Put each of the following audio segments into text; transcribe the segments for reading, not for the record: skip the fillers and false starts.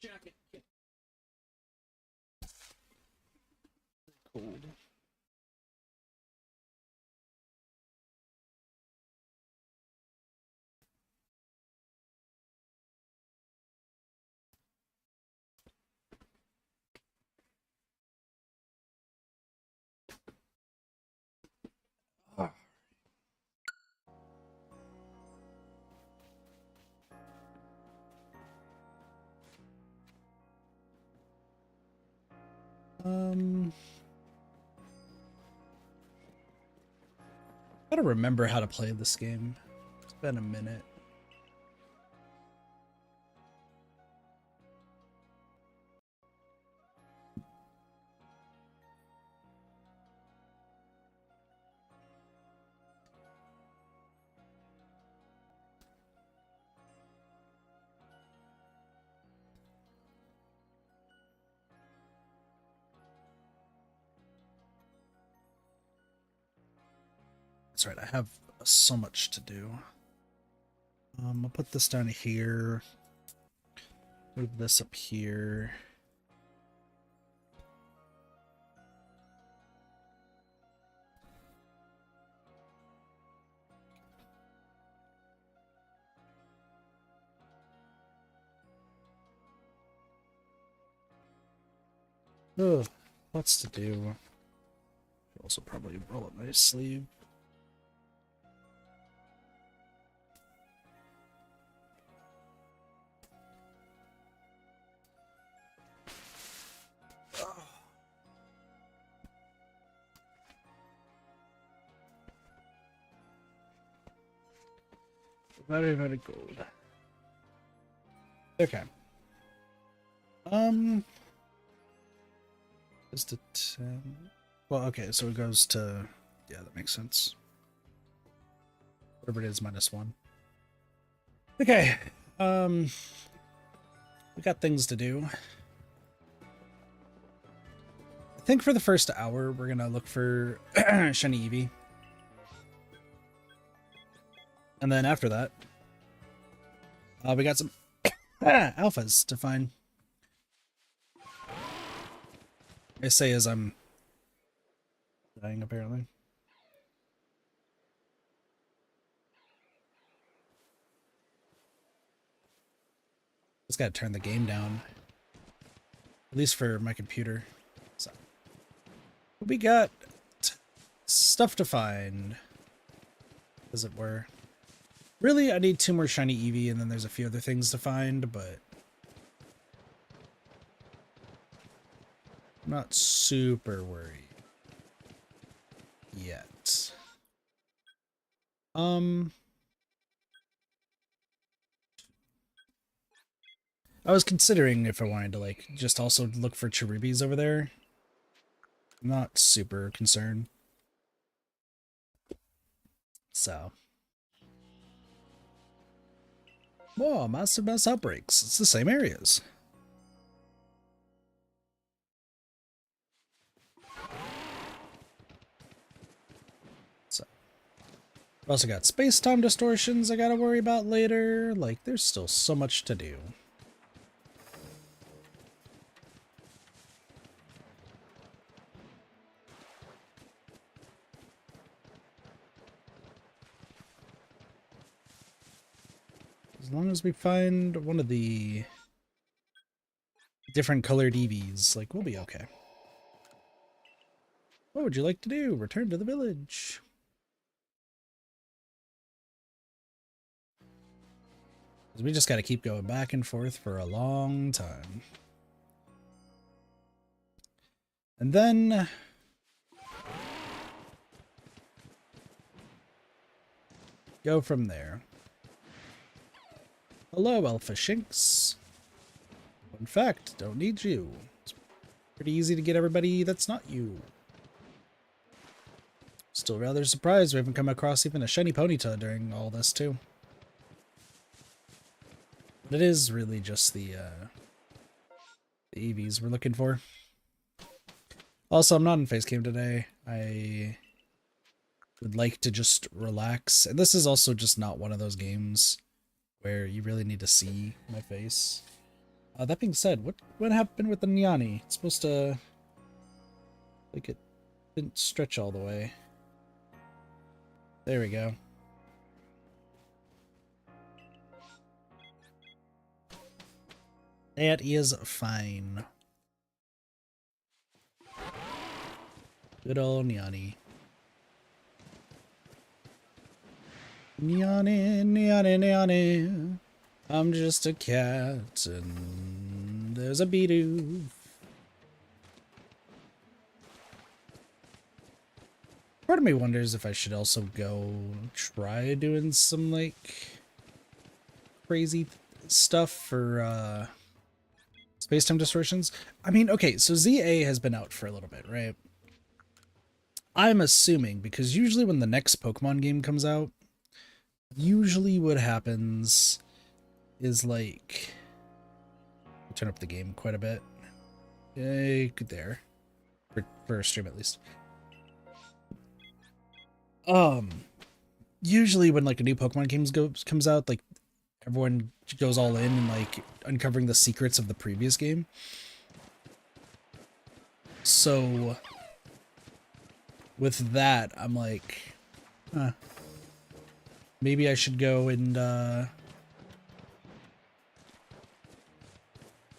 Jacket. Cold. I gotta remember how to play this game. It's been a minute. That's right, I have so much to do. I'll put this down here. Move this up here. Ugh, lots to do. Also probably roll up my sleeve. Very, very good. Okay. Is the 10? Well, okay, so it goes to, yeah, that makes sense. Whatever it is, -1. Okay. We got things to do. I think for the first hour, we're gonna look for shiny Eevee. And then after that, we got some alphas to find. I say as I'm dying, apparently. Just gotta turn the game down. At least for my computer. So we got stuff to find, as it were. Really, I need 2 more shiny Eevee, and then there's a few other things to find, but I'm not super worried yet. I was considering if I wanted to, like, just also look for Cherubies over there. I'm not super concerned. So. Whoa, massive mass outbreaks. It's the same areas. So. We also got space-time distortions I gotta worry about later. Like, there's still so much to do. As long as we find one of the different colored Eevees, like, we'll be okay. What would you like to do? Return to the village. We just gotta keep going back and forth for a long time. And then go from there. Hello, Alpha Shinx. In fact, don't need you. It's pretty easy to get everybody that's not you. Still rather surprised we haven't come across even a shiny Ponyta during all this, too. But it is really just the Eevees we're looking for. Also, I'm not in face cam today. I would like to just relax. And this is also just not one of those games where you really need to see my face. That being said, what happened with the Nyani? It's supposed to... like it didn't stretch all the way. There we go. That is fine. Good old Nyani. Nyani, Nyani, Nyani. I'm just a cat and there's a Bidoof. Part of me wonders if I should also go try doing some like crazy stuff for space-time distortions. I mean, okay, so ZA has been out for a little bit, right? I'm assuming, because usually when the next Pokemon game comes out, usually what happens is like... I'll turn up the game quite a bit. Yay, good there. For a stream at least. Usually when like a new Pokemon game comes out, like everyone goes all in and like uncovering the secrets of the previous game. So with that, I'm like, maybe I should go and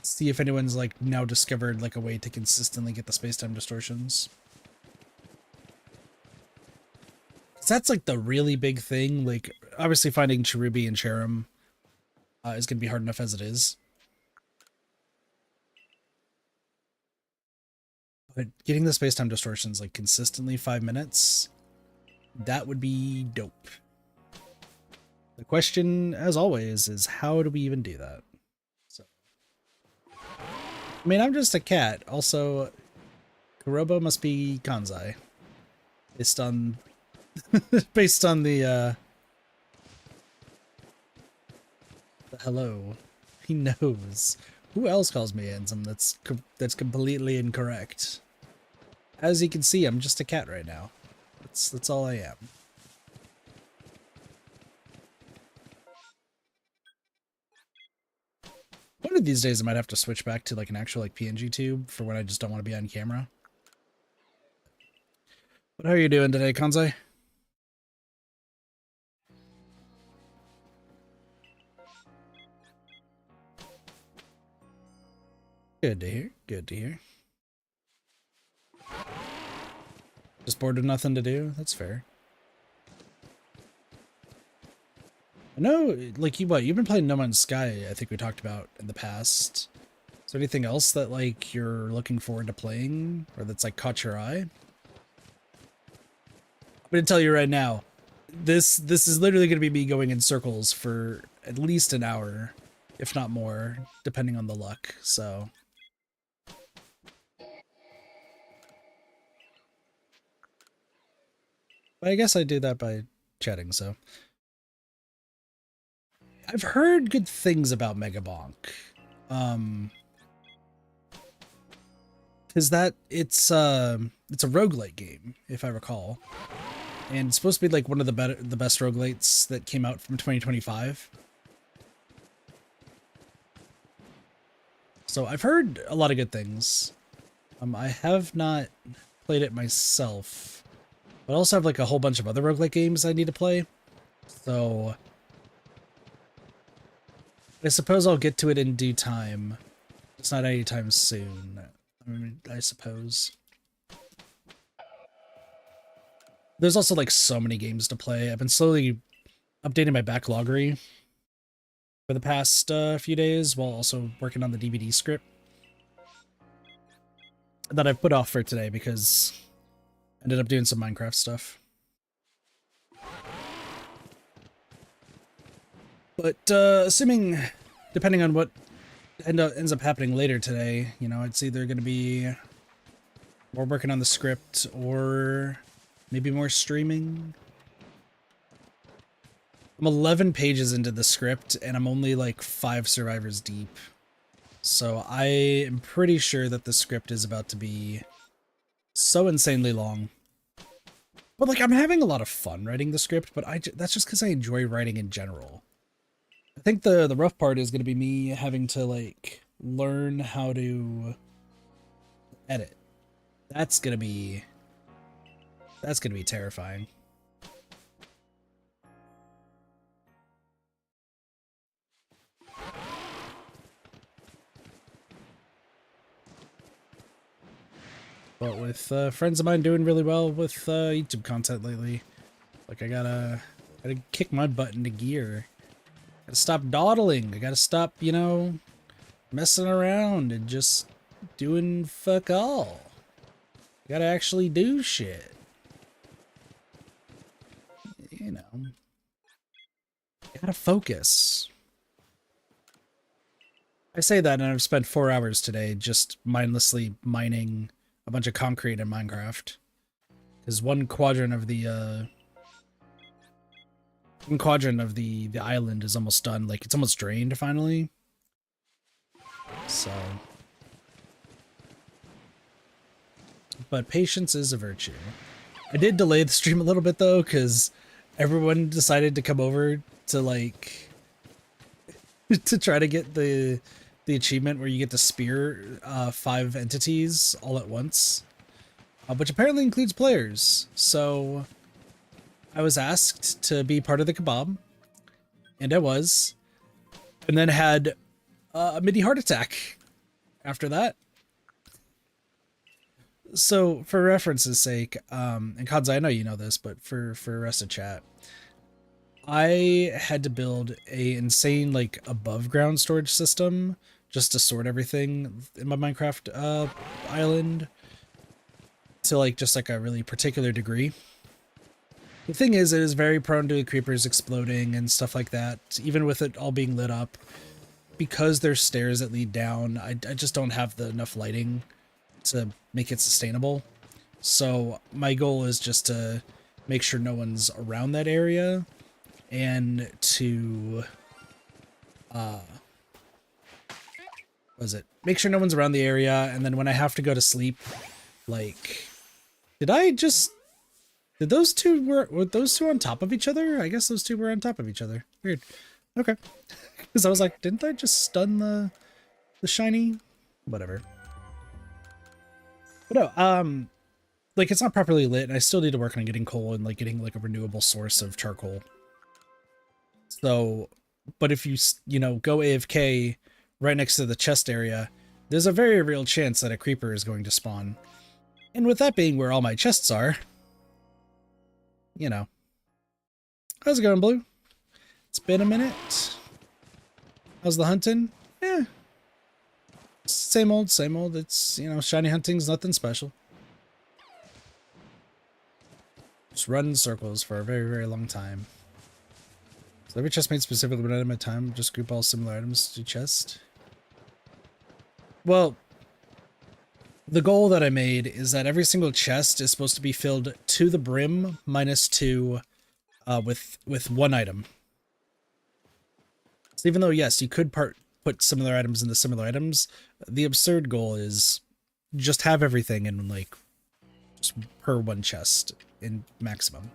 see if anyone's like now discovered like a way to consistently get the space-time distortions. That's like the really big thing. Like obviously finding Cherubi and Cherim is gonna be hard enough as it is. But getting the space-time distortions like consistently 5 minutes, that would be dope. The question, as always, is how do we even do that? So, I mean, I'm just a cat. Also, Kurobo must be Kanzai. Based on the hello. He knows. Who else calls me handsome? That's completely incorrect. As you can see, I'm just a cat right now. That's all I am. One of these days I might have to switch back to like an actual like PNG tube for when I just don't want to be on camera. But how are you doing today, Kanzai? Good to hear. Good to hear. Just bored of nothing to do? That's fair. I know, like, you've been playing No Man's Sky, I think we talked about in the past. Is there anything else that, like, you're looking forward to playing? Or that's, like, caught your eye? I'm gonna tell you right now, this is literally gonna be me going in circles for at least an hour, if not more, depending on the luck, so... But I guess I do that by chatting, so... I've heard good things about Megabonk. Is that it's a roguelite game, if I recall. And it's supposed to be like one of the best roguelites that came out from 2025. So I've heard a lot of good things. I have not played it myself, but I also have like a whole bunch of other roguelite games I need to play. So I suppose I'll get to it in due time. It's not anytime soon, I mean, I suppose. There's also like so many games to play. I've been slowly updating my backloggery for the past few days while also working on the DVD script that I've put off for today because I ended up doing some Minecraft stuff. But assuming, depending on what ends up happening later today, you know, it's either going to be more working on the script or maybe more streaming. I'm 11 pages into the script and I'm only like 5 survivors deep. So I am pretty sure that the script is about to be so insanely long. But like, I'm having a lot of fun writing the script, but that's just because I enjoy writing in general. I think the rough part is going to be me having to like learn how to edit. That's gonna be terrifying. But with friends of mine doing really well with YouTube content lately, like I gotta kick my butt into gear. Gotta stop dawdling. I gotta stop, you know, messing around and just doing fuck all. I gotta actually do shit. You know, gotta focus. I say that, and I've spent 4 hours today just mindlessly mining a bunch of concrete in Minecraft. Because one quadrant of the island is almost done. Like, it's almost drained finally. So, but patience is a virtue. I did delay the stream a little bit though, because everyone decided to come over to like to try to get the achievement where you get to spear 5 entities all at once, which apparently includes players. So I was asked to be part of the kebab, and I was, and then had a mini heart attack after that. So for reference's sake, and Kadzo, I know you know this, but for the rest of chat, I had to build a insane like above ground storage system just to sort everything in my Minecraft island to like just like a really particular degree. The thing is, it is very prone to creepers exploding and stuff like that, even with it all being lit up. Because there's stairs that lead down, I just don't have enough lighting to make it sustainable. So my goal is just to make sure no one's around that area and to make sure no one's around the area, and then when I have to go to sleep, like, did those two were those two on top of each other? I guess those two were on top of each other. Weird. Okay. Because I was like, didn't I just stun the shiny? Whatever. But no, like, it's not properly lit, and I still need to work on getting coal and like getting like a renewable source of charcoal. So, but if you know, go AFK right next to the chest area, there's a very real chance that a creeper is going to spawn. And with that being where all my chests are, you know. How's it going, Blue? It's been a minute. How's the hunting? Yeah. Same old, same old. It's, you know, shiny hunting's nothing special. Just run in circles for a very, very long time. So every chest made specifically one item at a time, just group all similar items to chest. Well, the goal that I made is that every single chest is supposed to be filled to the brim -2 with one item. So even though, yes, you could put similar items into similar items, the absurd goal is just have everything in like just per one chest in maximum.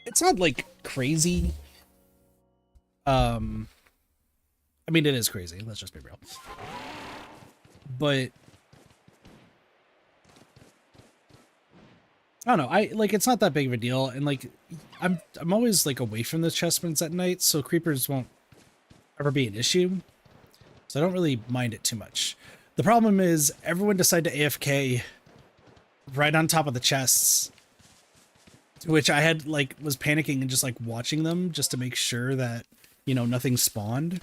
It's not like crazy. I mean, it is crazy. Let's just be real. But I don't know. It's not that big of a deal, and like I'm always like away from the chestmans at night, so creepers won't ever be an issue. So I don't really mind it too much. The problem is everyone decided to AFK right on top of the chests, which I had like was panicking and just like watching them just to make sure that, you know, nothing spawned.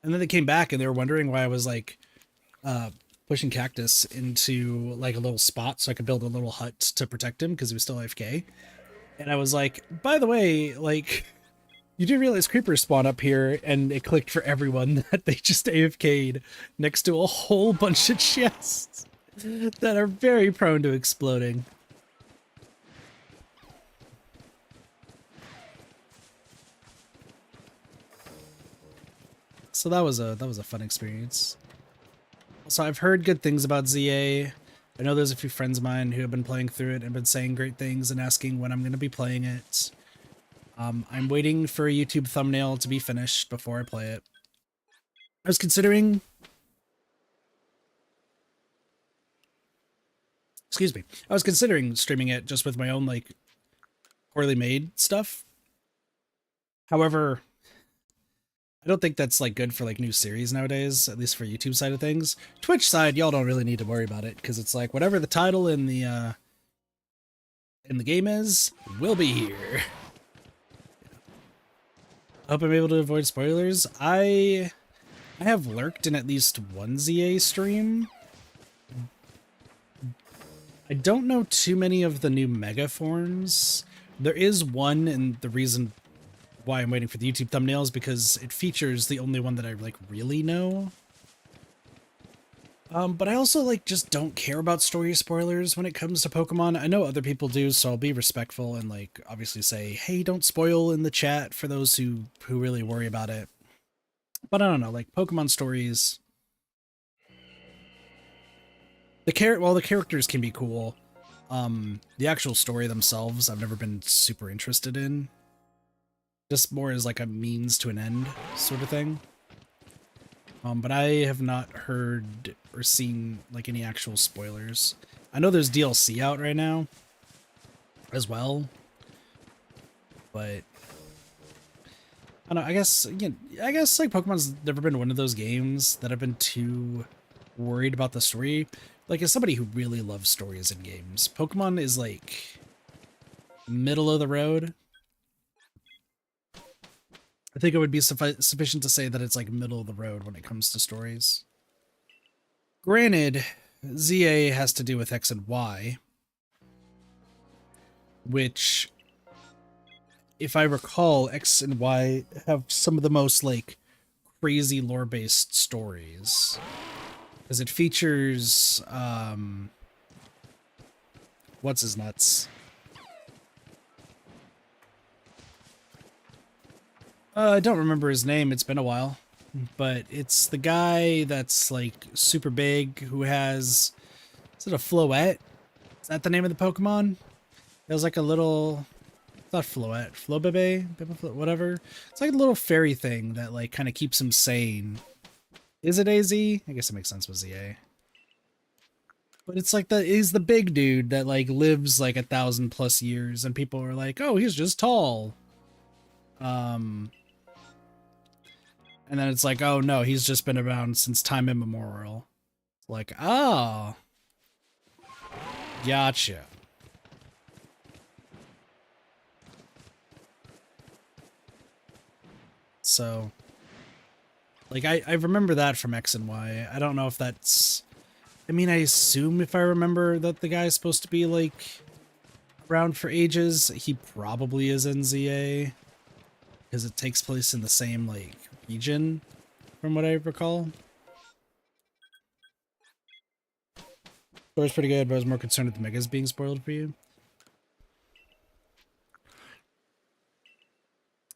And then they came back and they were wondering why I was like pushing Cactus into like a little spot so I could build a little hut to protect him because he was still AFK. And I was like, by the way, like, you do realize creepers spawn up here, and it clicked for everyone that they just AFK'd next to a whole bunch of chests that are very prone to exploding. So that was a fun experience. So I've heard good things about ZA. I know there's a few friends of mine who have been playing through it and been saying great things and asking when I'm going to be playing it. I'm waiting for a YouTube thumbnail to be finished before I play it. I was considering... Excuse me. I was considering streaming it just with my own, like, poorly made stuff. However, I don't think that's, like, good for, like, new series nowadays, at least for YouTube side of things. Twitch side, y'all don't really need to worry about it, because it's like, whatever the title in the game is, will be here. I hope I'm able to avoid spoilers. I have lurked in at least one ZA stream. I don't know too many of the new mega forms. There is one, and the reason why I'm waiting for the YouTube thumbnail is because it features the only one that I like really know. But I also like just don't care about story spoilers when it comes to Pokemon. I know other people do, so I'll be respectful and like obviously say, hey, don't spoil in the chat for those who really worry about it. But I don't know, like Pokemon stories. While the characters can be cool, the actual story themselves I've never been super interested in. Just more as like a means to an end sort of thing. But I have not heard or seen like any actual spoilers. I know there's DLC out right now as well, but I don't know, I guess like Pokemon's never been one of those games that I've been too worried about the story. Like, as somebody who really loves stories in games, Pokemon is like middle of the road. I think it would be sufficient to say that it's like middle of the road when it comes to stories. Granted, ZA has to do with X and Y, which, if I recall, X and Y have some of the most like crazy lore-based stories. Because it features, what's his nuts? I don't remember his name, it's been a while. But it's the guy that's, like, super big, who has... Is it a Floette? Is that the name of the Pokemon? It was like a little... It's not Floette. Flobebe? Whatever. It's like a little fairy thing that, like, kind of keeps him sane. Is it AZ? I guess it makes sense with ZA. But it's like he's the big dude that like lives like 1,000+ years, and people are like, oh, he's just tall. And then it's like, oh no, he's just been around since time immemorial. Like, oh. Gotcha. So like, I remember that from X and Y. I don't know if that's... I mean, I assume if I remember that the guy's supposed to be, like, around for ages, he probably is in ZA. Because it takes place in the same, like, region, from what I recall. Story's pretty good, but I was more concerned with the Megas being spoiled for you.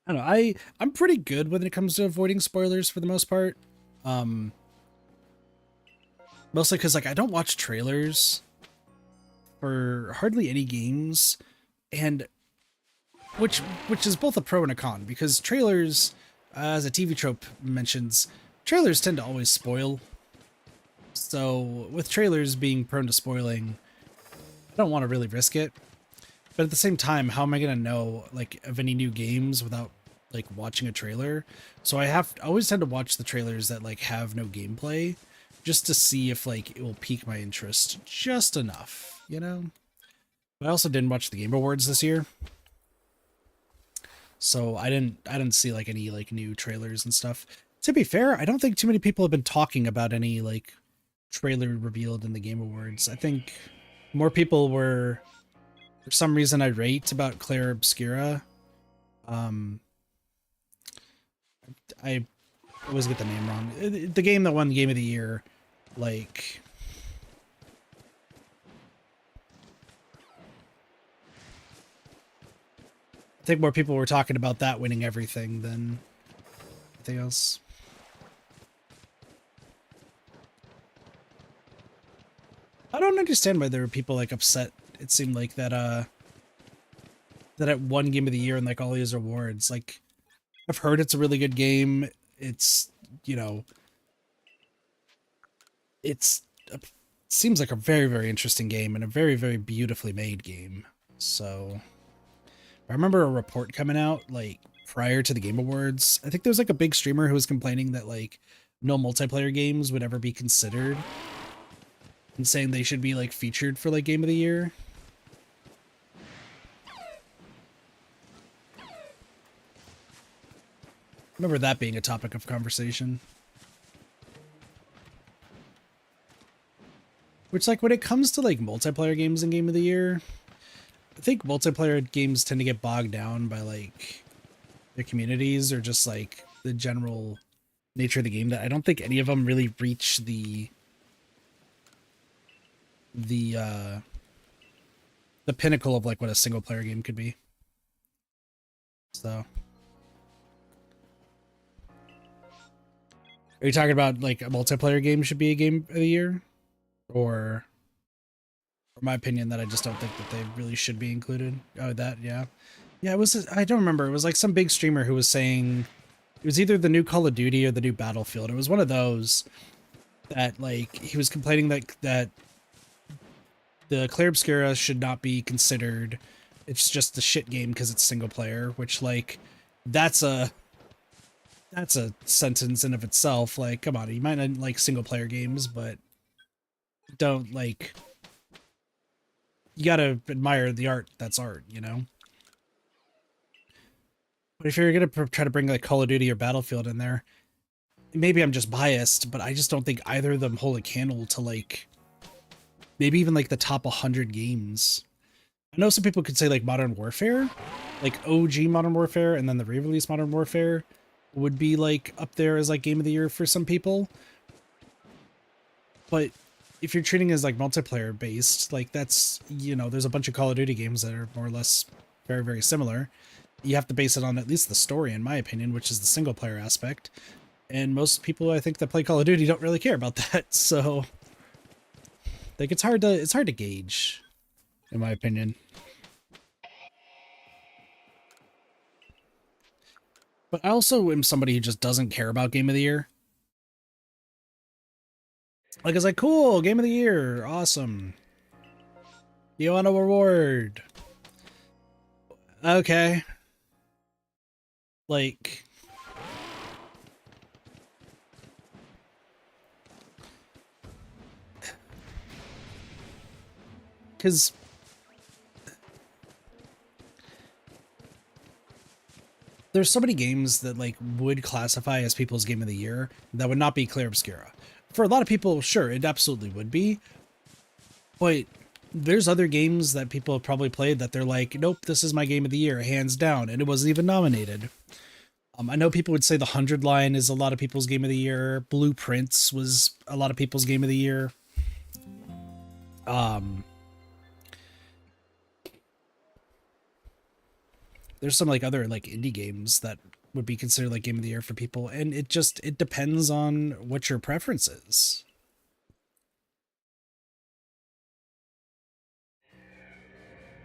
I don't know, I'm pretty good when it comes to avoiding spoilers for the most part. Mostly because, like, I don't watch trailers for hardly any games, and which is both a pro and a con, because trailers, as a TV trope mentions, trailers tend to always spoil. So with trailers being prone to spoiling, I don't want to really risk it. But at the same time, how am I going to know, like, of any new games without, like, watching a trailer? So I always tend to watch the trailers that, like, have no gameplay, just to see if, like, it will pique my interest just enough, you know? But I also didn't watch the Game Awards this year. So I didn't see, like, any, like, new trailers and stuff. To be fair, I don't think too many people have been talking about any, like, trailer revealed in the Game Awards. I think more people were... For some reason, irate about Claire Obscura. I always get the name wrong. The game that won the Game of the Year, like... I think more people were talking about that winning everything than anything else. understand why there were people like upset. It seemed like that it won game of the year and like all these awards. Like, I've heard it's a really good game. It's, you know, it's seems like a very, very interesting game and a very, very beautifully made game. So I remember a report coming out like prior to the Game Awards. I think there was like a big streamer who was complaining that like no multiplayer games would ever be considered and saying they should be like featured for like Game of the Year. I remember that being a topic of conversation. Which, like, when it comes to like multiplayer games in Game of the Year, I think multiplayer games tend to get bogged down by like their communities or just like the general nature of the game, that I don't think any of them really reach the pinnacle of like what a single player game could be. So, are you talking about like a multiplayer game should be a game of the year, or my opinion that I just don't think that they really should be included? Oh, that, yeah. Yeah, it was, I don't remember. It was like some big streamer who was saying it was either the new Call of Duty or the new Battlefield. It was one of those that like he was complaining that the Clair Obscura should not be considered. It's just the shit game because it's single player, which like that's a sentence in of itself. Like, come on, you might not like single player games, but don't like, you gotta admire the art. That's art, you know? But if you're gonna try to bring like Call of Duty or Battlefield in there, maybe I'm just biased, but I just don't think either of them hold a candle to like maybe even like the top 100 games. I know some people could say like Modern Warfare, like OG Modern Warfare, and then the re-release Modern Warfare would be like up there as like game of the year for some people. But if you're treating it as like multiplayer based, like that's, you know, there's a bunch of Call of Duty games that are more or less very, very similar. You have to base it on at least the story, in my opinion, which is the single player aspect. And most people, I think, that play Call of Duty don't really care about that. So like it's hard to gauge, in my opinion. But I also am somebody who just doesn't care about Game of the Year. Like, it's like, cool, Game of the Year, awesome. You want a reward. Okay. Like, because there's so many games that like would classify as people's game of the year that would not be Clair Obscura. For a lot of people, sure, it absolutely would be. But there's other games that people have probably played that they're like, nope, this is my game of the year, hands down, and it wasn't even nominated. I know people would say the 100 line is a lot of people's game of the year. Blueprints was a lot of people's game of the year. There's some like other like indie games that would be considered like game of the year for people, and it depends on what your preference is.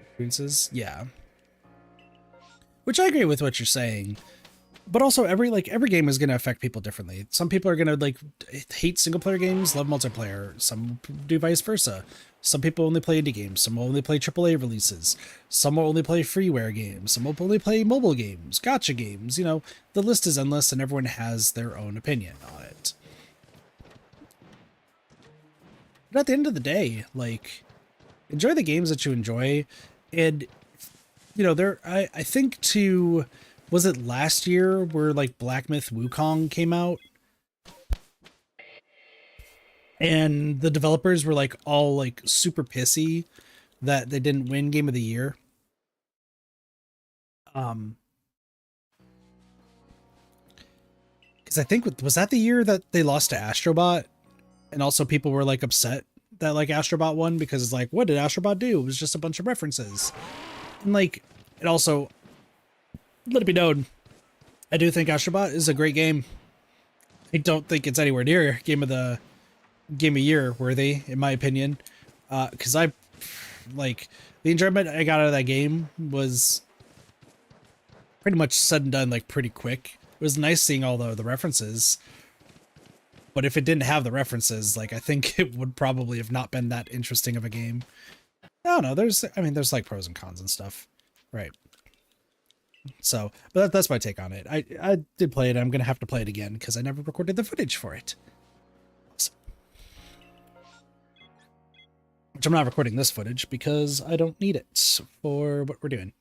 Preferences, yeah. Which I agree with what you're saying. But also every game is going to affect people differently. Some people are going to like hate single player games, love multiplayer. Some do vice versa. Some people only play indie games. Some will only play AAA releases. Some will only play freeware games. Some will only play mobile games, gacha games. You know, the list is endless and everyone has their own opinion on it. But at the end of the day, like, enjoy the games that you enjoy. And, you know, I think was it last year where like Black Myth Wukong came out? And the developers were like all like super pissy that they didn't win Game of the Year. Because I think, was that the year that they lost to Astrobot? And also people were like upset that like Astrobot won because it's like, what did Astrobot do? It was just a bunch of references. And like, it also, let it be known, I do think Astrobot is a great game. I don't think it's anywhere near game of year worthy, in my opinion. Because I like the enjoyment I got out of that game was pretty much said and done like pretty quick. It was nice seeing all the references, but if it didn't have the references, like I think it would probably have not been that interesting of a game. I don't know. There's like pros and cons and stuff, right? So, but that's my take on it. I did play it. I'm gonna have to play it again because I never recorded the footage for it. So, which I'm not recording this footage because I don't need it for what we're doing.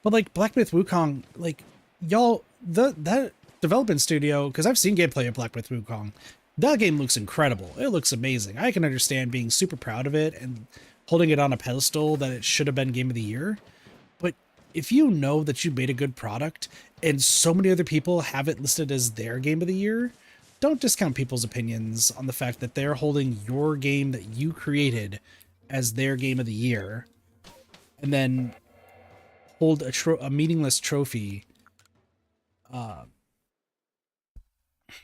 But like Black Myth Wukong, like y'all, that development studio, because I've seen gameplay of Black Myth Wukong, that game looks incredible. It looks amazing. I can understand being super proud of it and holding it on a pedestal that it should have been Game of the Year. But if you know that you made a good product and so many other people have it listed as their Game of the Year, don't discount people's opinions on the fact that they're holding your game that you created as their Game of the Year, and then hold a meaningless trophy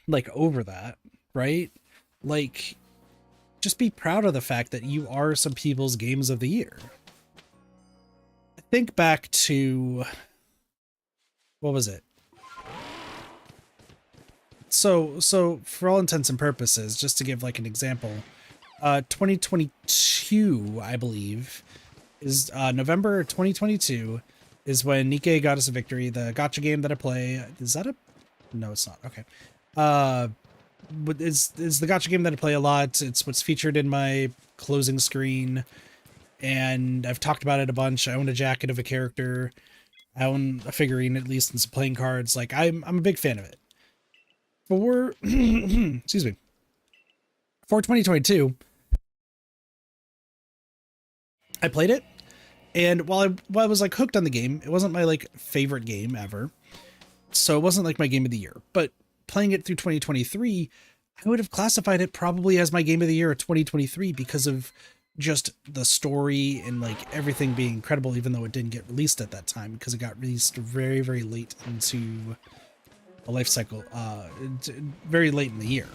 like over that, right? Like, just be proud of the fact that you are some people's games of the year. Think back to, what was it? So for all intents and purposes, just to give like an example, 2022, I believe, is November 2022 is when Nikkei got us a victory. The gacha game that I play, is that a, no, it's not. Okay. But is the gacha game that I play a lot. It's what's featured in my closing screen, and I've talked about it a bunch. I own a jacket of a character. I own a figurine, at least, and some playing cards. Like, I'm a big fan of it. For excuse me, for 2022, I played it, and while I was like hooked on the game, it wasn't my like favorite game ever, so it wasn't like my game of the year. But playing it through 2023, I would have classified it probably as my game of the year of 2023 because of just the story and like everything being incredible, even though it didn't get released at that time because it got released very, very late into a life cycle, very late in the year.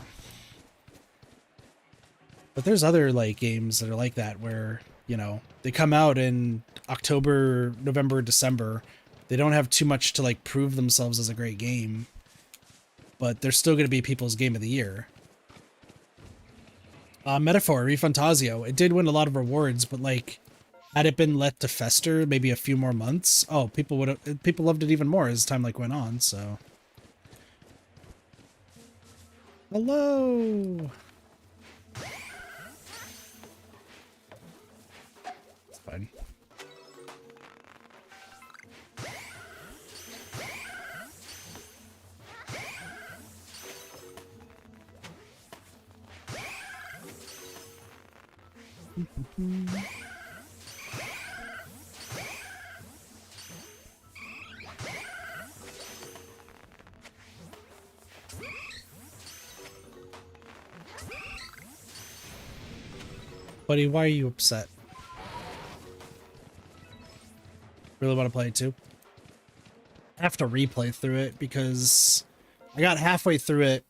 But there's other like games that are like that where, you know, they come out in October, November, December. They don't have too much to like prove themselves as a great game, but they're still going to be people's game of the year. Metaphor, Refantasio, it did win a lot of rewards, but like, had it been let to fester maybe a few more months, oh, people loved it even more as time like went on, so. Hello! It's fine. Buddy, why are you upset? Really want to play it too? I have to replay through it because I got halfway through it,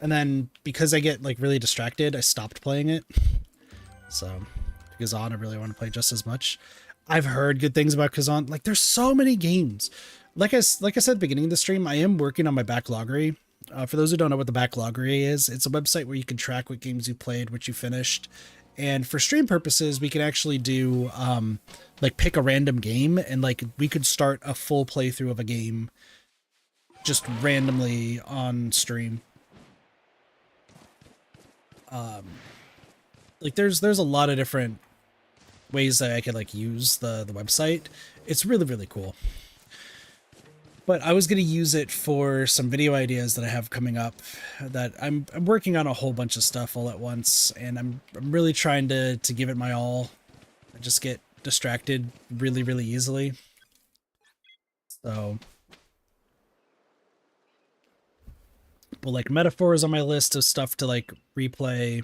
and then because I get like really distracted, I stopped playing it. So Kazan, I really want to play just as much. I've heard good things about Kazan. Like, there's so many games. Like I said at the beginning of the stream, I am working on my backloggery. For those who don't know what the backloggery is, it's a website where you can track what games you played, what you finished. And for stream purposes, we can actually do, like, pick a random game, and, like, we could start a full playthrough of a game just randomly on stream. Like, there's a lot of different ways that I could, like, use the website. It's really, really cool. But I was going to use it for some video ideas that I have coming up. That I'm working on a whole bunch of stuff all at once, and I'm really trying to give it my all. I just get distracted really, really easily. So, but like Metaphor is on my list of stuff to like replay.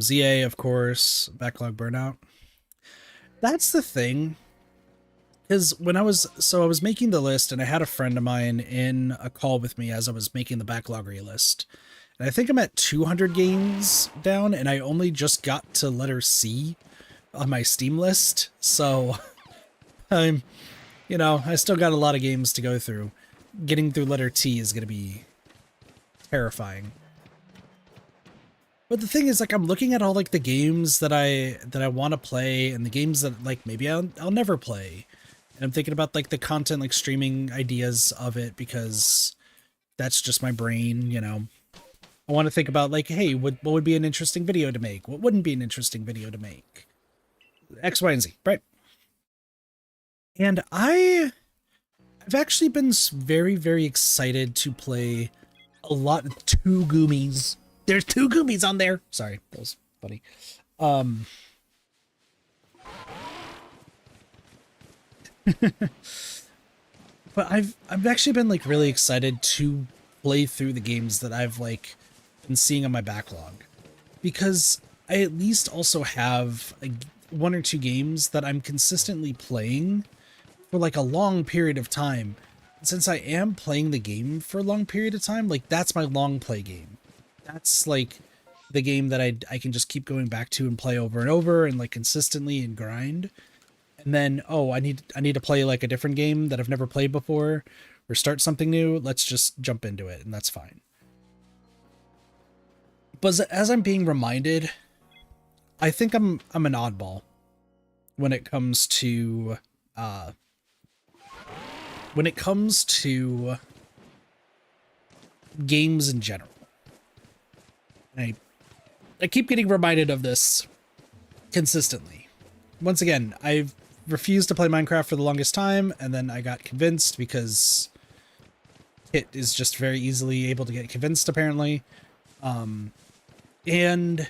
ZA, of course, Backlog Burnout. That's the thing. Because when I was making the list, and I had a friend of mine in a call with me as I was making the backloggery list. And I think I'm at 200 games down, and I only just got to letter C on my Steam list. So I'm, I still got a lot of games to go through. Getting through letter T is going to be terrifying. But the thing is, like, I'm looking at all, like, the games that I want to play, and the games that, like, maybe I'll never play. And I'm thinking about, like, the content, like, streaming ideas of it, because that's just my brain, I want to think about, like, hey, what would be an interesting video to make? What wouldn't be an interesting video to make? X, Y, and Z, right? And I've actually been very, very excited to play a lot of Two Goomies. There's 2 Goomies on there. Sorry, that was funny. But I've actually been, like, really excited to play through the games that I've, like, been seeing on my backlog, because I at least also have one or two games that I'm consistently playing for, like, a long period of time. Since I am playing the game for a long period of time, like, that's my long play game. That's, like, the game that I can just keep going back to and play over and over, and, like, consistently and grind. And then, oh, I need to play, like, a different game that I've never played before, or start something new. Let's just jump into it, and that's fine. But as I'm being reminded, I think I'm an oddball when it comes to games in general. And I keep getting reminded of this consistently. Once again, I've refused to play Minecraft for the longest time, and then I got convinced because it is just very easily able to get convinced, apparently. And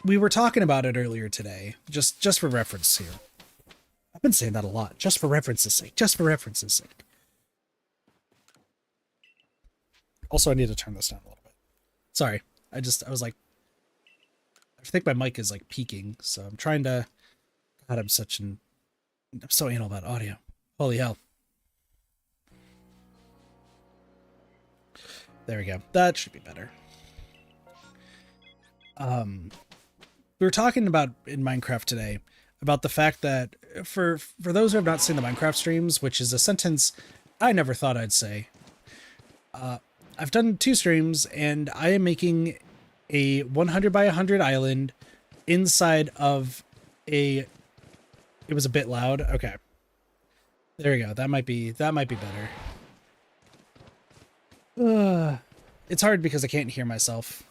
we were talking about it earlier today, just for reference here. I've been saying that a lot, just for reference's sake, just for reference's sake. Also, I need to turn this down a little bit. Sorry, I was like, I think my mic is, like, peaking, so I'm trying to, God, I'm so anal about audio. Holy hell. There we go. That should be better. We were talking about in Minecraft today about the fact that for those who have not seen the Minecraft streams, which is a sentence I never thought I'd say, I've done 2 streams, and I am making a 100 by 100 island inside of it was a bit loud. Okay. There we go. That might be better. It's hard because I can't hear myself.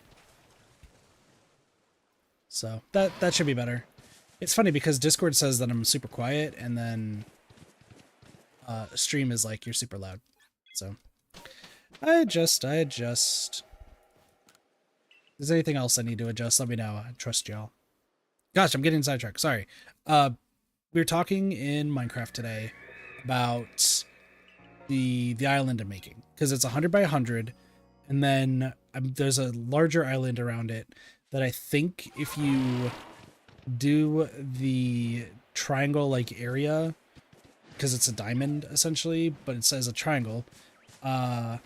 So that should be better. It's funny because Discord says that I'm super quiet, and then stream is like, you're super loud. So I adjust. If there's anything else I need to adjust, let me know. I trust y'all. Gosh, I'm getting sidetracked. Sorry. We were talking in Minecraft today about the island I'm making, because it's 100 by 100, and then there's a larger island around it that I think if you do the triangle, like, area, because it's a diamond essentially, but it says a triangle, like,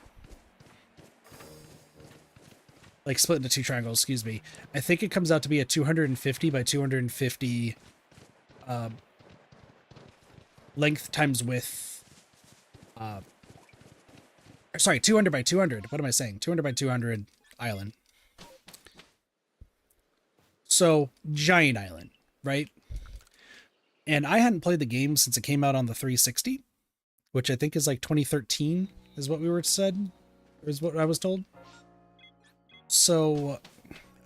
split into 2 triangles, excuse me. I think it comes out to be a 250 by 250 length times width. Sorry, 200 by 200. What am I saying? 200 by 200 island. So, giant island, right? And I hadn't played the game since it came out on the 360, which I think is like 2013 is what we were said, or is what I was told. So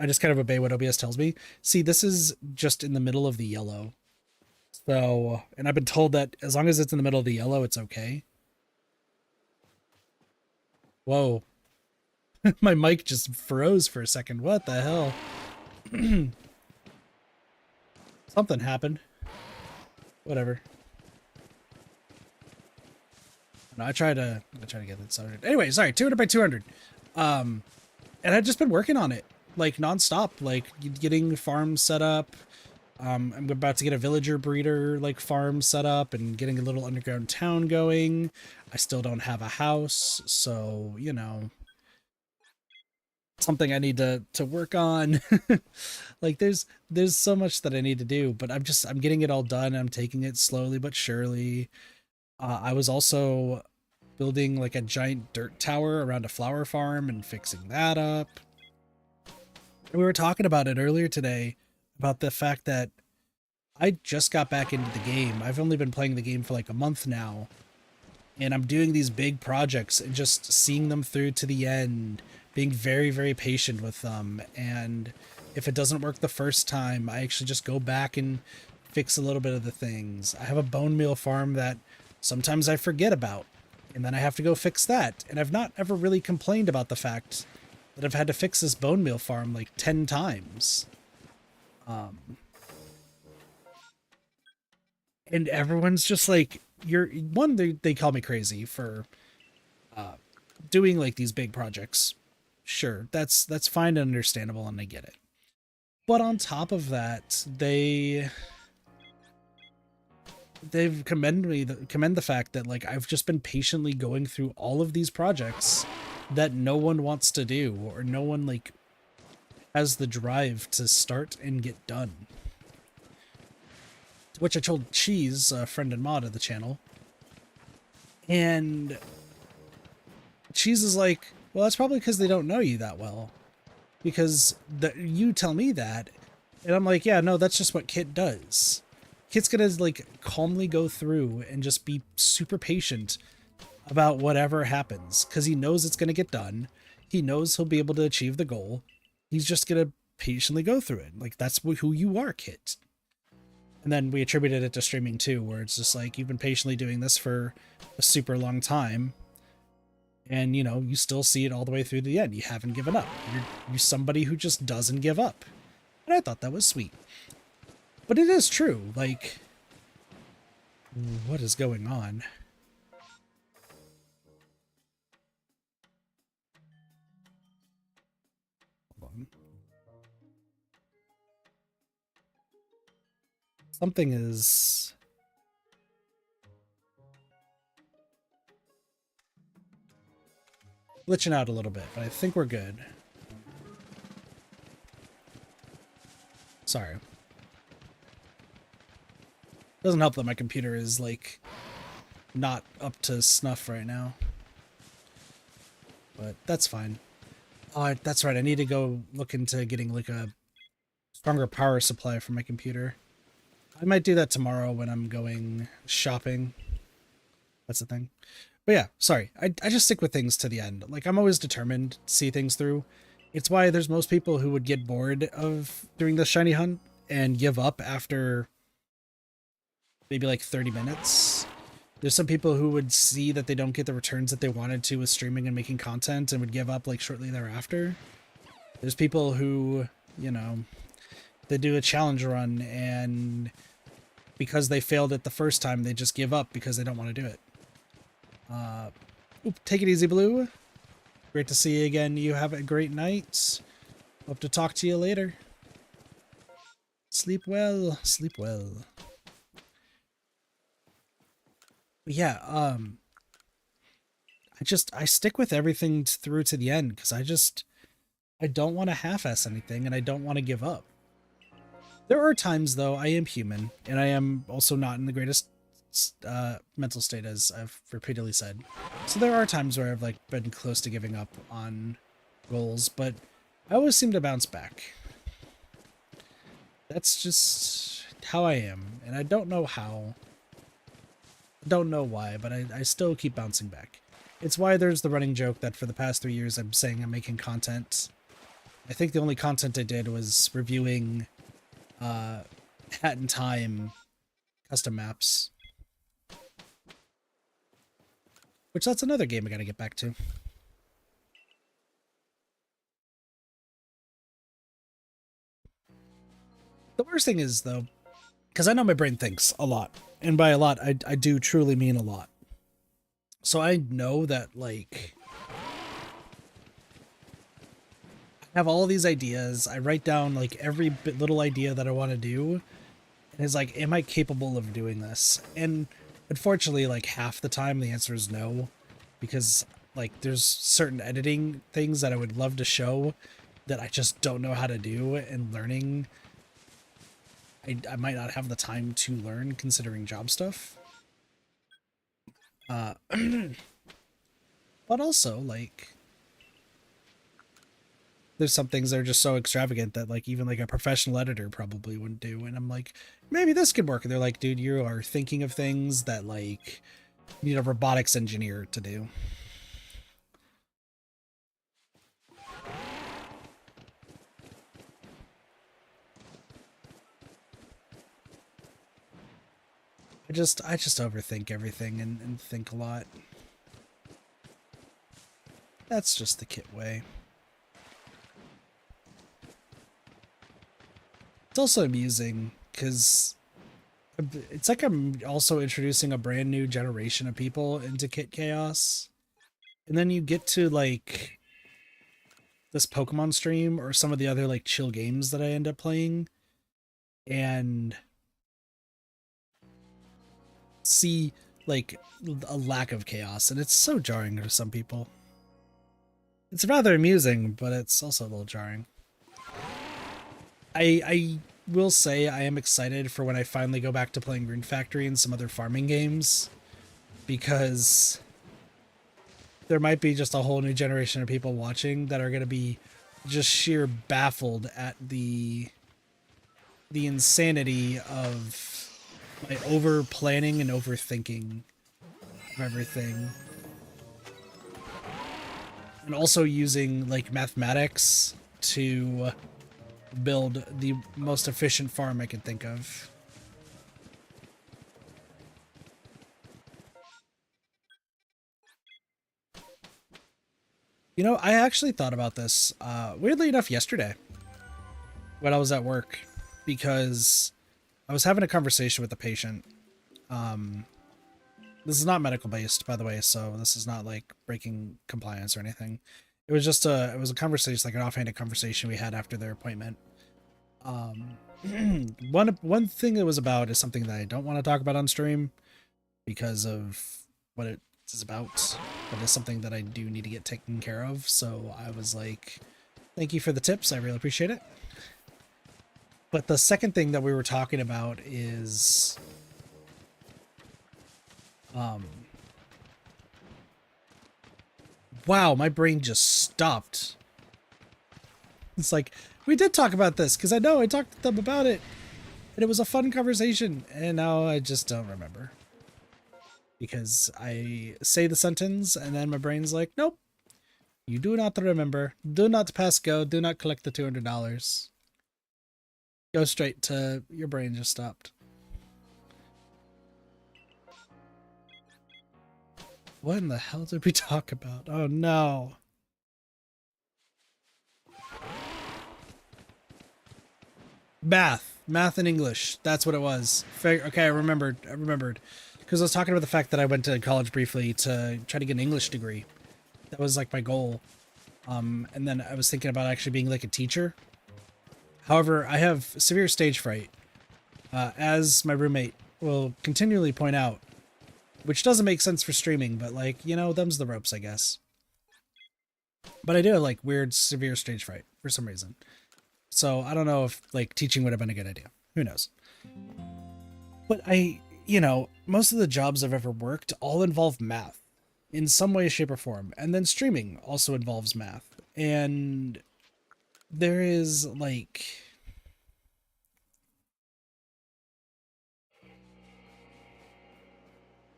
I just kind of obey what OBS tells me. See, this is just in the middle of the yellow. So, and I've been told that as long as it's in the middle of the yellow, it's okay. Whoa. My mic just froze for a second. What the hell? Something happened. Whatever. No, I try to get that started. Anyway, sorry, 200 by 200. And I've just been working on it, like, nonstop, like, getting farms set up, I'm about to get a villager breeder like farm set up and getting a little underground town going. I still don't have a house, so you know, something I need to work on. Like there's so much that I need to do, but I'm getting it all done. I'm taking it slowly but surely. I was also building like a giant dirt tower around a flower farm and fixing that up. And we were talking about it earlier today about the fact that I just got back into the game. I've only been playing the game for like a month now, and I'm doing these big projects and just seeing them through to the end, being very, very patient with them. And if it doesn't work the first time, I actually just go back and fix a little bit of the things. I have a bone meal farm that sometimes I forget about, and then I have to go fix that. And I've not ever really complained about the fact that I've had to fix this bone meal farm like 10 times. And everyone's just like, they call me crazy for doing like these big projects. Sure, that's fine and understandable, and I get it. But on top of that, they've commend the fact that like I've just been patiently going through all of these projects that no one wants to do, or no one like has the drive to start and get done. Which I told Cheese, a friend and mod of the channel, and Cheese is like, well, that's probably because they don't know you that well, because you tell me that, and I'm like, yeah, no, that's just what Kit does. Kit's gonna like calmly go through and just be super patient about whatever happens, because he knows it's gonna get done. He knows he'll be able to achieve the goal. He's just gonna patiently go through it. Like, that's who you are, Kit. And then we attributed it to streaming too, where it's just like, you've been patiently doing this for a super long time, and you know, you still see it all the way through to the end. You haven't given up. You're somebody who just doesn't give up. And I thought that was sweet. But it is true, like, what is going on? Hold on. Something is glitching out a little bit, but I think we're good. Sorry. Doesn't help that my computer is like not up to snuff right now, but that's fine. Oh, that's right. I need to go look into getting like a stronger power supply for my computer. I might do that tomorrow when I'm going shopping. That's the thing. But yeah, sorry. I just stick with things to the end. Like, I'm always determined to see things through. It's why there's most people who would get bored of doing the shiny hunt and give up after maybe like 30 minutes. There's some people who would see that they don't get the returns that they wanted to with streaming and making content and would give up like shortly thereafter. There's people who, you know, they do a challenge run and because they failed it the first time, they just give up because they don't want to do it. Take it easy, Blue. Great to see you again. You have a great night. Hope to talk to you later. Sleep well. Sleep well. But yeah, I stick with everything through to the end because I don't want to half-ass anything and I don't want to give up. There are times, though, I am human, and I am also not in the greatest mental state, as I've repeatedly said. So there are times where I've like been close to giving up on goals, but I always seem to bounce back. That's just how I am, and I don't know how. Don't know why, but I still keep bouncing back. It's why there's the running joke that for the past 3 years I'm saying I'm making content. I think the only content I did was reviewing Hat in Time custom maps. Which that's another game I gotta get back to. The worst thing is, though, because I know my brain thinks a lot. And by a lot, I do truly mean a lot. So I know that, like, I have all these ideas. I write down, like, every little idea that I want to do. And it's like, am I capable of doing this? And unfortunately, like half the time the answer is no, because like there's certain editing things that I would love to show that I just don't know how to do, and learning, I might not have the time to learn considering job stuff. Uh, but also like there's some things that are just so extravagant that like even like a professional editor probably wouldn't do. And I'm like, maybe this could work. And they're like, dude, you are thinking of things that like you need a robotics engineer to do. I just overthink everything and think a lot. That's just the Kit way. It's also amusing because it's like I'm also introducing a brand new generation of people into Kit Chaos. And then you get to like this Pokemon stream or some of the other like chill games that I end up playing and see like a lack of chaos, and it's so jarring to some people. It's rather amusing, but it's also a little jarring. I will say I am excited for when I finally go back to playing Rune Factory and some other farming games, because there might be just a whole new generation of people watching that are going to be just sheer baffled at the insanity of my over planning and overthinking of everything, and also using like mathematics to build the most efficient farm I can think of. You know, I actually thought about this, weirdly enough, yesterday when I was at work, because I was having a conversation with a patient. This is not medical based, by the way, so this is not like breaking compliance or anything. It was just it was a conversation, like an offhanded conversation we had after their appointment. Um, one thing it was about is something that I don't want to talk about on stream because of what it is about, but it's something that I do need to get taken care of. So I was like, thank you for the tips. I really appreciate it. But the second thing that we were talking about is, wow, my brain just stopped. It's like, we did talk about this because I know I talked to them about it and it was a fun conversation, and now I just don't remember. Because I say the sentence and then my brain's like, nope, you do not remember. Do not pass go. Do not collect the $200. Go straight to your brain just stopped. What in the hell did we talk about? Oh no. Math and English. That's what it was. Okay, I remembered. Because I was talking about the fact that I went to college briefly to try to get an English degree. That was like my goal. And then I was thinking about actually being like a teacher. However, I have severe stage fright, as my roommate will continually point out, which doesn't make sense for streaming, but like, you know, them's the ropes, I guess. But I do have like weird, severe stage fright for some reason. So I don't know if like teaching would have been a good idea. Who knows? But you know, most of the jobs I've ever worked all involve math in some way, shape, or form. And then streaming also involves math. And there is like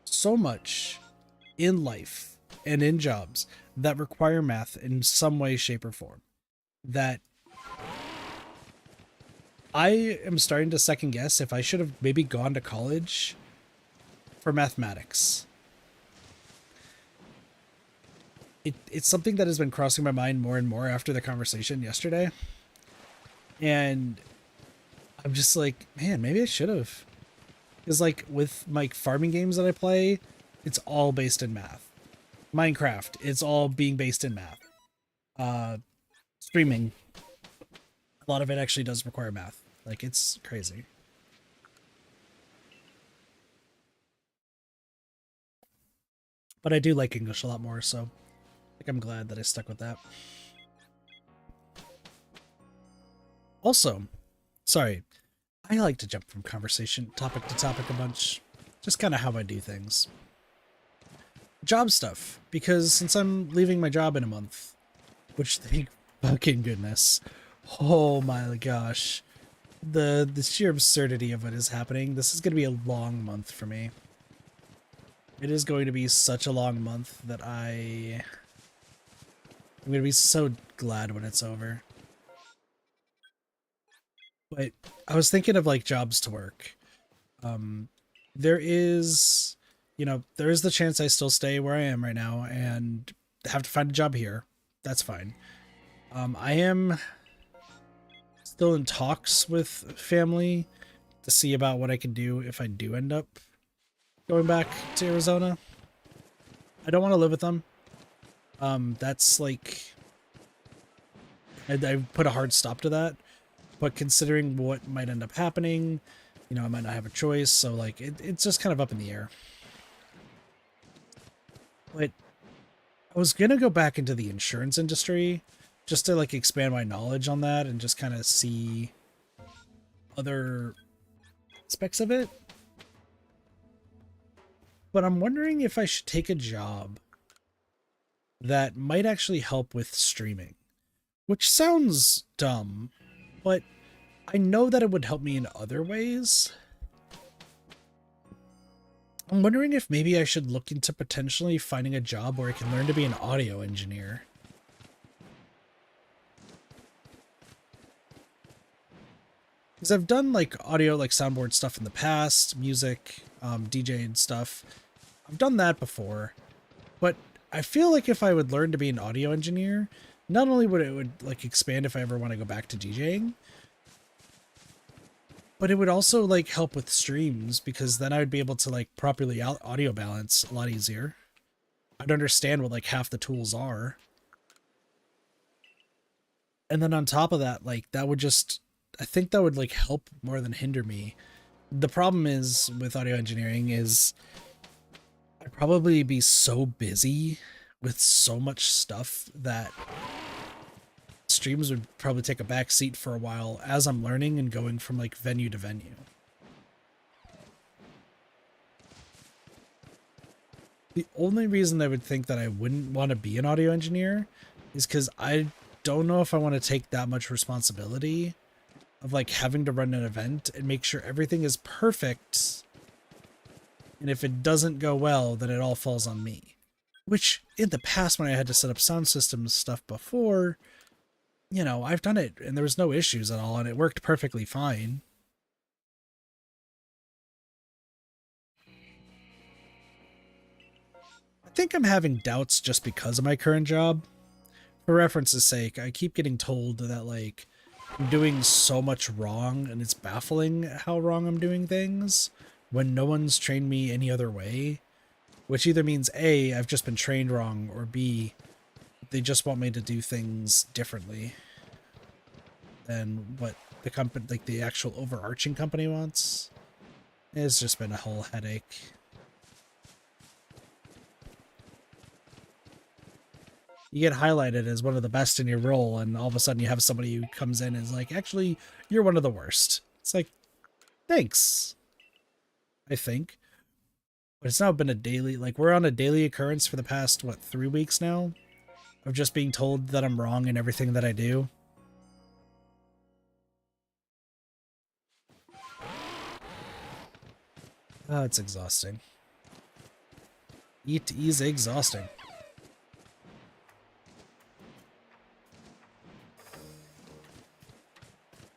so much in life and in jobs that require math in some way, shape, or form that I am starting to second guess if I should have maybe gone to college for mathematics. It's something that has been crossing my mind more and more after the conversation yesterday. And I'm just like, man, maybe I should have. Because like with my farming games that I play, it's all based in math. Minecraft, it's all being based in math. Streaming, a lot of it actually does require math. Like, it's crazy. But I do like English a lot more, so I think I'm glad that I stuck with that. Also, sorry, I like to jump from conversation topic to topic a bunch. Just kind of how I do things. Job stuff, because since I'm leaving my job in a month, which thank fucking goodness, oh my gosh, the sheer absurdity of what is happening, this is going to be a long month for me. It is going to be such a long month that I'm going to be so glad when it's over. But I was thinking of like jobs to work. There is, there is the chance I still stay where I am right now and have to find a job here. That's fine. I am still in talks with family to see about what I can do if I do end up going back to Arizona. I don't want to live with them. That's like, I put a hard stop to that. But considering what might end up happening, I might not have a choice. So like, it's just kind of up in the air. But I was gonna go back into the insurance industry just to like expand my knowledge on that and just kind of see other aspects of it. But I'm wondering if I should take a job that might actually help with streaming, which sounds dumb, but I know that it would help me in other ways. I'm wondering if maybe I should look into potentially finding a job where I can learn to be an audio engineer. Because I've done like audio, like soundboard stuff in the past, music, DJ and stuff. I've done that before, but I feel like if I would learn to be an audio engineer, not only would it like expand if I ever want to go back to DJing, but it would also like help with streams because then I would be able to like properly audio balance a lot easier. I'd understand what like half the tools are. And then on top of that, like that would just, I think that would like help more than hinder me. The problem is with audio engineering is I'd probably be so busy with so much stuff that streams would probably take a back seat for a while as I'm learning and going from like venue to venue. The only reason I would think that I wouldn't want to be an audio engineer is because I don't know if I want to take that much responsibility of like having to run an event and make sure everything is perfect. And if it doesn't go well, then it all falls on me. Which in the past, when I had to set up sound systems stuff before, I've done it and there was no issues at all and it worked perfectly fine. I think I'm having doubts just because of my current job. For reference's sake, I keep getting told that like I'm doing so much wrong and it's baffling how wrong I'm doing things when no one's trained me any other way, which either means A, I've just been trained wrong, or B, they just want me to do things differently than what the company, like the actual overarching company wants. It's just been a whole headache. You get highlighted as one of the best in your role, and all of a sudden you have somebody who comes in and is like, actually, you're one of the worst. It's like, thanks, I think. But it's now been a daily, like, we're on a daily occurrence for the past, what, 3 weeks now? Of just being told that I'm wrong in everything that I do. Oh, it's exhausting. It is exhausting.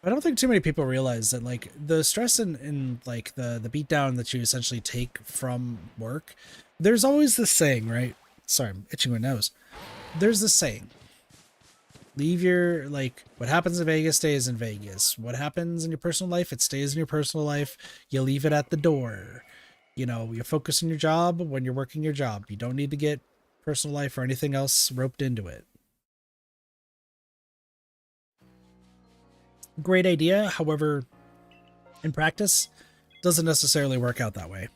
I don't think too many people realize that like the stress and like the beatdown that you essentially take from work, there's always this saying, right? Sorry, I'm itching my nose. There's this saying. Leave your, like, what happens in Vegas stays in Vegas. What happens in your personal life, it stays in your personal life. You leave it at the door. You focus on your job when you're working your job. You don't need to get personal life or anything else roped into it. Great idea, however, in practice, doesn't necessarily work out that way.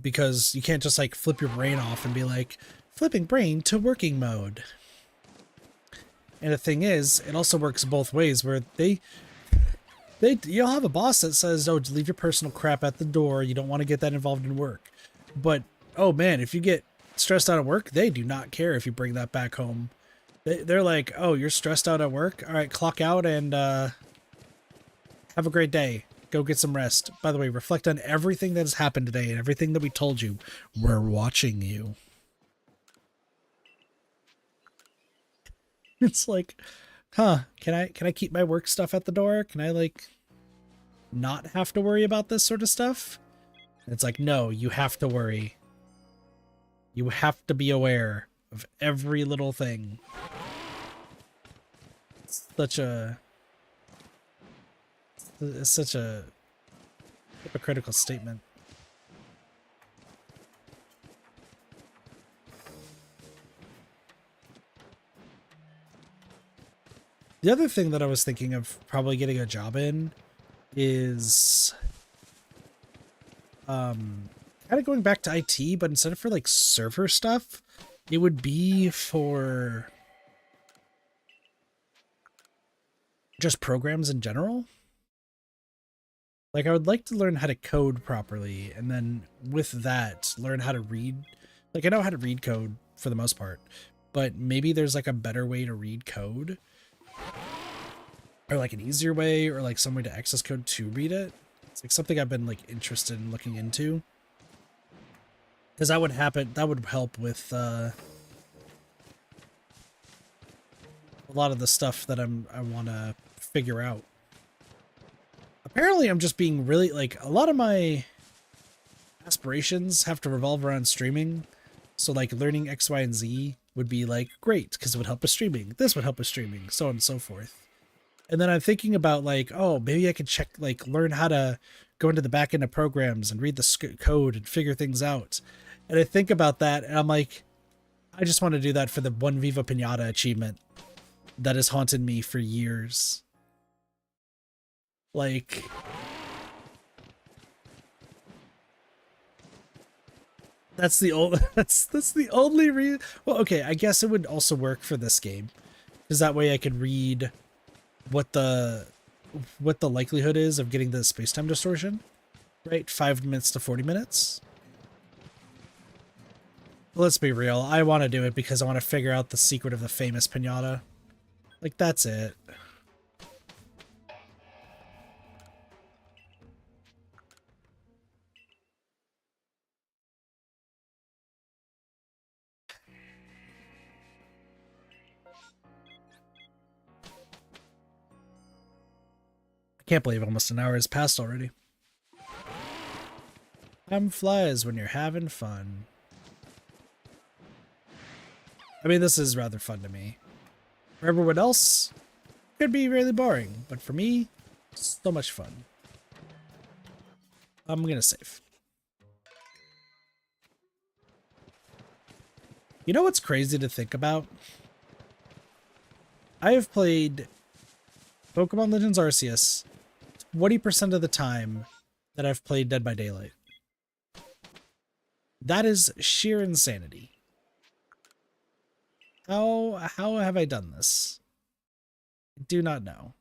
because you can't just like flip your brain off and be like, flipping brain to working mode. And the thing is, it also works both ways, where you'll have a boss that says, oh, leave your personal crap at the door, you don't want to get that involved in work. But oh man, if you get stressed out at work, they do not care if you bring that back home. They're like, oh, you're stressed out at work, all right, clock out and have a great day, go get some rest. By the way, reflect on everything that has happened today and everything that we told you. We're watching you. It's like, huh, can I keep my work stuff at the door? Can I like not have to worry about this sort of stuff? It's like, no, you have to worry. You have to be aware of every little thing. It's such a hypocritical statement. The other thing that I was thinking of probably getting a job in is kind of going back to IT, but instead of for like server stuff, it would be for just programs in general. Like I would like to learn how to code properly, and then with that learn how to read. Like I know how to read code for the most part, but maybe there's like a better way to read code, or like an easier way, or like some way to access code to read it. It's like something I've been like interested in looking into, because that would help with a lot of the stuff that I want to figure out. Apparently I'm just being really, like, a lot of my aspirations have to revolve around streaming. So like learning X, Y, and Z would be like great because it would help with streaming. This would help with streaming, so on and so forth. And then I'm thinking about like, oh, maybe I could check, like, learn how to go into the back end of programs and read the code and figure things out. And I think about that and I'm like, I just want to do that for the one Viva Pinata achievement that has haunted me for years. Like, that's the only reason. Well, okay, I guess it would also work for this game, because that way I could read what the likelihood is of getting the space-time distortion, right? 5 minutes to 40 minutes. Let's be real, I want to do it because I want to figure out the secret of the famous pinata. Like, that's it. I can't believe almost an hour has passed already. Time flies when you're having fun. I mean, this is rather fun to me. For everyone else, it could be really boring, but for me, so much fun. I'm gonna save. You know what's crazy to think about? I have played Pokemon Legends Arceus 20% of the time that I've played Dead by Daylight. That is sheer insanity. How have I done this? I do not know.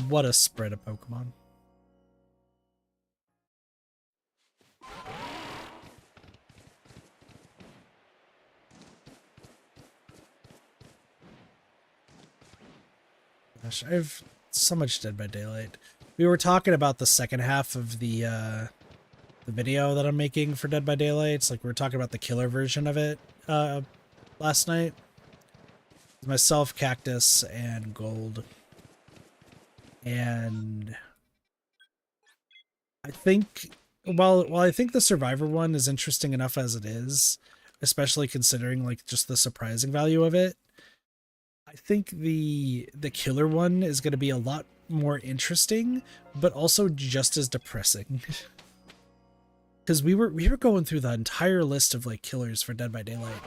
What a spread of Pokemon. Gosh, I've so much Dead by Daylight. We were talking about the second half of the video that I'm making for Dead by Daylight. It's like we were talking about the killer version of it last night. Myself, Cactus, and Gold. And I think, while I think the Survivor one is interesting enough as it is, especially considering like just the surprising value of it, I think the killer one is going to be a lot more interesting, but also just as depressing. Because we were going through the entire list of like killers for Dead by Daylight,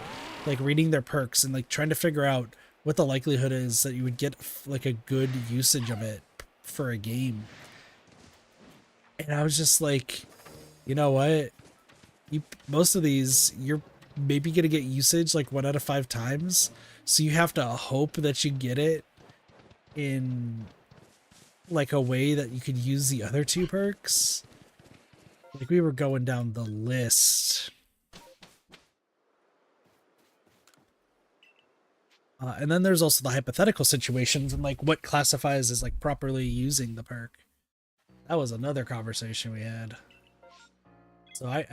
like reading their perks and like trying to figure out what the likelihood is that you would get like a good usage of it for a game. And I was just like, you know what? Most of these, you're maybe going to get usage like 1 out of 5 times. So you have to hope that you get it in like a way that you could use the other 2 perks. Like we were going down the list. And then there's also the hypothetical situations and like what classifies as like properly using the perk. That was another conversation we had. So I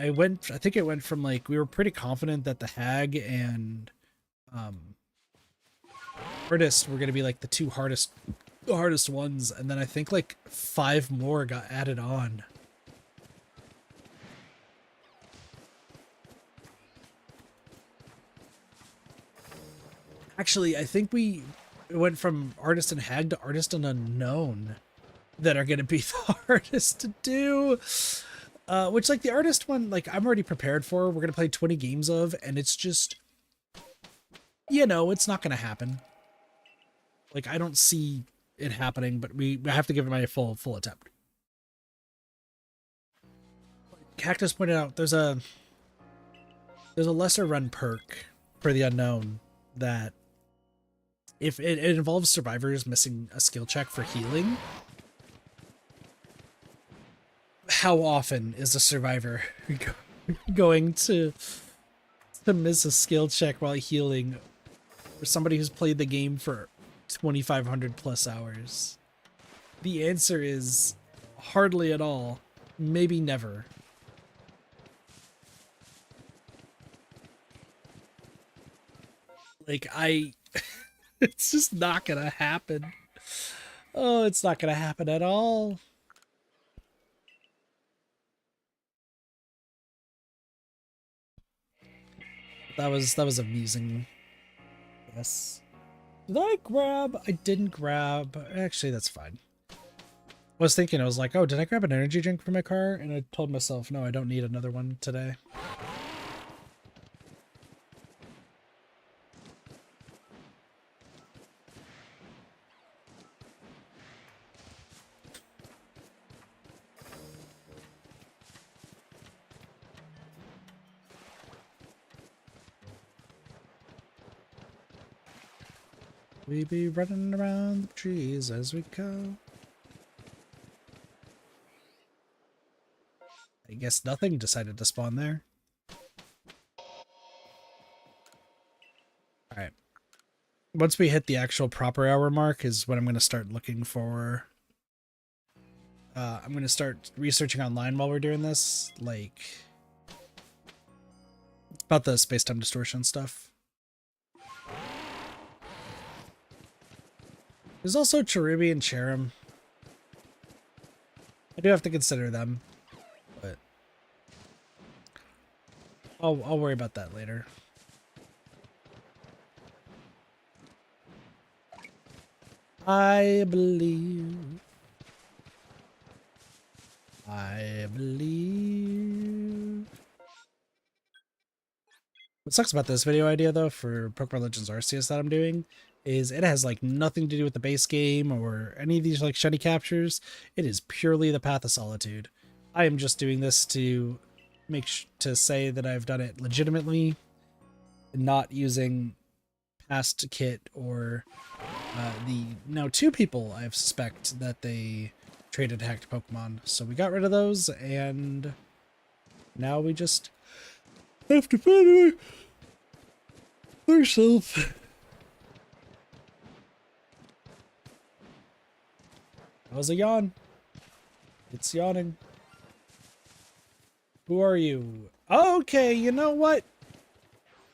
think it went from like, we were pretty confident that the hag and artist were going to be like the 2 hardest ones. And then I think like 5 more got added on. Actually, I think we went from artist and hag to artist and unknown that are going to be the hardest to do. Which, like, the artist one, like, I'm already prepared for. We're going to play 20 games of, and it's just, you know, it's not going to happen. Like, I don't see it happening, but we have to give it my full attempt. Cactus pointed out there's a lesser run perk for the unknown that if it involves survivors missing a skill check for healing, how often is a survivor going to miss a skill check while healing for somebody who's played the game for 2,500 plus hours? The answer is hardly at all, maybe never. Like, it's just not gonna happen. Oh, it's not gonna happen at all. That was amusing. Yes. Did I grab? I didn't grab. Actually, that's fine. I was thinking, I was like, oh, did I grab an energy drink for my car? And I told myself, no, I don't need another one today. We be running around the trees as we go. I guess nothing decided to spawn there. Alright. Once we hit the actual proper hour mark is when I'm going to start looking for... I'm going to start researching online while we're doing this. Like... about the space-time distortion stuff. There's also Cherubi and Cherim. I do have to consider them, but I'll worry about that later. I believe. What sucks about this video idea, though, for Pokemon Legends Arceus that I'm doing, is it has, like, nothing to do with the base game or any of these, like, shiny captures. It is purely the Path of Solitude. I am just doing this to to say that I've done it legitimately, not using past kit or the now 2 people I suspect that they traded hacked Pokemon. So we got rid of those, and now we just have to find ourselves. That was a yawn. It's yawning. Who are you? Okay, you know what?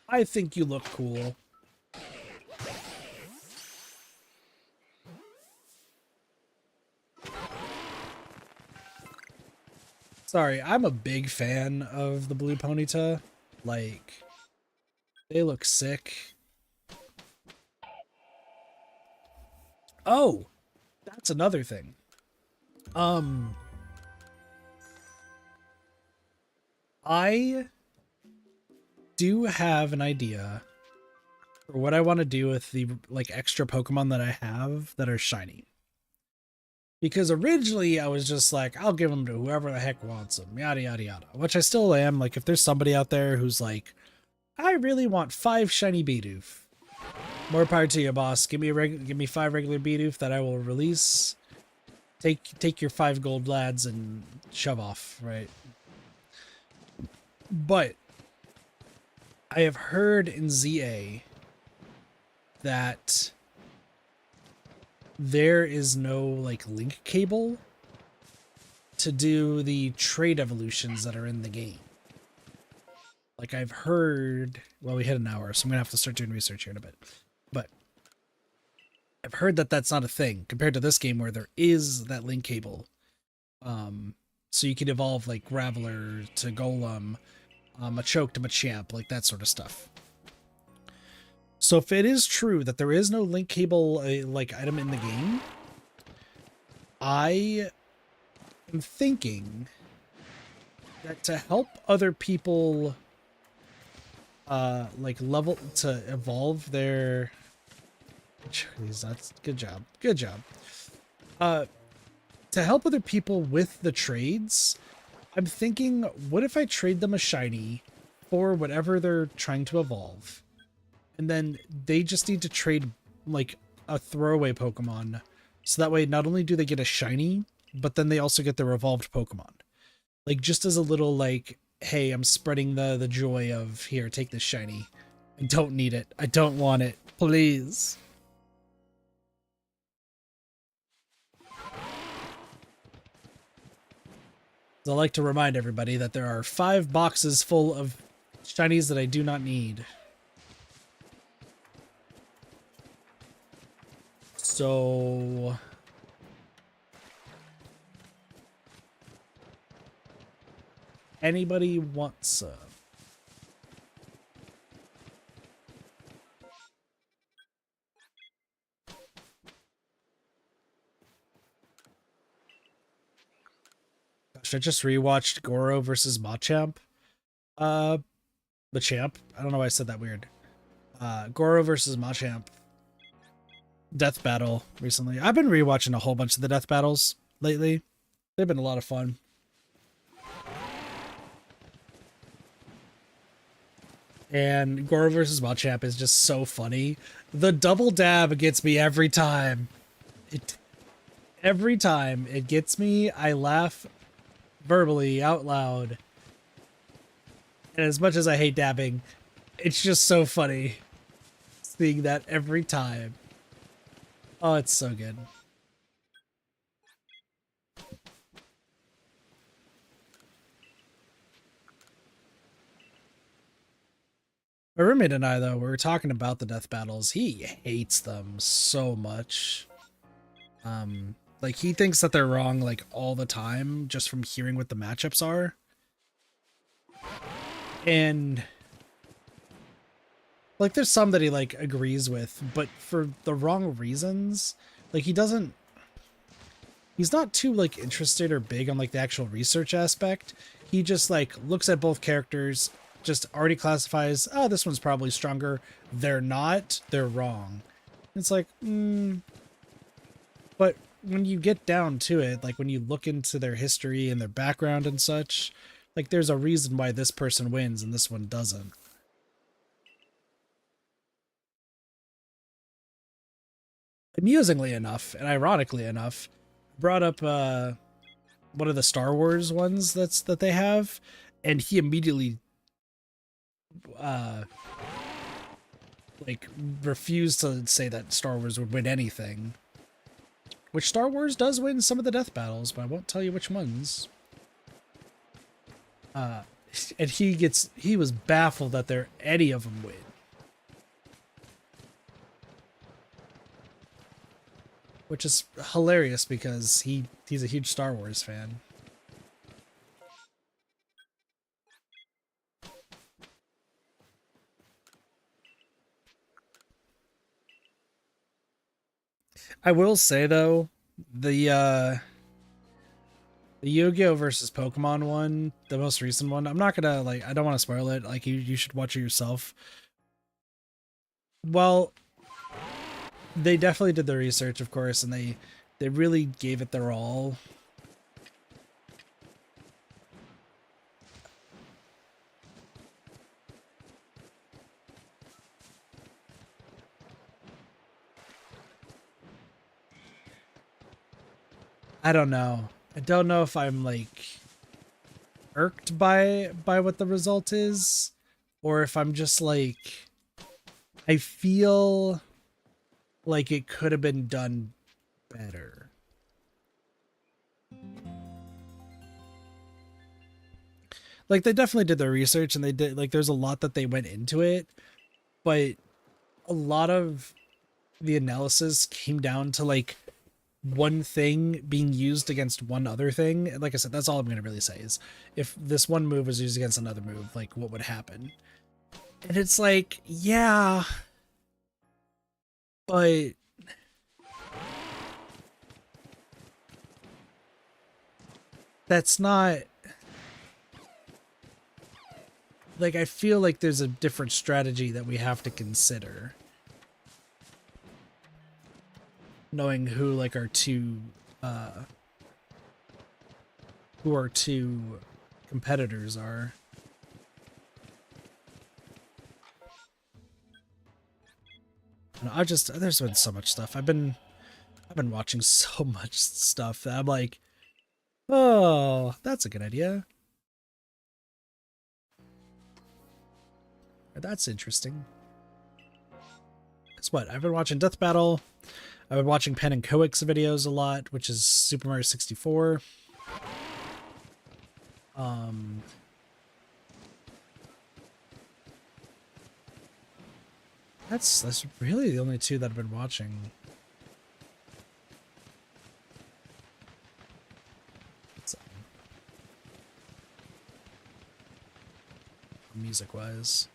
I think you look cool. Sorry, I'm a big fan of the blue Ponyta. Like, they look sick. Oh, that's another thing. I do have an idea for what I want to do with the, like, extra Pokemon that I have that are shiny. Because originally I was just like, I'll give them to whoever the heck wants them, yada, yada, yada. Which I still am. Like, if there's somebody out there who's like, I really want 5 shiny Bidoof. More power to you, boss. Give me 5 regular Bidoof that I will release. Take your 5 gold lads and shove off, right? But I have heard in ZA that there is no like link cable to do the trade evolutions that are in the game. Like I've heard, well, we hit an hour, so I'm gonna have to start doing research here in a bit. But I've heard that that's not a thing compared to this game where there is that link cable. So you can evolve like Graveler to Golem, a Choke to Machamp, like that sort of stuff. So if it is true that there is no link cable like item in the game, I am thinking that to help other people like level to evolve their that's good job. To help other people with the trades, I'm thinking, what if I trade them a shiny for whatever they're trying to evolve? And then they just need to trade like a throwaway Pokemon. So that way, not only do they get a shiny, but then they also get their evolved Pokemon. Like just as a little like, hey, I'm spreading the joy of here, take this shiny. I don't need it. I don't want it. Please. I like to remind everybody that there are 5 boxes full of shinies that I do not need. So anybody wants some? Gosh, I just rewatched Goro versus Machamp. Machamp. I don't know why I said that weird. Goro versus Machamp. Death battle recently. I've been rewatching a whole bunch of the death battles lately. They've been a lot of fun. And Goro versus Machamp is just so funny. The double dab gets me every time. Every time it gets me, I laugh verbally out loud. And as much as I hate dabbing, it's just so funny seeing that every time. Oh, it's so good. My roommate and I, though, we were talking about the death battles. He hates them so much. Like, he thinks that they're wrong, like, all the time, just from hearing what the matchups are. And, like, there's some that he, like, agrees with, but for the wrong reasons. Like, he's not too, like, interested or big on, like, the actual research aspect. He just, like, looks at both characters, just already classifies, oh, this one's probably stronger. They're not. They're wrong. It's like, But when you get down to it, like, when you look into their history and their background and such, like, there's a reason why this person wins and this one doesn't. Amusingly enough, and ironically enough, brought up one of the Star Wars ones that they have, and he immediately like refused to say that Star Wars would win anything. Which Star Wars does win some of the death battles, but I won't tell you which ones. And he was baffled that any of them win. Which is hilarious because he's a huge Star Wars fan. I will say though, the Yu-Gi-Oh versus Pokemon one, the most recent one, I'm not gonna I don't want to spoil it. Like you should watch it yourself. Well, they definitely did the research, of course, and they They really gave it their all. I don't know. I don't know if I'm like irked by what the result is, or if I'm just like, I feel like it could have been done better. Like, they definitely did their research, and they did, like, there's a lot that they went into it, but a lot of the analysis came down to like one thing being used against one other thing. And like I said, that's all I'm going to really say is if this one move was used against another move, like what would happen? And it's like, yeah, but that's not like, I feel like there's a different strategy that we have to consider. Knowing who like our two competitors are. No, there's been so much stuff. I've been watching so much stuff that I'm like, oh, that's a good idea. That's interesting. Guess what? I've been watching Death Battle. I've been watching Pen and Coix videos a lot, which is Super Mario 64. That's really the only two that I've been watching. So, music-wise.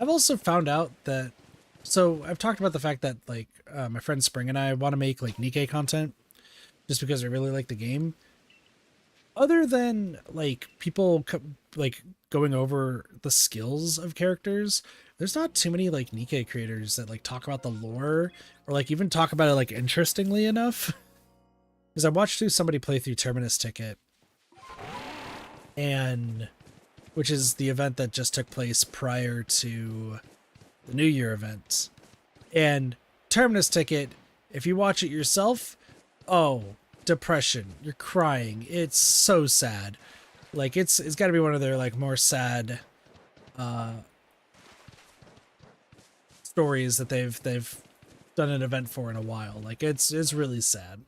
I've also found out that, so I've talked about the fact that like my friend Spring and I want to make like Nikke content just because I really like the game. Other than like people like going over the skills of characters, there's not too many like Nikke creators that like talk about the lore or like even talk about it like interestingly enough. Because I watched somebody play through Terminus Ticket, and which is the event that just took place prior to the New Year event. And Terminus Ticket, if you watch it yourself, oh, depression. You're crying. It's so sad. Like it's got to be one of their like more sad stories that they've done an event for in a while. Like it's really sad.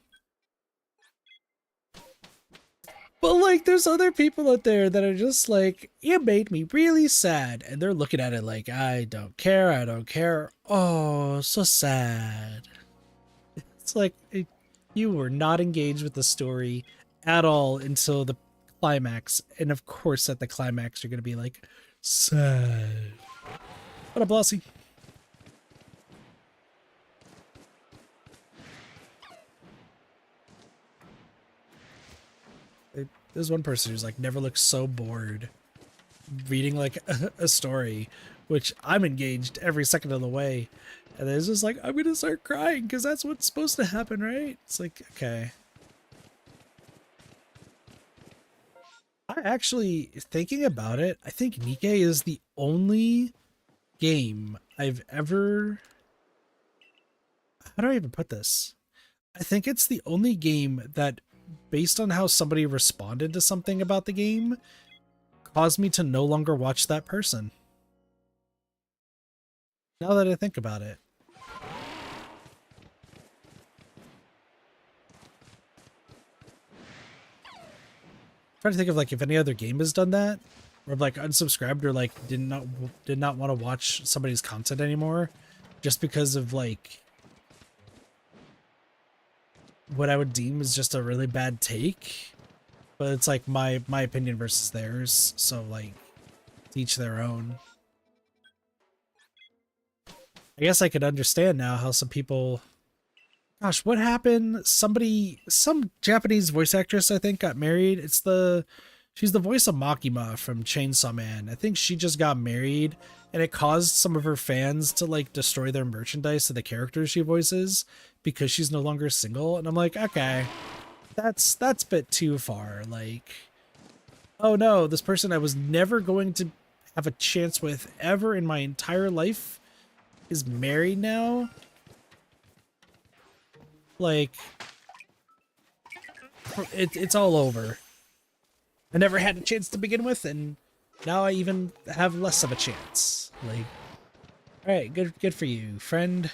But like there's other people out there that are just like, you made me really sad, and they're looking at it like, I don't care. Oh, so sad. It's like you were not engaged with the story at all until the climax, and of course at the climax you're gonna be like, sad. What up, Blossy? There's one person who's like never looked so bored reading like a story, which I'm engaged every second of the way, and it's just like, I'm gonna start crying because that's what's supposed to happen, right? It's like, okay. I actually, thinking about it, I think Nikke is the only game I've ever, how do I even put this? I think it's the only game that, based on how somebody responded to something about the game, caused me to no longer watch that person. Now that I think about it. I'm trying to think of like if any other game has done that, or like unsubscribed or like did not want to watch somebody's content anymore, just because of like what I would deem is just a really bad take. But it's like my opinion versus theirs, so like each their own. I guess I could understand now how some people, gosh, what happened? Some Japanese voice actress, I think, got married. She's the voice of Makima from Chainsaw Man. I think she just got married and it caused some of her fans to like destroy their merchandise of the characters she voices because she's no longer single. And I'm like, okay, that's a bit too far. Like, oh no, this person I was never going to have a chance with ever in my entire life is married now. Like, it's all over. I never had a chance to begin with, and now I even have less of a chance. Like, all right, good for you, friend.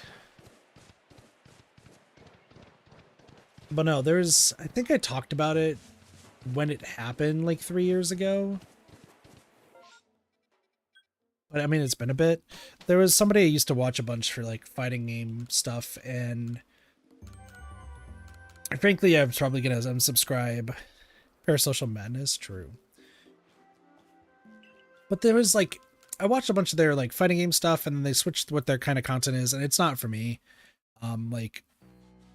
But no, I think I talked about it when it happened like 3 years ago. But I mean, it's been a bit. There was somebody I used to watch a bunch for like fighting game stuff, and frankly, I'm probably gonna unsubscribe. Parasocial Madness, true. But there was like, I watched a bunch of their like fighting game stuff, and then they switched what their kind of content is, and it's not for me. Like,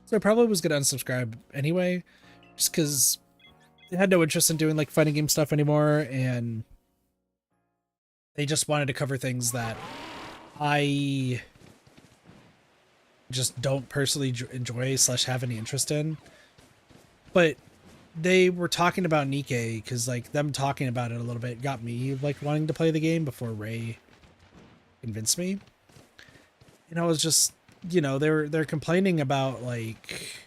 so I probably was gonna unsubscribe anyway, just because they had no interest in doing like fighting game stuff anymore, and they just wanted to cover things that I just don't personally enjoy / have any interest in. But they were talking about Nikke, because like them talking about it a little bit got me like wanting to play the game before Ray convinced me. And I was just, you know, they're complaining about like,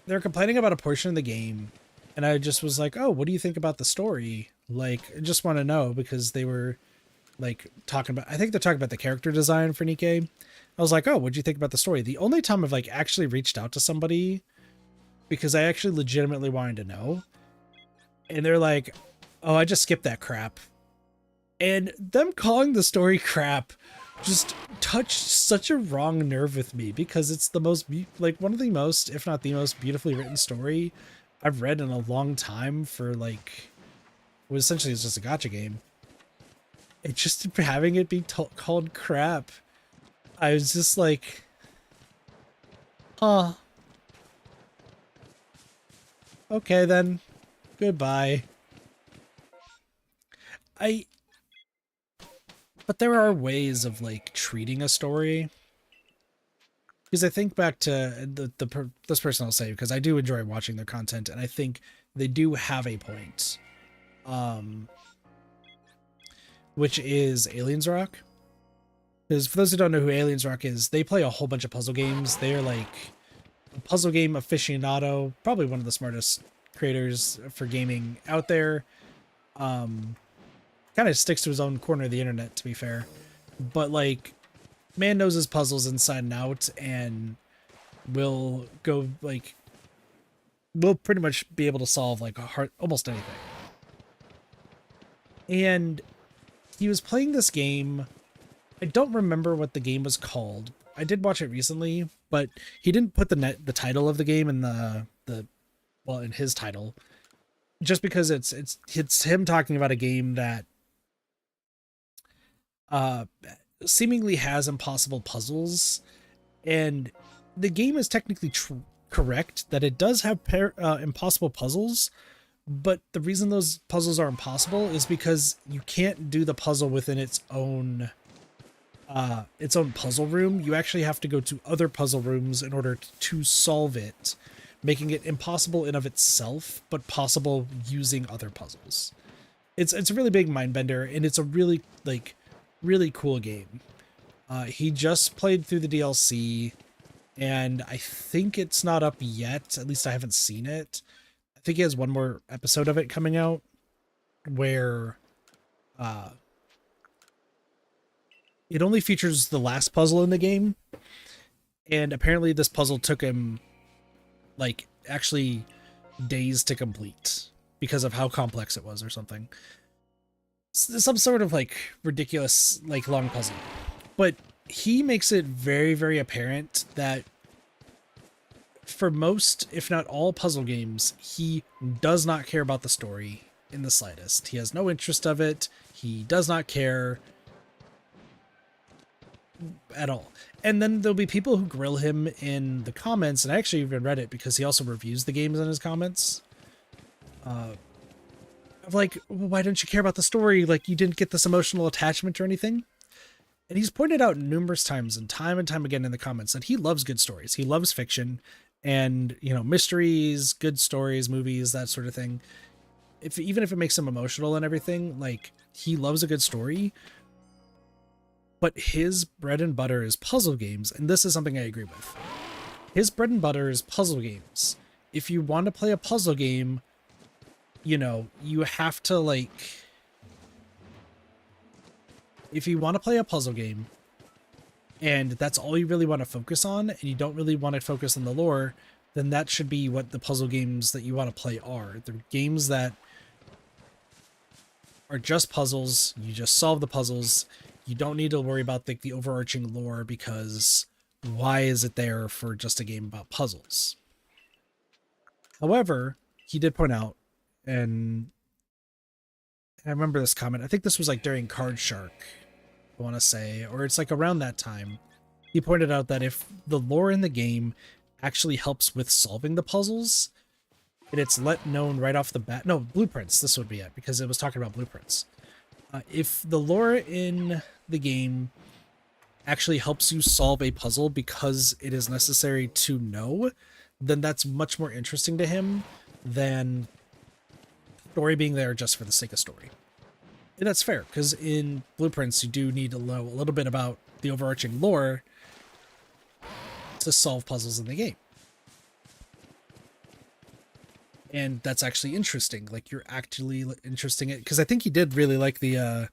they're complaining about a portion of the game, and I just was like, oh, what do you think about the story? Like, I just want to know, because they were like talking about, I think they're talking about the character design for Nikke. I was like, oh, what'd you think about the story? The only time I've like actually reached out to somebody because I actually legitimately wanted to know, and they're like, oh, I just skipped that crap. And them calling the story crap just touched such a wrong nerve with me, because it's the most, like, one of the most, if not the most beautifully written story I've read in a long time for like, what essentially is just a gacha game. It just, having it be called crap, I was just like, huh. Okay then, goodbye. But there are ways of like treating a story. Because I think back to this person I'll say, because I do enjoy watching their content, and I think they do have a point. Which is Aliens Rock. Because for those who don't know who Aliens Rock is, they play a whole bunch of puzzle games. They are like a puzzle game aficionado, probably one of the smartest creators for gaming out there. Kind of sticks to his own corner of the internet, to be fair. But like, man knows his puzzles inside and out, and will go like, will pretty much be able to solve like almost anything. And he was playing this game. I don't remember what the game was called. I did watch it recently, but he didn't put the title of the game in in his title, just because it's him talking about a game that seemingly has impossible puzzles, and the game is technically correct that it does have impossible puzzles, but the reason those puzzles are impossible is because you can't do the puzzle within its own puzzle room. You actually have to go to other puzzle rooms in order to solve it, making it impossible in of itself, but possible using other puzzles. It's a really big mind bender, and it's a really really cool game. He just played through the DLC, and I think it's not up yet. At least I haven't seen it. I think he has one more episode of it coming out, where it only features the last puzzle in the game, and apparently this puzzle took him like actually days to complete because of how complex it was or something. Some sort of like ridiculous like long puzzle. But he makes it very, very apparent that for most, if not all puzzle games, he does not care about the story in the slightest. He has no interest of it. He does not care at all. And then there'll be people who grill him in the comments, and I actually even read it because he also reviews the games in his comments, of like, well, why don't you care about the story? Like, you didn't get this emotional attachment or anything. And he's pointed out numerous times and time again in the comments that he loves good stories. He loves fiction and, you know, mysteries, good stories, movies, that sort of thing. Even if it makes him emotional and everything, like, he loves a good story. But his bread and butter is puzzle games, and this is something I agree with. His bread and butter is puzzle games. If you want to play a puzzle game, you know, you have to, like, if you want to play a puzzle game and that's all you really want to focus on and you don't really want to focus on the lore, then that should be what the puzzle games that you want to play are. They're games that are just puzzles. You just solve the puzzles. You don't need to worry about the overarching lore, because why is it there for just a game about puzzles? However, he did point out, and I remember this comment, I think this was like during Card Shark, I want to say, or it's like around that time. He pointed out that if the lore in the game actually helps with solving the puzzles, and it's let known right off the bat. No, blueprints, this would be it, because it was talking about blueprints. If the lore in the game actually helps you solve a puzzle because it is necessary to know, then that's much more interesting to him than story being there just for the sake of story. And that's fair, because in blueprints you do need to know a little bit about the overarching lore to solve puzzles in the game. And that's actually interesting. Like, you're actually interesting it, because I think he did really like the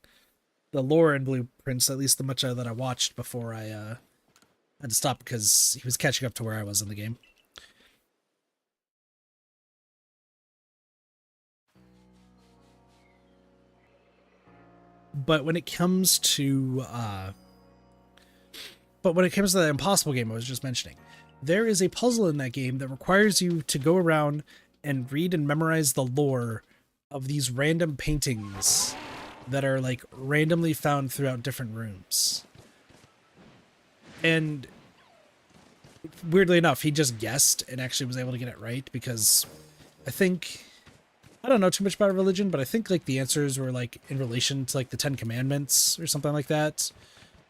lore in blueprints, at least the much that I watched before I had to stop because he was catching up to where I was in the game. But when it comes to the impossible game I was just mentioning, there is a puzzle in that game that requires you to go around and read and memorize the lore of these random paintings that are like randomly found throughout different rooms. And weirdly enough, he just guessed and actually was able to get it right, because I don't know too much about religion, but I think like the answers were like in relation to like the 10 Commandments or something like that,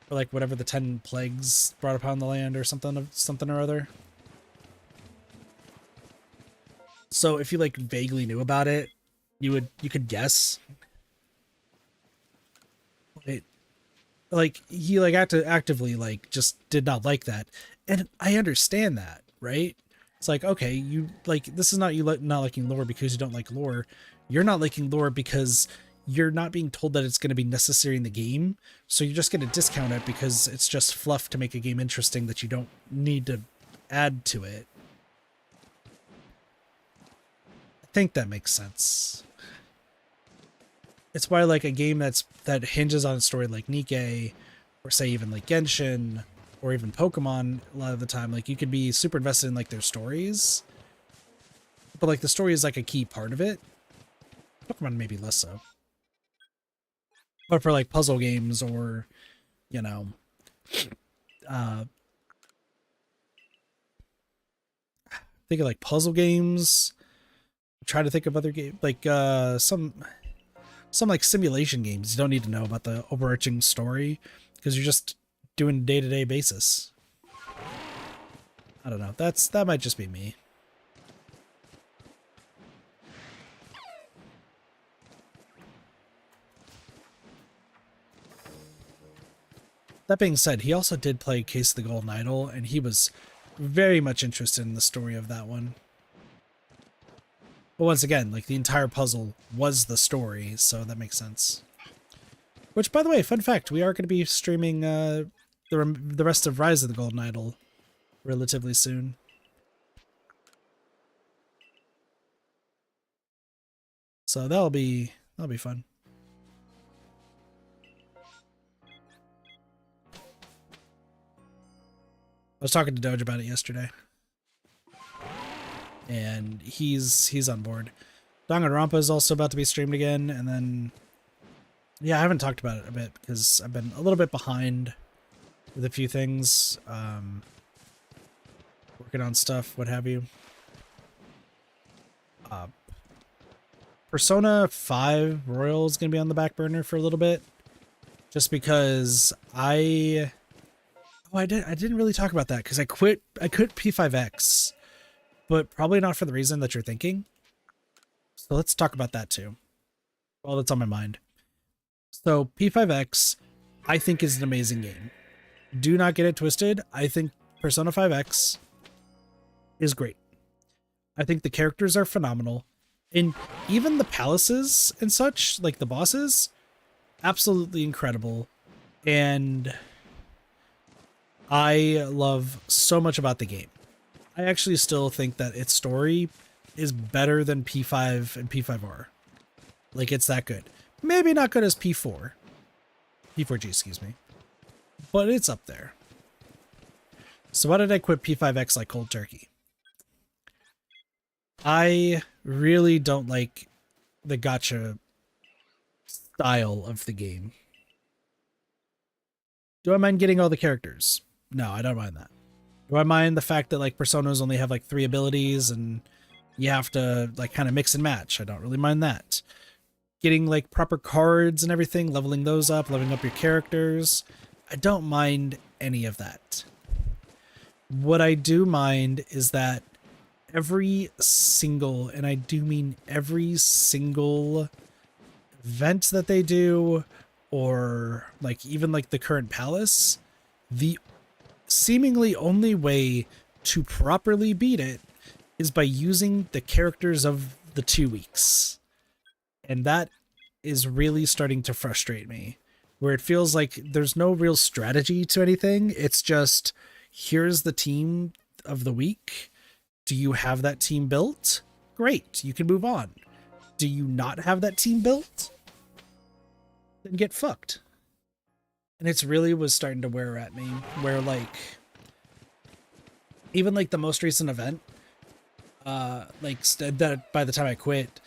or like whatever the 10 plagues brought upon the land or something or other. So if you like vaguely knew about it, you could guess. Like he like actively like just did not like that, and I understand that, right? It's like, okay, you like, this is not you not liking lore because you don't like lore. You're not liking lore because you're not being told that it's going to be necessary in the game, so you're just going to discount it because it's just fluff to make a game interesting that you don't need to add to it. I think that makes sense. It's why like a game that hinges on a story like Nikke, or say even like Genshin, or even Pokemon, a lot of the time, like you could be super invested in like their stories, but like the story is like a key part of it. Pokemon maybe less so. But for like puzzle games, or, you know, think of like puzzle games. Try to think of other games, like some like simulation games. You don't need to know about the overarching story because you're just doing day-to-day basis. I don't know. That might just be me. That being said, he also did play Case of the Golden Idol, and he was very much interested in the story of that one. But once again, like the entire puzzle was the story, so that makes sense. Which, by the way, fun fact, we are going to be streaming the rest of Rise of the Golden Idol relatively soon. So that'll be fun. I was talking to Doge about it yesterday, and he's on board. Danganronpa is also about to be streamed again, and then yeah, I haven't talked about it a bit because I've been a little bit behind with a few things, working on stuff, what have you. Persona 5 Royal is going to be on the back burner for a little bit. Just because I didn't really talk about that because I quit P5X, but probably not for the reason that you're thinking. So let's talk about that too. Well, that's on my mind. So P5X, I think, is an amazing game. Do not get it twisted. I think Persona 5X is great. I think the characters are phenomenal. And even the palaces and such, like the bosses, absolutely incredible. And I love so much about the game. I actually still think that its story is better than P5 and P5R. Like, it's that good. Maybe not good as P4. P4G, excuse me. But it's up there. So why did I quit P5X like cold turkey? I really don't like the gacha style of the game. Do I mind getting all the characters? No, I don't mind that. Do I mind the fact that like personas only have like 3 abilities and you have to like kind of mix and match? I don't really mind that. Getting like proper cards and everything, leveling those up, leveling up your characters. I don't mind any of that. What I do mind is that every single, and I do mean every single event that they do, or like even like the current palace, the seemingly only way to properly beat it is by using the characters of the 2 weeks. And that is really starting to frustrate me, where it feels like there's no real strategy to anything. It's just, here's the team of the week. Do you have that team built? Great, you can move on. Do you not have that team built? Then get fucked. And it's really was starting to wear at me, where like, even like the most recent event, like that by the time I quit,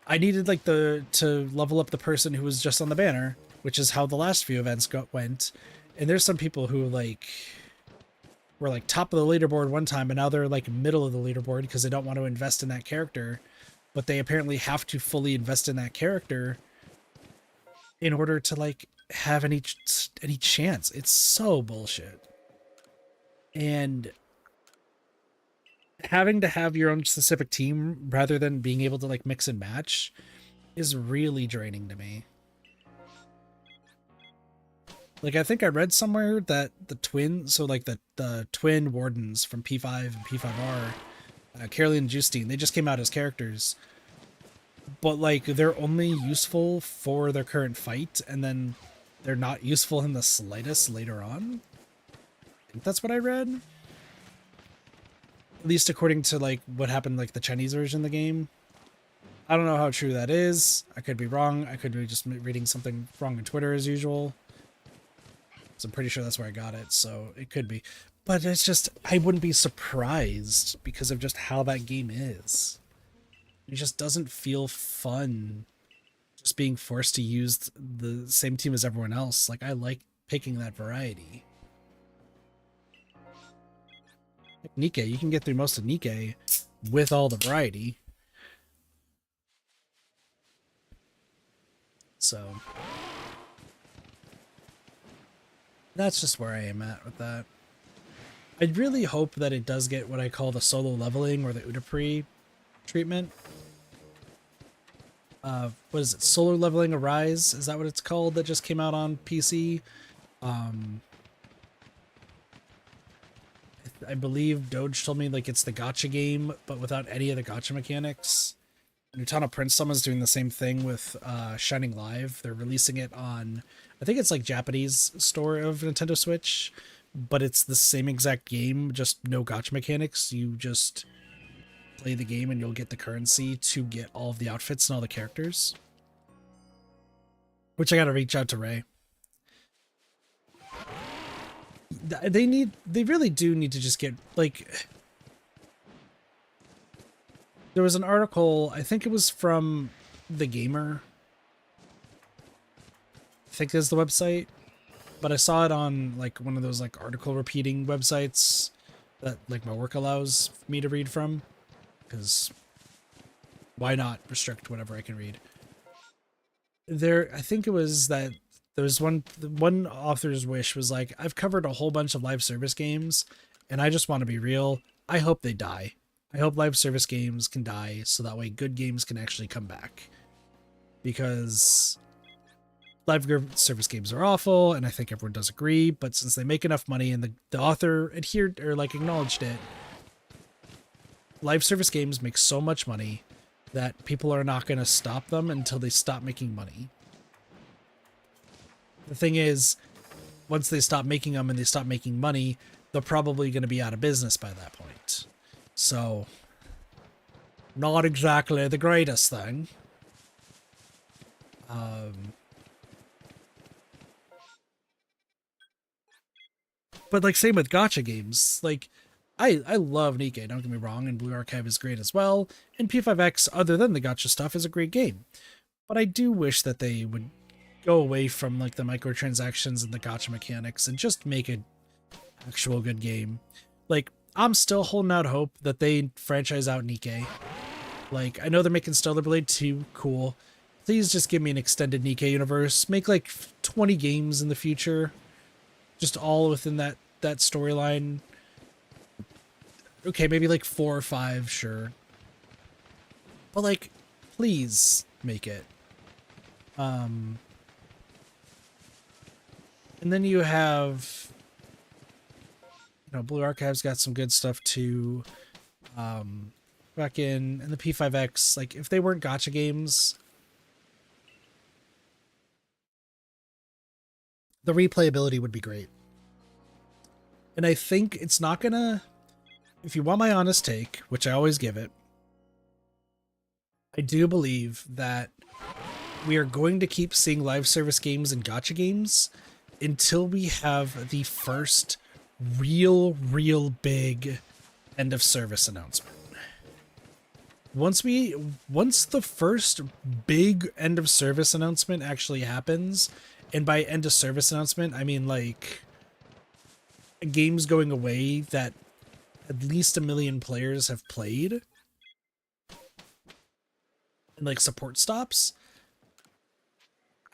I needed like to level up the person who was just on the banner, which is how the last few events went. And there's some people who like were like top of the leaderboard one time, and now they're like middle of the leaderboard because they don't want to invest in that character, but they apparently have to fully invest in that character in order to like have any chance. It's so bullshit. And having to have your own specific team rather than being able to like mix and match is really draining to me. Like, I think I read somewhere that the twin, so like the twin wardens from P5 and P5R, Caroline and Justine, they just came out as characters, but like they're only useful for their current fight, and then they're not useful in the slightest later on. I think that's what I read. At least according to like what happened like the Chinese version of the game. I don't know how true that is. I could be wrong. I could be just reading something wrong on Twitter as usual. So I'm pretty sure that's where I got it, so it could be. But it's just, I wouldn't be surprised because of just how that game is. It just doesn't feel fun just being forced to use the same team as everyone else. Like, I like picking that variety. Like Nikkei, you can get through most of Nikkei with all the variety. So that's just where I am at with that. I really hope that it does get what I call the solo leveling or the Udapri treatment. What is it? Solo leveling Arise? Is that what it's called? That just came out on PC. I believe Doge told me like it's the gacha game, but without any of the gacha mechanics. Nutana Prince Summon is doing the same thing with Shining Live. They're releasing it on, I think it's like Japanese store of Nintendo Switch, but it's the same exact game, just no gacha mechanics. You just play the game and you'll get the currency to get all of the outfits and all the characters. Which I gotta reach out to Ray. They really do need to just get, like, there was an article, I think it was from The Gamer, I think is the website, but I saw it on like one of those like article repeating websites that like my work allows me to read from, because Why not restrict whatever I can read? I think it was that there was one author's wish was like, I've covered a whole bunch of live service games, and I just want to be real. I hope they die. I hope live service games can die so that way good games can actually come back. Because live service games are awful, and I think everyone does agree, but since they make enough money and the author adhered or like acknowledged it, live service games make so much money that people are not going to stop them until they stop making money. The thing is, once they stop making them and they stop making money, they're probably going to be out of business by that point. So, not exactly the greatest thing. But like same with gacha games, like I love Nikke, don't get me wrong, and Blue Archive is great as well, and P5X, other than the gacha stuff, is a great game. But I do wish that they would go away from like the microtransactions and the gacha mechanics and just make an actual good game. Like, I'm still holding out hope that they franchise out Nikke. Like, I know they're making Stellar Blade 2, cool. Please just give me an extended Nikke universe. Make like 20 games in the future. Just all within that storyline. Okay, maybe like 4 or 5, sure. But like, please make it. And then you have, you know, Blue Archive's got some good stuff too. Back in the P5X, like if they weren't gacha games, the replayability would be great. And I think it's not gonna, if you want my honest take, which I always give it, I do believe that we are going to keep seeing live service games and gacha games until we have the first real big end of service announcement. Once the first big end of service announcement actually happens, and by end of service announcement, I mean like games going away that at least 1 million players have played, and like support stops,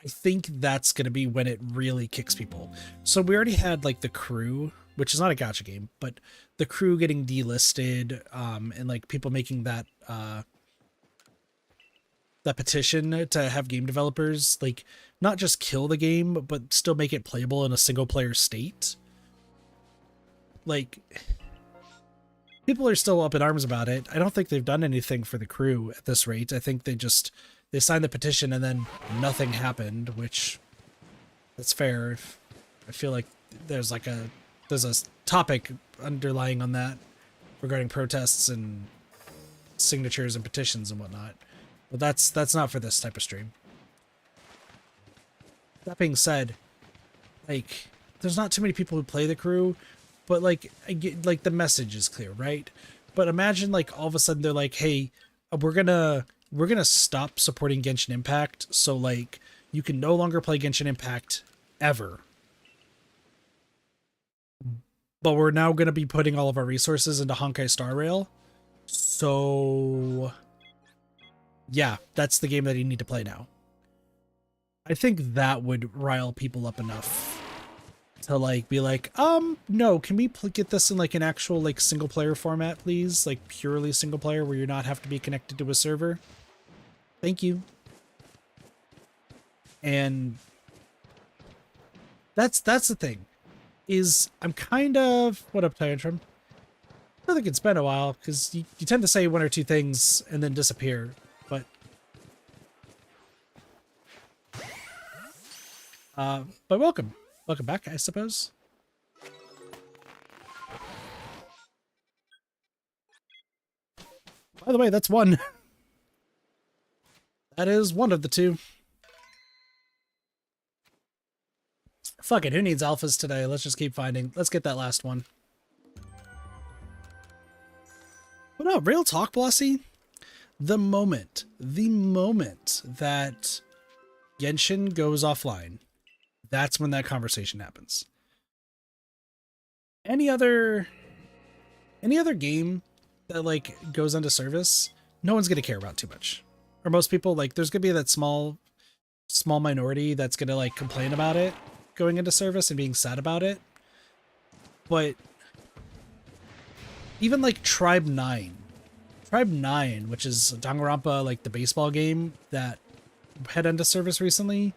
I think that's going to be when it really kicks people. So we already had like The Crew, which is not a gacha game, but The Crew getting delisted, and like people making that petition to have game developers like not just kill the game, but still make it playable in a single player state. Like, people are still up in arms about it. I don't think they've done anything for The Crew at this rate. I think they signed the petition and then nothing happened, which that's fair. I feel like there's a topic underlying on that regarding protests and signatures and petitions and whatnot. But that's not for this type of stream. That being said, like, there's not too many people who play The Crew, but like I get, like, the message is clear, right? But imagine like all of a sudden they're like, hey, we're gonna stop supporting Genshin Impact, so like you can no longer play Genshin Impact ever. But we're now gonna be putting all of our resources into Honkai Star Rail. So yeah, that's the game that you need to play now. I think that would rile people up enough to like be like, no, can we get this in like an actual like single player format, please? Like purely single player where you're not have to be connected to a server. Thank you. And that's the thing, is I'm kind of, what up, Tantrum? I don't think it's been a while, because you tend to say one or two things and then disappear, but welcome back, I suppose. By the way, that's one. That is one of the two. Fuck it, who needs alphas today? Let's just keep finding. Let's get that last one. But no, real talk, Blossy. The moment that Genshin goes offline, that's when that conversation happens. Any other game that like goes into service, no one's gonna care about too much. Or most people, like, there's gonna be that small minority that's gonna like complain about it going into service and being sad about it. But even like Tribe 9, which is Danganronpa, like the baseball game that had into service recently,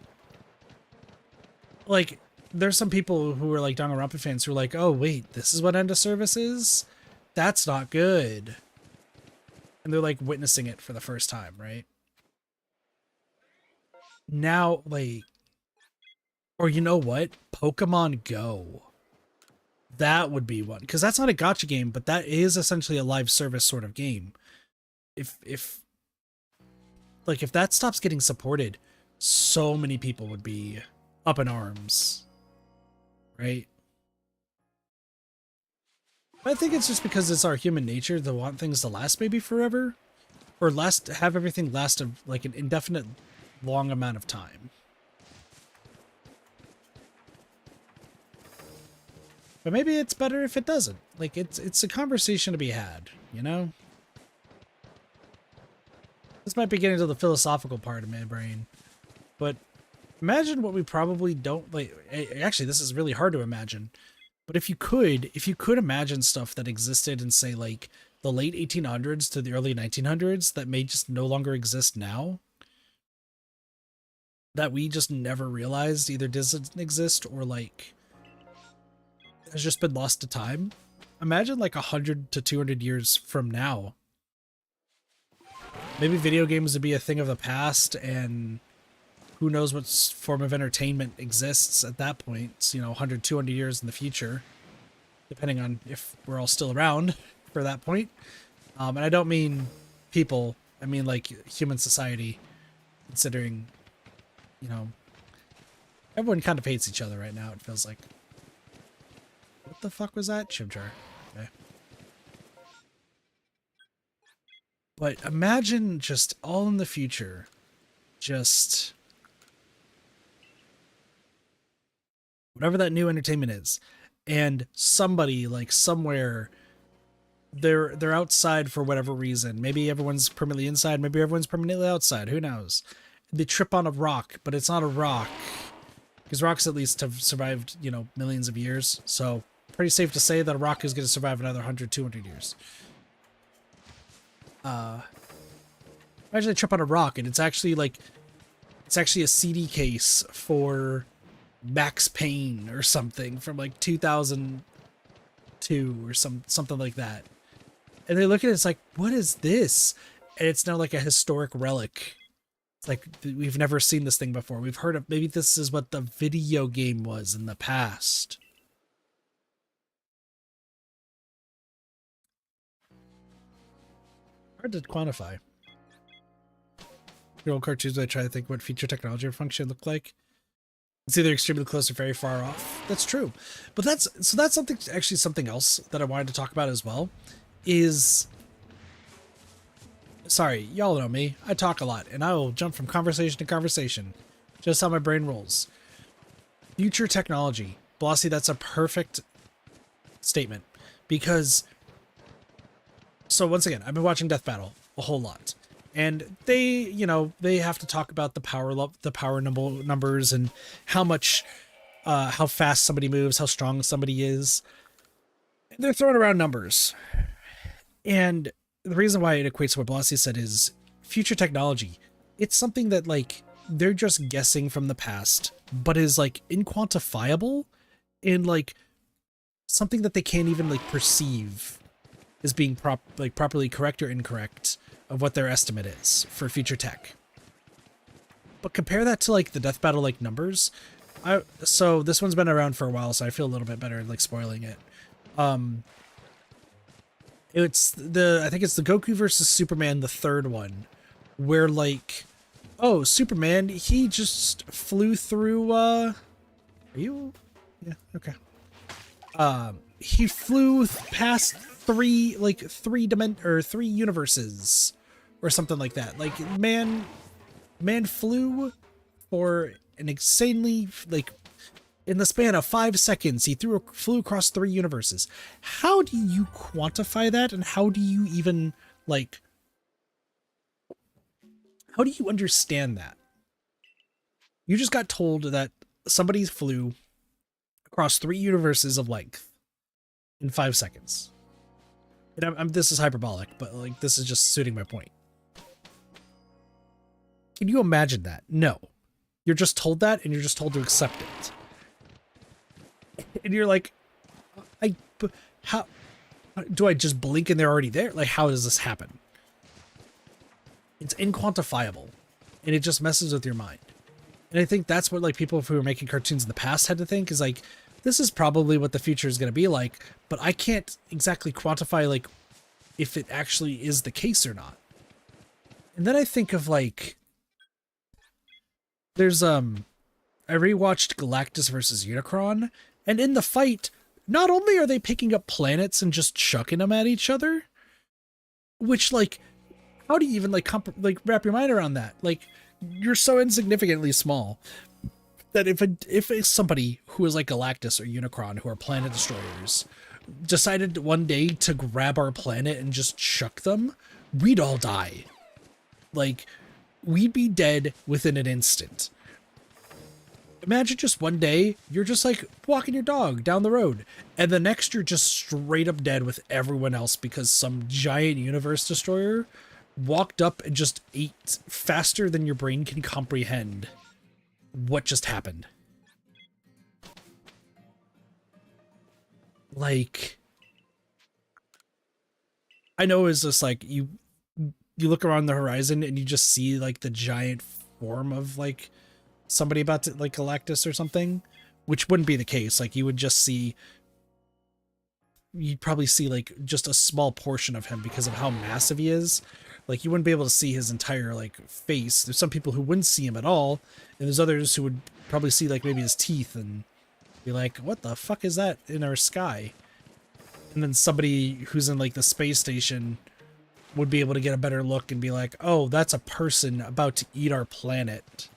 like there's some people who are like Danganronpa fans who are like, oh wait, this is what end of service is? That's not good. And they're like witnessing it for the first time, right? Now, like, or you know what? Pokemon Go. That would be one. Because that's not a gacha game, but that is essentially a live service sort of game. If that stops getting supported, so many people would be up in arms. Right? I think it's just because it's our human nature to want things to last maybe forever. Or have everything last like an indefinite long amount of time. But maybe it's better if it doesn't. Like, it's a conversation to be had, you know? This might be getting to the philosophical part of my brain. But imagine what we probably don't, like, actually, this is really hard to imagine. But if you could imagine stuff that existed in, say, like, the late 1800s to the early 1900s that may just no longer exist now, that we just never realized either doesn't exist or, like, has just been lost to time. Imagine like 100 to 200 years from now. Maybe video games would be a thing of the past, and who knows what form of entertainment exists at that point, you know, 100, 200 years in the future, depending on if we're all still around for that point. And I don't mean people, I mean like human society, considering, you know, everyone kind of hates each other right now, it feels like. What the fuck was that? Chimchar. Okay. But imagine just all in the future, just whatever that new entertainment is, and somebody like somewhere they're outside for whatever reason. Maybe everyone's permanently inside, maybe everyone's permanently outside, who knows? They trip on a rock, but it's not a rock. Because rocks at least have survived, you know, millions of years, so pretty safe to say that a rock is going to survive another 100, 200 years. Imagine they trip on a rock and it's actually a CD case for Max Payne or something from like 2002 or something like that. And they look at it, it's like, what is this? And it's now like a historic relic. It's like, we've never seen this thing before. We've heard of, maybe this is what the video game was in the past. Hard to quantify. The old cartoons, I try to think what future technology or function look like. It's either extremely close or very far off. That's true. But that's something else that I wanted to talk about as well is, sorry, y'all know me. I talk a lot and I will jump from conversation to conversation. Just how my brain rolls. Future technology. Blossy, that's a perfect statement, because so once again, I've been watching Death Battle a whole lot, and they, you know, they have to talk about the power numbers and how fast somebody moves, how strong somebody is. They're throwing around numbers, and the reason why it equates to what Blossy said is future technology. It's something that like they're just guessing from the past, but is like inquantifiable and like something that they can't even like perceive as being properly correct or incorrect of what their estimate is for future tech. But compare that to like the Death Battle like numbers. So this one's been around for a while, so I feel a little bit better like spoiling it. I think it's the Goku versus Superman, the third one, where like, oh, Superman, he just flew through are you? Yeah, okay. He flew past three universes or something like that. Like man flew for an insanely, like, in the span of 5 seconds, he flew across 3 universes. How do you quantify that, and how do you even like How do you understand that? You just got told that somebody flew across 3 universes of length in 5 seconds. And this is hyperbolic, but like this is just suiting my point. Can you imagine that? No. You're just told that, and you're just told to accept it. And you're like, how do I just blink and they're already there? Like, how does this happen? It's inquantifiable, and it just messes with your mind. And I think that's what like people who were making cartoons in the past had to think, is like, this is probably what the future is going to be like, but I can't exactly quantify like if it actually is the case or not. And then I think of like, there's I rewatched Galactus versus Unicron, and in the fight, not only are they picking up planets and just chucking them at each other, which like, how do you even like wrap your mind around that? Like, you're so insignificantly small that if somebody who is like Galactus or Unicron, who are planet destroyers, decided one day to grab our planet and just chuck them, we'd all die. Like, we'd be dead within an instant. Imagine just one day, you're just like walking your dog down the road, and the next you're just straight up dead with everyone else because some giant universe destroyer walked up and just ate faster than your brain can comprehend what just happened. Like, I know it's just like you look around the horizon and you just see like the giant form of like somebody about to like Galactus or something, which wouldn't be the case. Like, you would just see, you'd probably see like just a small portion of him because of how massive he is. Like, you wouldn't be able to see his entire like face. There's some people who wouldn't see him at all, and there's others who would probably see like maybe his teeth and be like, what the fuck is that in our sky? And then somebody who's in like the space station would be able to get a better look and be like, oh, that's a person about to eat our planet.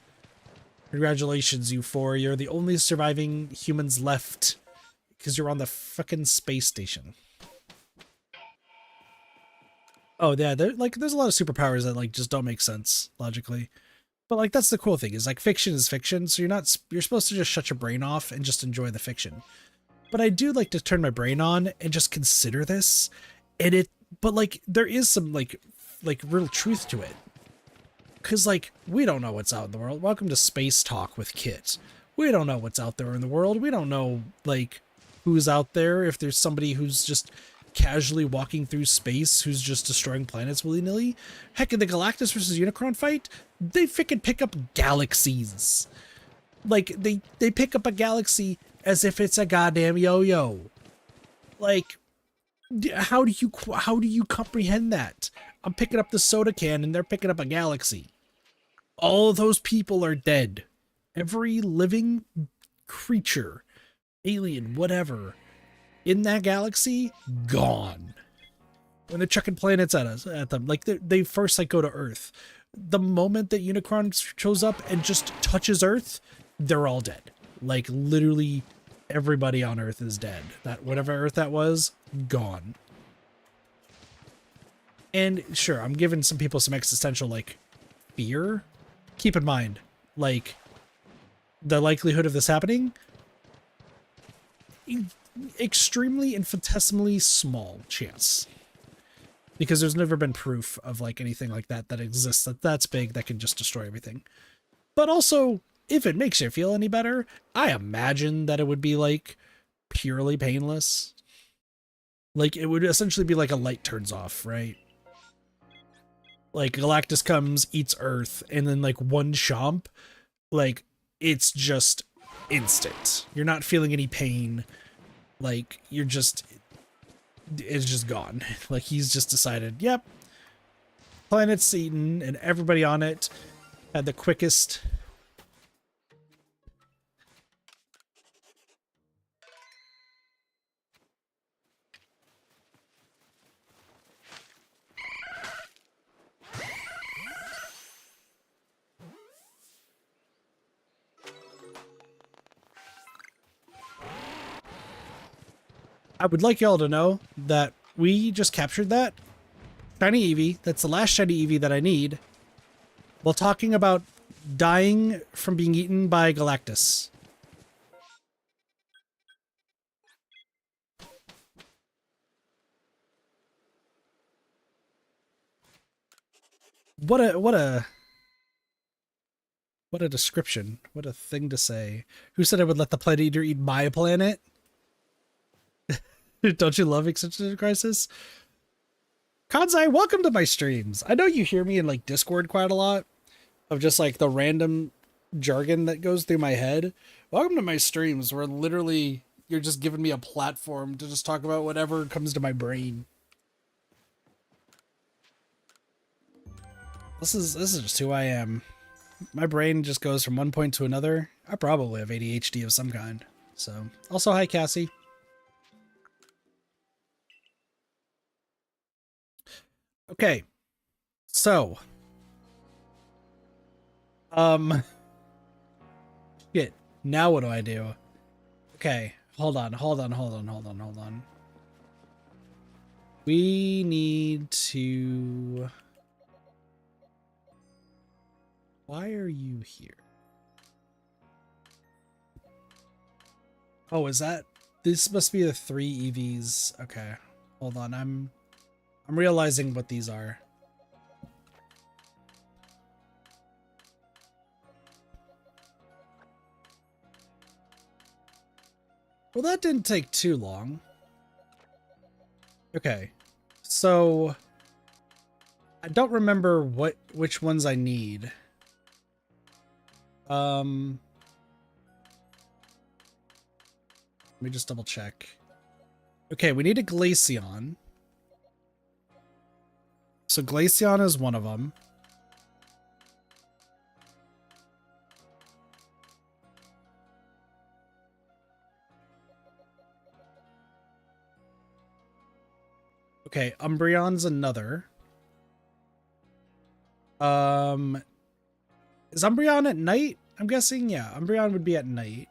Congratulations, you four. You're the only surviving humans left because you're on the fucking space station. Oh yeah, there's a lot of superpowers that like just don't make sense logically. But like, that's the cool thing, is like, fiction is fiction, so you're supposed to just shut your brain off and just enjoy the fiction. But I do like to turn my brain on and just consider this, but like, there is some like real truth to it. Cause like, we don't know what's out in the world. Welcome to Space Talk with Kit. We don't know what's out there in the world. We don't know like who's out there, if there's somebody who's just casually walking through space who's just destroying planets willy-nilly. Heck, in the Galactus versus Unicron fight, they freaking pick up galaxies. Like, they pick up a galaxy as if it's a goddamn yo-yo. Like, how do you comprehend that? I'm picking up the soda can and they're picking up a galaxy. All of those people are dead. Every living creature, alien, whatever, in that galaxy, gone. When they're chucking planets at them, like they first like go to Earth. The moment that Unicron shows up and just touches Earth, they're all dead. Like, literally everybody on Earth is dead. That whatever Earth that was, gone. And sure, I'm giving some people some existential like fear. Keep in mind, like, the likelihood of this happening, extremely infinitesimally small chance, because there's never been proof of like anything like that exists that's big that can just destroy everything. But also, if it makes you feel any better, I imagine that it would be like purely painless. Like, it would essentially be like a light turns off, right? Like, Galactus comes, eats Earth, and then like one chomp, like, it's just instant. You're not feeling any pain. Like, it's just gone. Like, he's just decided, yep, planet's eaten, and everybody on it had the quickest. I would like y'all to know that we just captured that shiny Eevee. That's the last shiny Eevee that I need. while talking about dying from being eaten by Galactus. What a description. What a thing to say. Who said I would let the Planet Eater eat my planet? Don't you love Existential Crisis? Kanzai, welcome to my streams. I know you hear me in like Discord quite a lot of just like the random jargon that goes through my head. Welcome to my streams where literally you're just giving me a platform to just talk about whatever comes to my brain. This is just who I am. My brain just goes from one point to another. I probably have ADHD of some kind. So, also hi Cassie. Okay. So, shit. Now what do I do? Okay, hold on. We need to... Why are you here? Oh, is that... This must be the 3 EVs. Okay, hold on. I'm realizing what these are. Well, that didn't take too long. Okay, so I don't remember which ones I need. Let me just double check. Okay, we need a Glaceon. So Glaceon is one of them. Okay, Umbreon's another. Is Umbreon at night? I'm guessing, yeah. Umbreon would be at night.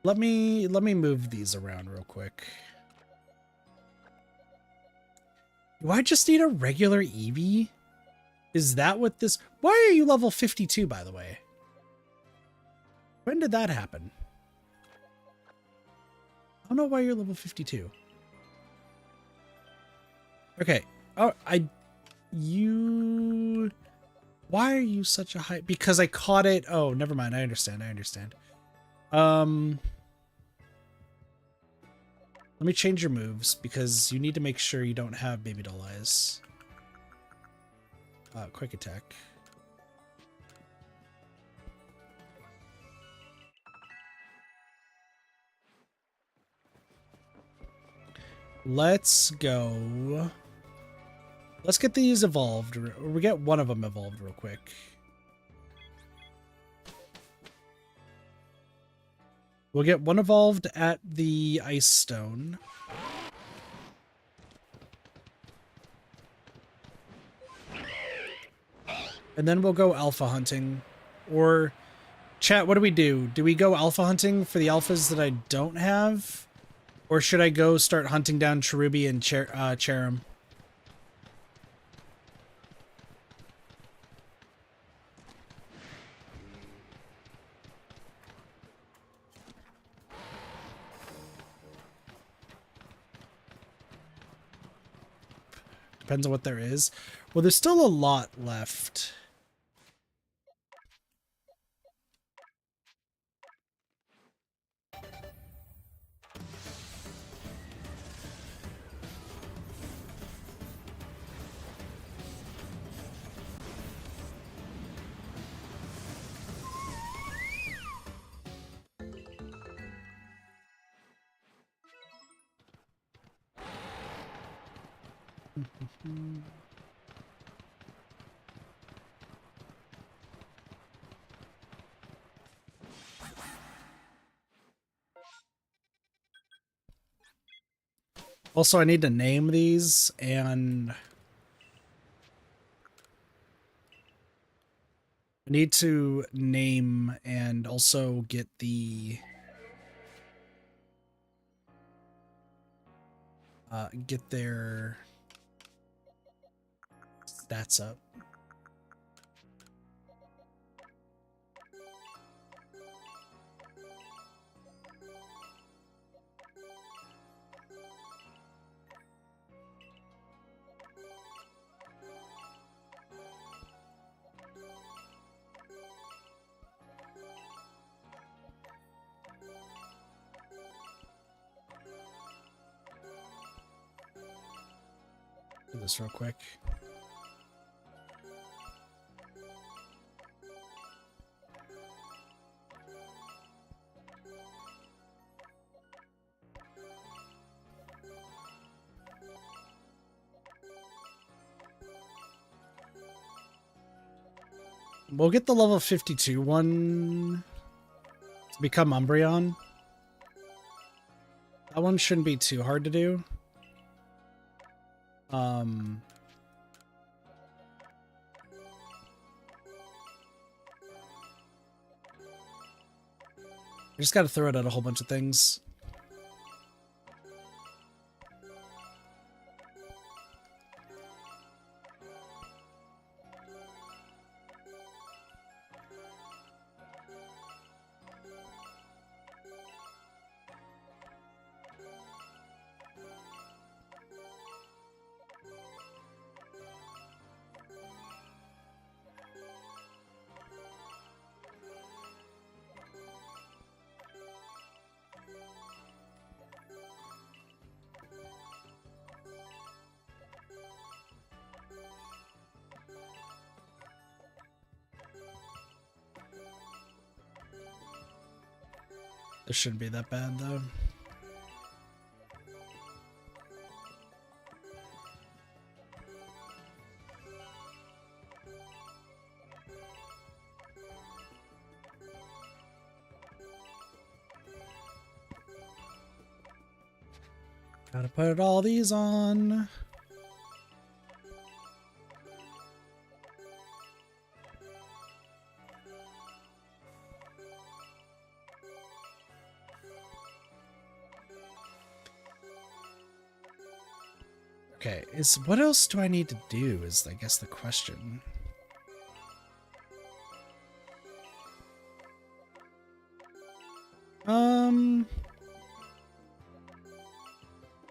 Let me move these around real quick. Do I just need a regular Eevee? Is that what this... Why are you level 52, by the way? When did that happen? I don't know why you're level 52. Okay. Oh, you... Why are you such a high... Because I caught it... Oh, never mind. I understand. Let me change your moves, because you need to make sure you don't have Baby Doll Eyes. Quick attack. Let's go. Let's get these evolved. We get one of them evolved real quick. We'll get one evolved at the Ice Stone. And then we'll go alpha hunting. Or, chat, what do we do? Do we go alpha hunting for the alphas that I don't have? Or should I go start hunting down Cherubi and Cherim? Depends on what there is. Well, there's still a lot left. Also, I need to name these, and I need to name and also get the get their stats up. Do this real quick. We'll get the level 52 one to become Umbreon. That one shouldn't be too hard to do. I just gotta throw it at a whole bunch of things. This shouldn't be that bad, though. Gotta put all these on. Okay, what else do I need to do is, I guess, the question.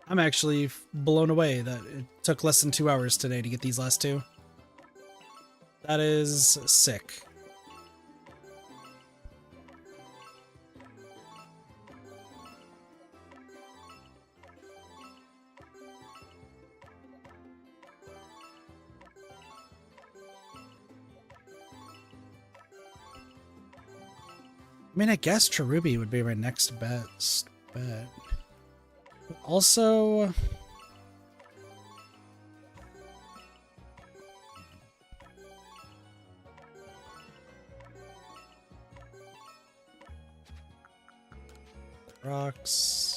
I'm actually blown away that it took less than 2 hours today to get these last two. That is sick. I mean, I guess Cherubi would be my next best bet. Also, rocks.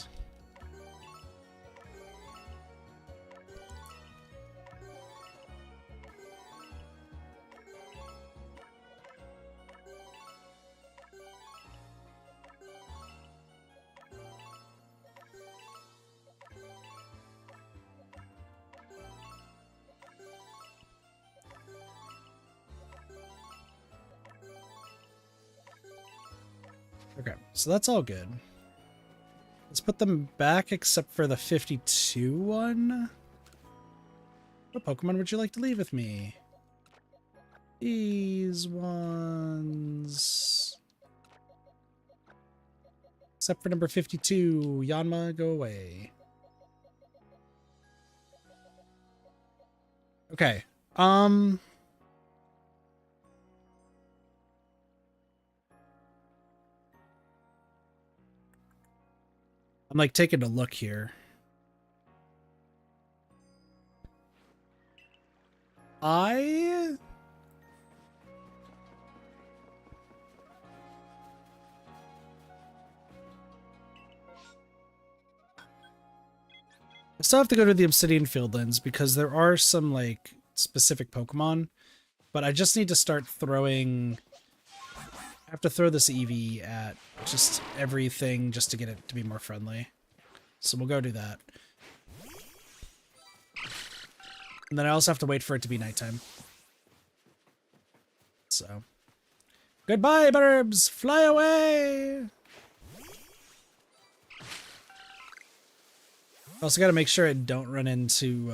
Okay, so that's all good. Let's put them back except for the 52 one. What Pokemon would you like to leave with me? These ones. Except for number 52. Yanma, go away. Okay. I'm like taking a look here. I still have to go to the Obsidian Fieldlands because there are some like specific Pokemon, but I just need to start throwing. I have to throw this Eevee at just everything just to get it to be more friendly. So we'll go do that. And then I also have to wait for it to be nighttime. So. Goodbye, birds! Fly away! Also gotta make sure I don't run into,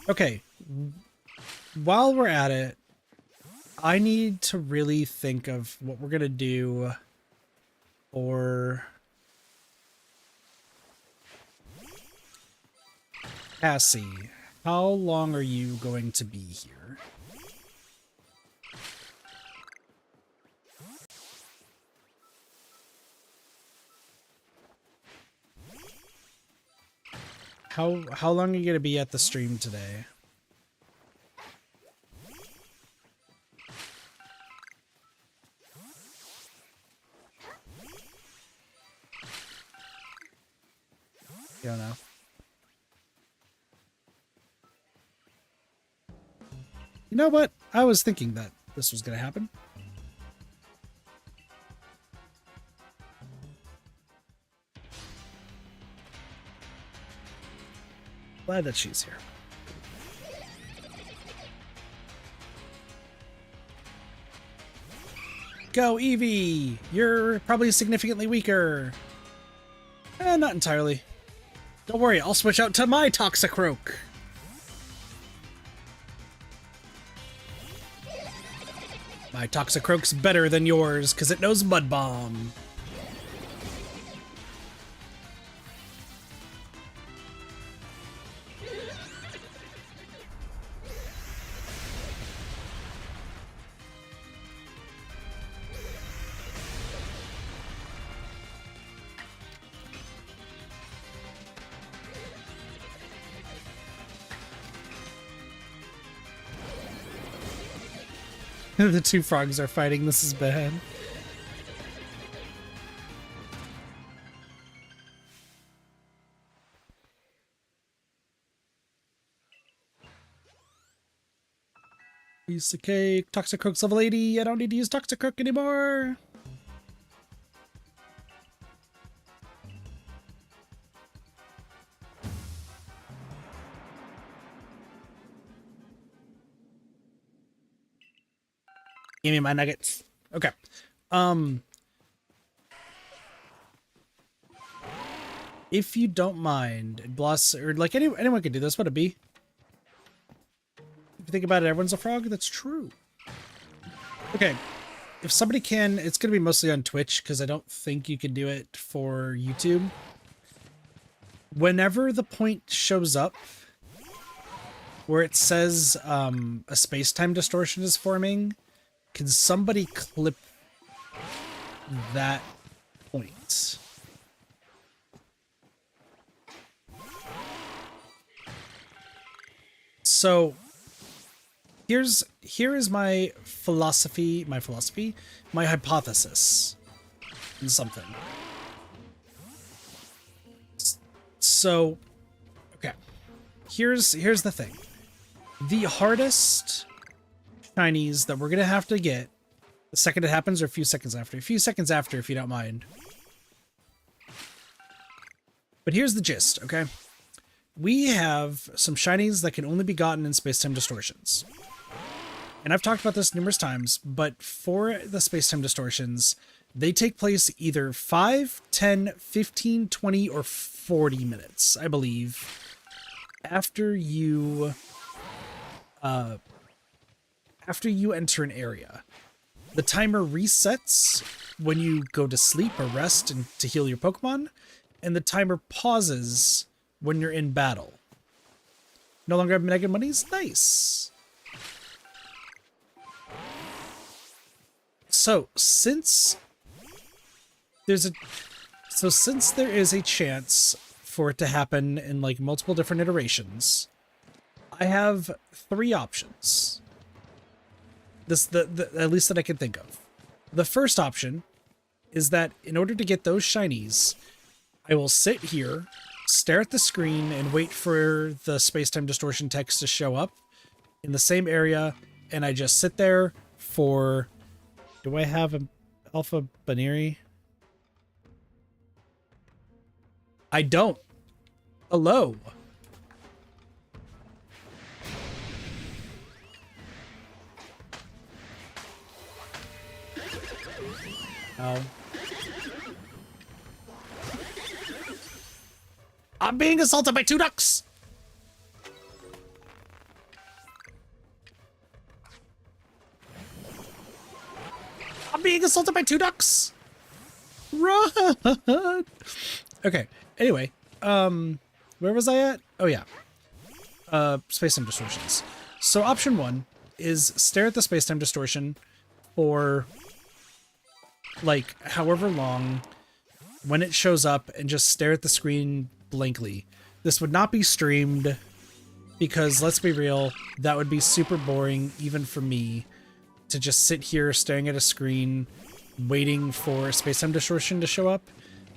Okay. While we're at it, I need to really think of what we're gonna do for Cassie. How long are you going to be here? How long are you gonna be at the stream today? You don't know. You know what? I was thinking that this was gonna happen. Glad that she's here. Go, Eevee! You're probably significantly weaker. Not entirely. Don't worry, I'll switch out to my Toxicroak. My Toxicroak's better than yours, because it knows Mud Bomb. The two frogs are fighting. This is bad. Piece of cake. Toxicroak's level 80. I don't need to use Toxicroak anymore. Give me my nuggets. Okay. If you don't mind, Bloss, or like anyone could do this. What a bee. If you think about it, everyone's a frog. That's true. Okay. If somebody can, it's going to be mostly on Twitch because I don't think you can do it for YouTube. Whenever the point shows up where it says a space-time distortion is forming, can somebody clip that point? So here is my hypothesis in something. So, okay. Here's the thing. The hardest shinies that we're gonna have to get the second it happens, or a few seconds after. A few seconds after, if you don't mind. But here's the gist, okay? We have some shinies that can only be gotten in space-time distortions. And I've talked about this numerous times, but for the space-time distortions, they take place either 5, 10, 15, 20, or 40 minutes, I believe, after you enter an area. The timer resets when you go to sleep or rest and to heal your Pokemon, and the timer pauses when you're in battle. No longer have Mega Monies? Nice. So, since there is a chance for it to happen in like multiple different iterations, I have 3 options. At least that I can think of. The first option is that in order to get those shinies, I will sit here, stare at the screen, and wait for the space-time distortion text to show up in the same area, and I just sit there for... Do I have an Alpha Baneri? I don't. Hello. Oh. I'm being assaulted by 2 ducks! I'm being assaulted by 2 ducks! Run! Okay, anyway, where was I at? Oh yeah. Space-time distortions. So option 1 is stare at the space-time distortion for like however long when it shows up and just stare at the screen blankly. This would not be streamed because, let's be real, that would be super boring even for me to just sit here staring at a screen waiting for space-time distortion to show up.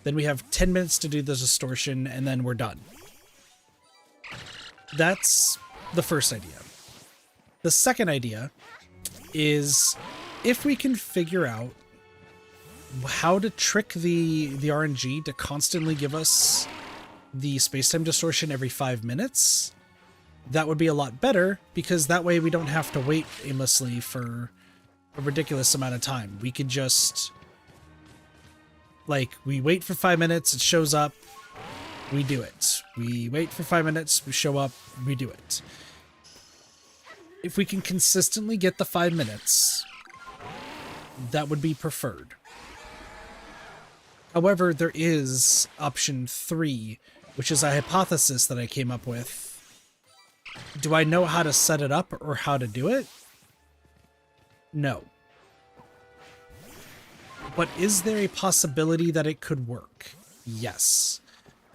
Then we have 10 minutes to do the distortion and then we're done. That's the first idea. The second idea is if we can figure out how to trick the RNG to constantly give us the space-time distortion every 5 minutes, that would be a lot better, because that way we don't have to wait aimlessly for a ridiculous amount of time. We could just, like, we wait for 5 minutes, it shows up, we do it. We wait for 5 minutes, we show up, we do it. If we can consistently get the 5 minutes, that would be preferred. However, there is option 3, which is a hypothesis that I came up with. Do I know how to set it up or how to do it? No. But is there a possibility that it could work? Yes.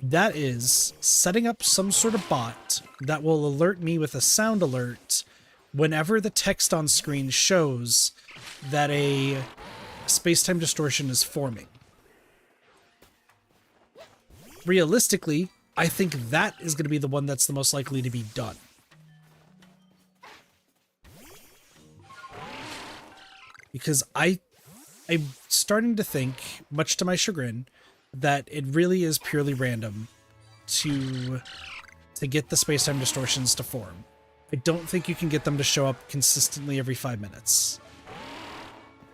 That is setting up some sort of bot that will alert me with a sound alert whenever the text on screen shows that a space-time distortion is forming. Realistically, I think that is going to be the one that's the most likely to be done. Because I'm starting to think, much to my chagrin, that it really is purely random to get the space-time distortions to form. I don't think you can get them to show up consistently every 5 minutes.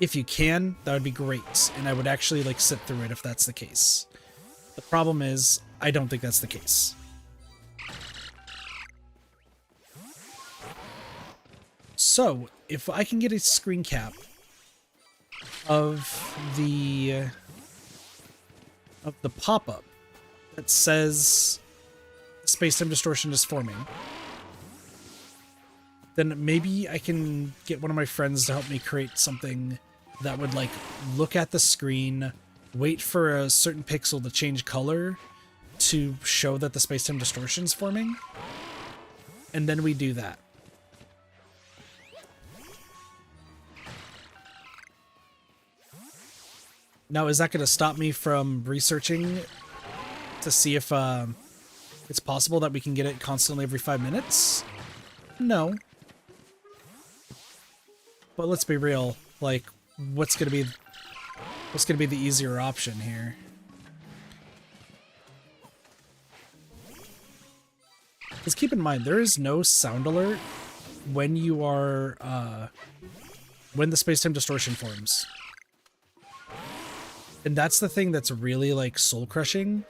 If you can, that would be great, and I would actually like sit through it if that's the case. The problem is, I don't think that's the case. So, if I can get a screen cap of the pop-up that says space-time distortion is forming, then maybe I can get one of my friends to help me create something that would like look at the screen, wait for a certain pixel to change color to show that the space-time distortion is forming, and then we do that. Now, is that going to stop me from researching to see if it's possible that we can get it constantly every 5 minutes? No. But let's be real, like, what's going to be the easier option here? Because keep in mind, there is no sound alert when you are, when the space-time distortion forms. And that's the thing that's really, like, soul-crushing,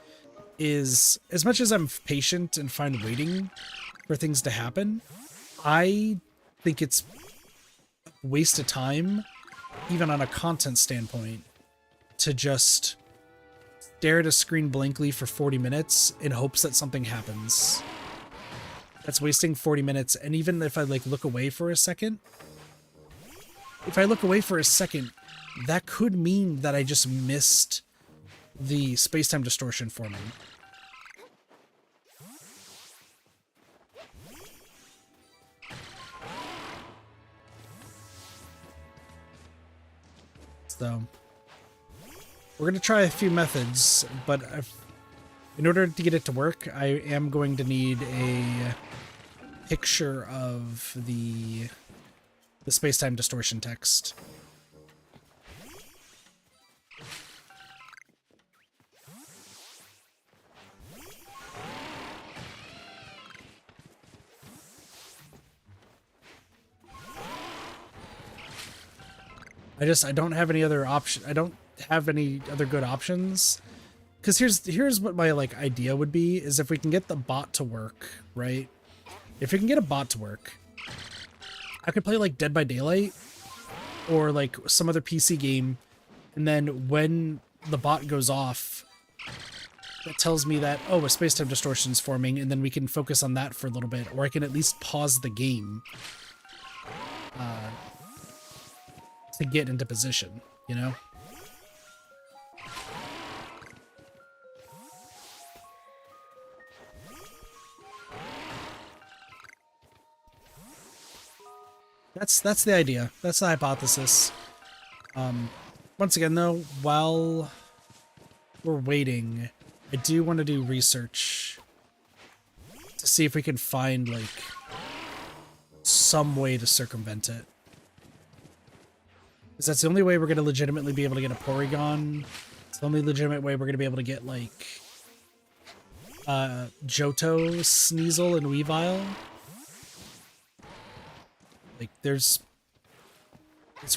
is as much as I'm patient and fine waiting for things to happen, I think it's a waste of time, even on a content standpoint, to just stare at a screen blankly for 40 minutes in hopes that something happens. That's wasting 40 minutes, and even if I, like, look away for a second, that could mean that I just missed the space-time distortion forming. So, we're going to try a few methods, but in order to get it to work, I am going to need a picture of the space-time distortion text. I don't have any other option. have any other good options. Because here's what my like idea would be, is if we can get the bot to work, right? If we can get a bot to work, I could play like Dead by Daylight or like some other PC game, and then when the bot goes off, that tells me that, oh, a space-time distortion is forming, and then we can focus on that for a little bit, or I can at least pause the game to get into position, you know? That's the idea. That's the hypothesis. Once again, though, while we're waiting, I do want to do research to see if we can find, like, some way to circumvent it. Because that's the only way we're going to legitimately be able to get a Porygon. It's the only legitimate way we're going to be able to get, like, Johto, Sneasel, and Weavile. Like, it's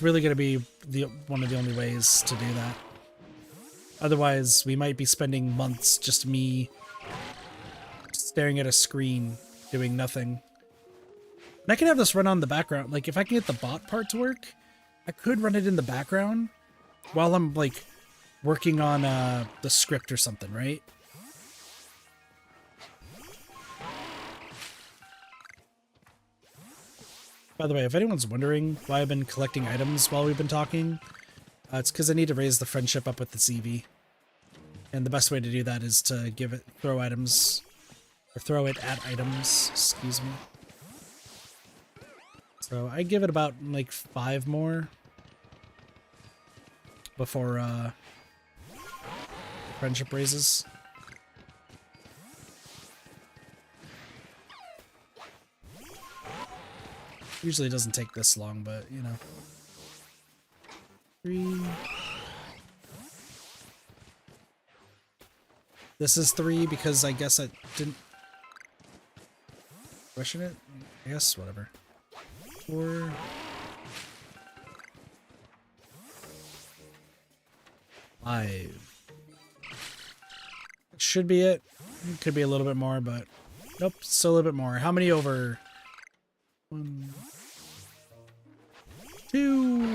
really going to be one of the only ways to do that. Otherwise, we might be spending months just me staring at a screen, doing nothing. And I can have this run on the background. Like, if I can get the bot part to work, I could run it in the background while I'm, like, working on the script or something, right? By the way, if anyone's wondering why I've been collecting items while we've been talking, it's because I need to raise the friendship up with this Eevee. And the best way to do that is to throw items, or throw it at items, excuse me. So I give it about, like, 5 more before friendship raises. Usually it doesn't take this long, but, you know. 3. This is 3 because I guess I didn't question it. I guess, whatever. 4. 5. That should be it. It could be a little bit more, but nope, still a little bit more. How many over? 1, 2.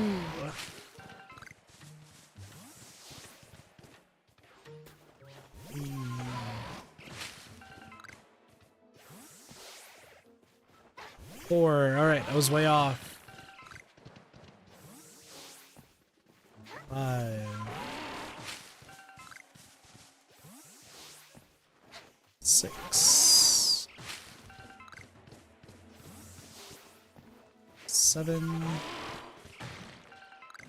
4. All right, I was way off. 5. 6. 7.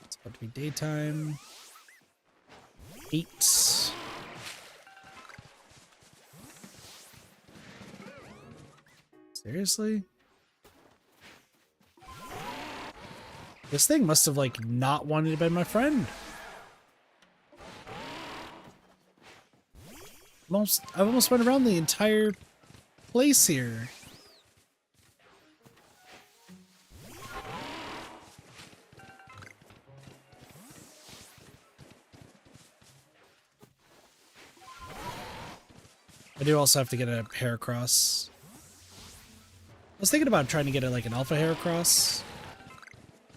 It's about to be daytime. 8. Seriously? This thing must have, like, not wanted to be my friend. I almost went around the entire place here. I do also have to get a Heracross. I was thinking about trying to get like an Alpha Heracross.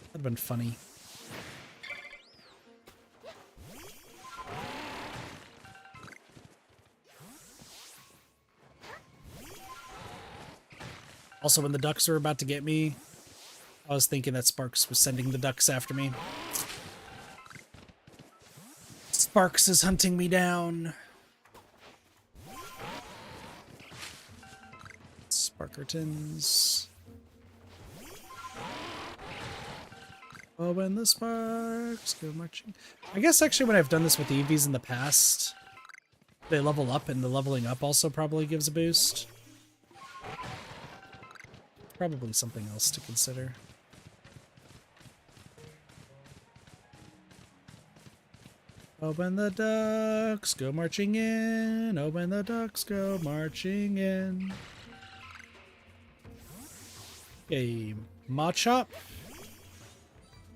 That'd have been funny. Also, when the ducks were about to get me, I was thinking that Sparks was sending the ducks after me. Sparks is hunting me down. Sparkertons. Oh, when the sparks go marching. I guess actually when I've done this with the Eevees in the past, they level up, and the leveling up also probably gives a boost. Probably something else to consider. Oh, when the ducks go marching in. Oh, when the ducks go marching in. Okay, Machop.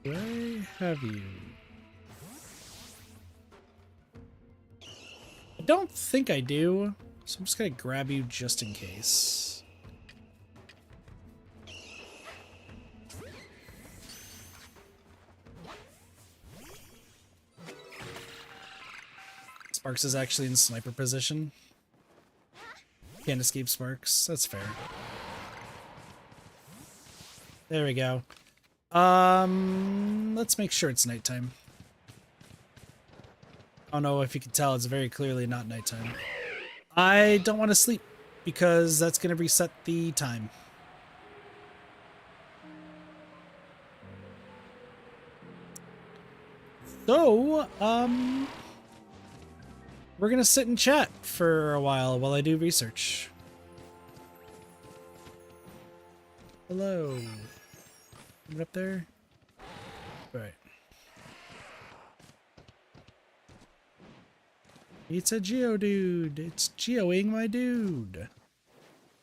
Where have you? I don't think I do, so I'm just gonna grab you just in case. Sparks is actually in sniper position. Can't escape Sparks. That's fair. There we go. Let's make sure it's nighttime. I don't know if you can tell, it's very clearly not nighttime. I don't want to sleep because that's going to reset the time. So, we're going to sit and chat for a while I do research. Hello. Get up there. All right. It's a Geodude. It's Geoing my dude.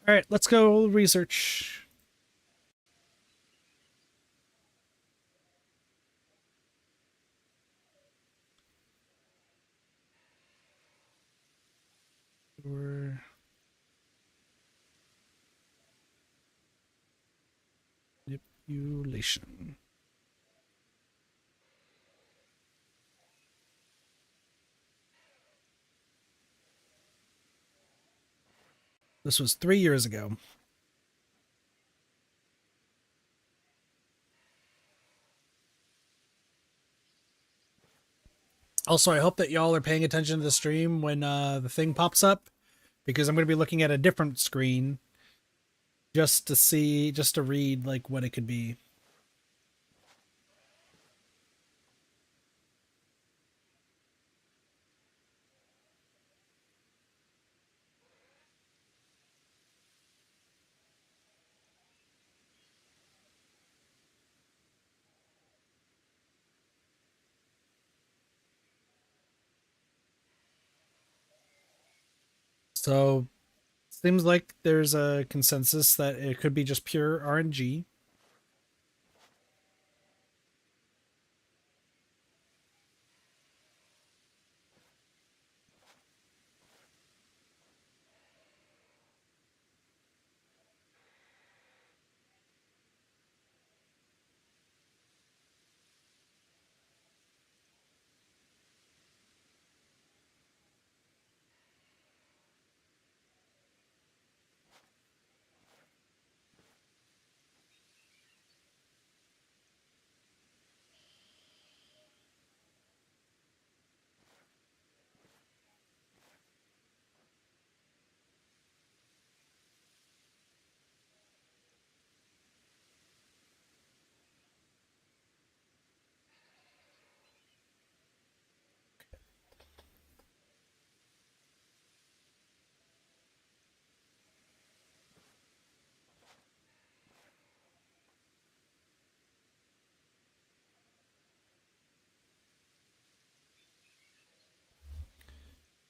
All right, let's go research. Manipulation. This was 3 years ago. Also, I hope that y'all are paying attention to the stream when the thing pops up, because I'm going to be looking at a different screen just to read like what it could be. So, seems like there's a consensus that it could be just pure RNG.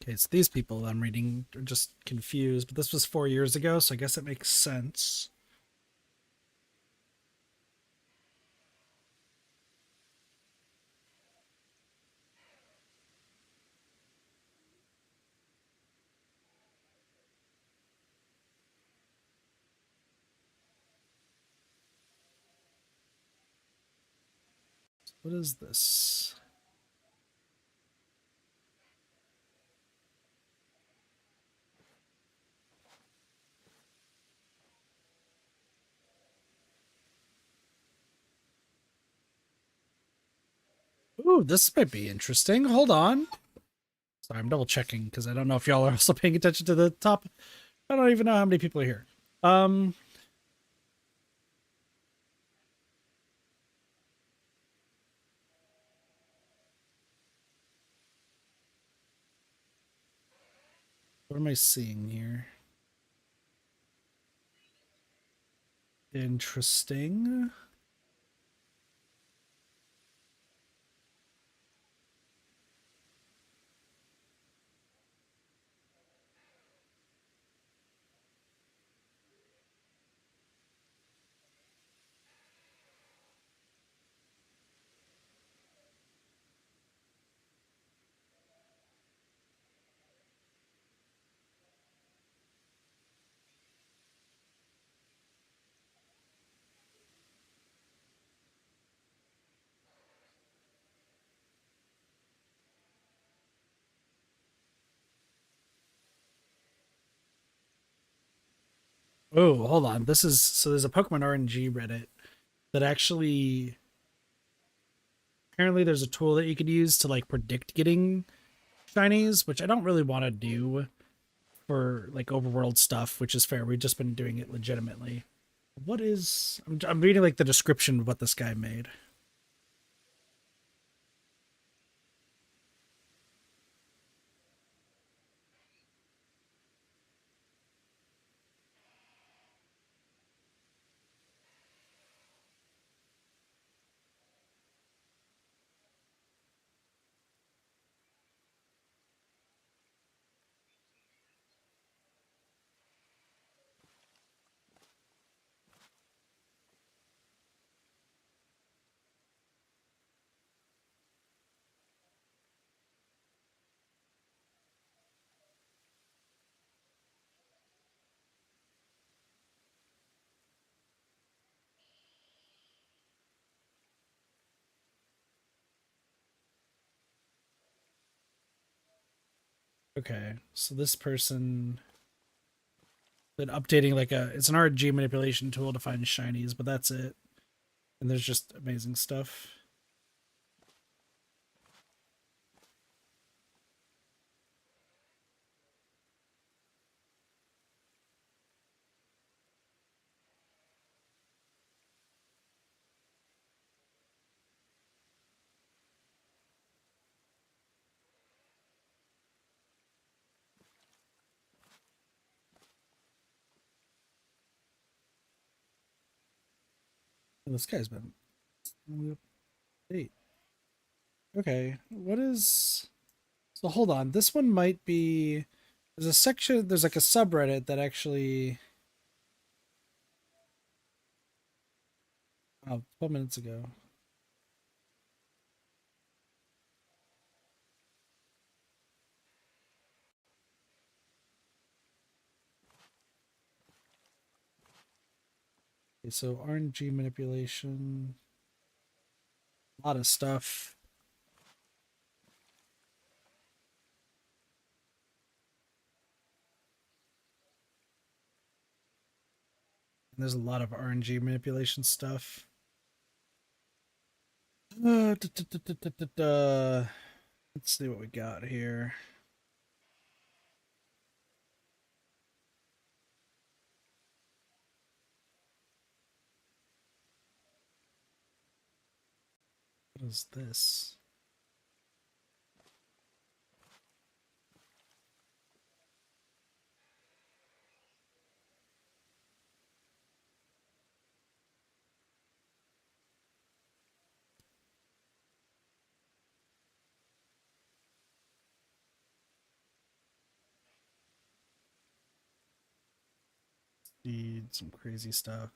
Okay, so these people I'm reading are just confused, but this was 4 years ago, so I guess it makes sense. What is this? Ooh, this might be interesting. Hold on. Sorry, I'm double checking because I don't know if y'all are also paying attention to the top. I don't even know how many people are here. What am I seeing here? Interesting. Oh, hold on. This is so there's a Pokemon RNG Reddit that actually apparently there's a tool that you could use to like predict getting shinies, which I don't really want to do for like overworld stuff, which is fair. We've just been doing it legitimately. What is I'm reading like the description of what this guy made. Okay, so this person been updating like a it's an RNG manipulation tool to find shinies, but that's it. And there's just amazing stuff. This guy's been update. Okay, what is so hold on. This one might be there's a section there's like a subreddit that actually 12 minutes ago. Okay, so RNG manipulation, a lot of stuff. And there's a lot of RNG manipulation stuff. Let's see what we got here. What is this? Need some crazy stuff.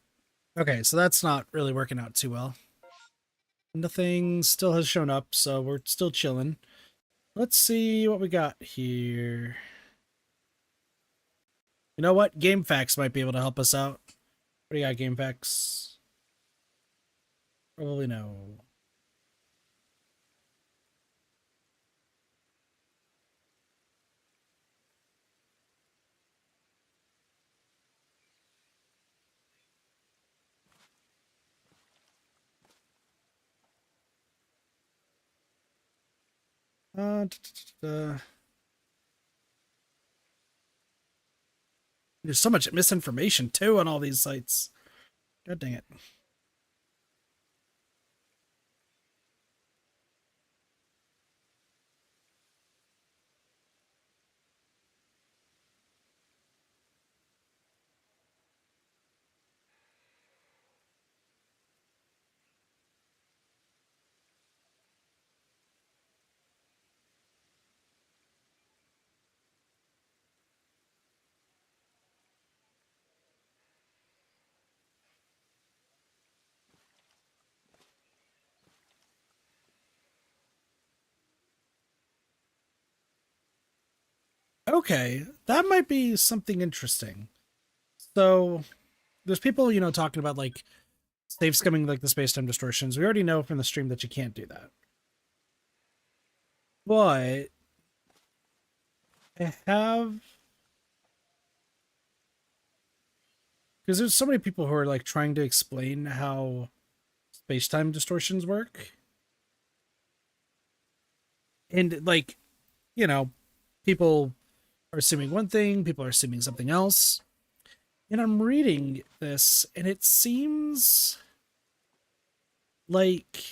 Okay, so that's not really working out too well. Nothing still has shown up, so we're still chilling. Let's see what we got here. You know what? Game Facts might be able to help us out. What do you got, Game Facts? Probably no. Uh, d- d- d- uh, There's so much misinformation too on all these sites. God dang it. Okay, that might be something interesting. So there's people, talking about like save skimming like the space-time distortions. We already know from the stream that you can't do that. But I have Because there's so many people who are like trying to explain how space-time distortions work. And like, you know, people are assuming one thing, people are assuming something else. And I'm reading this, and it seems like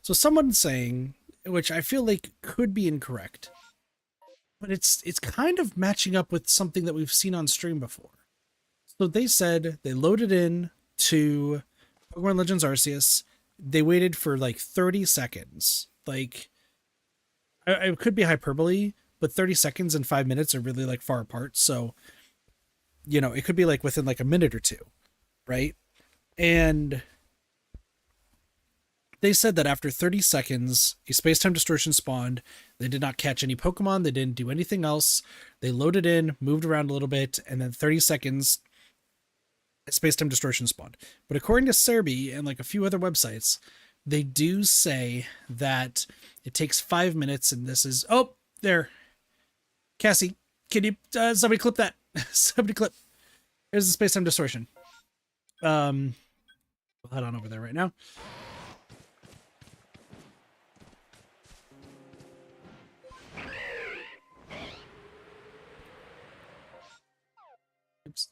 so someone's saying, which I feel like could be incorrect, but it's kind of matching up with something that we've seen on stream before. So they said they loaded in to Pokemon Legends Arceus. They waited for like 30 seconds. Like, I could be hyperbole, but 30 seconds and 5 minutes are really like far apart. So, you know, it could be like within like a minute or two, right? And they said that after 30 seconds, a space-time distortion spawned. They did not catch any Pokemon. They didn't do anything else. They loaded in, moved around a little bit, and then 30 seconds, a space-time distortion spawned. But according to Serbi and like a few other websites, they do say that it takes 5 minutes, and this is... Oh, there. Cassie, can you... somebody clip that. Somebody clip. There's the space-time distortion. We'll head on over there right now. Oops.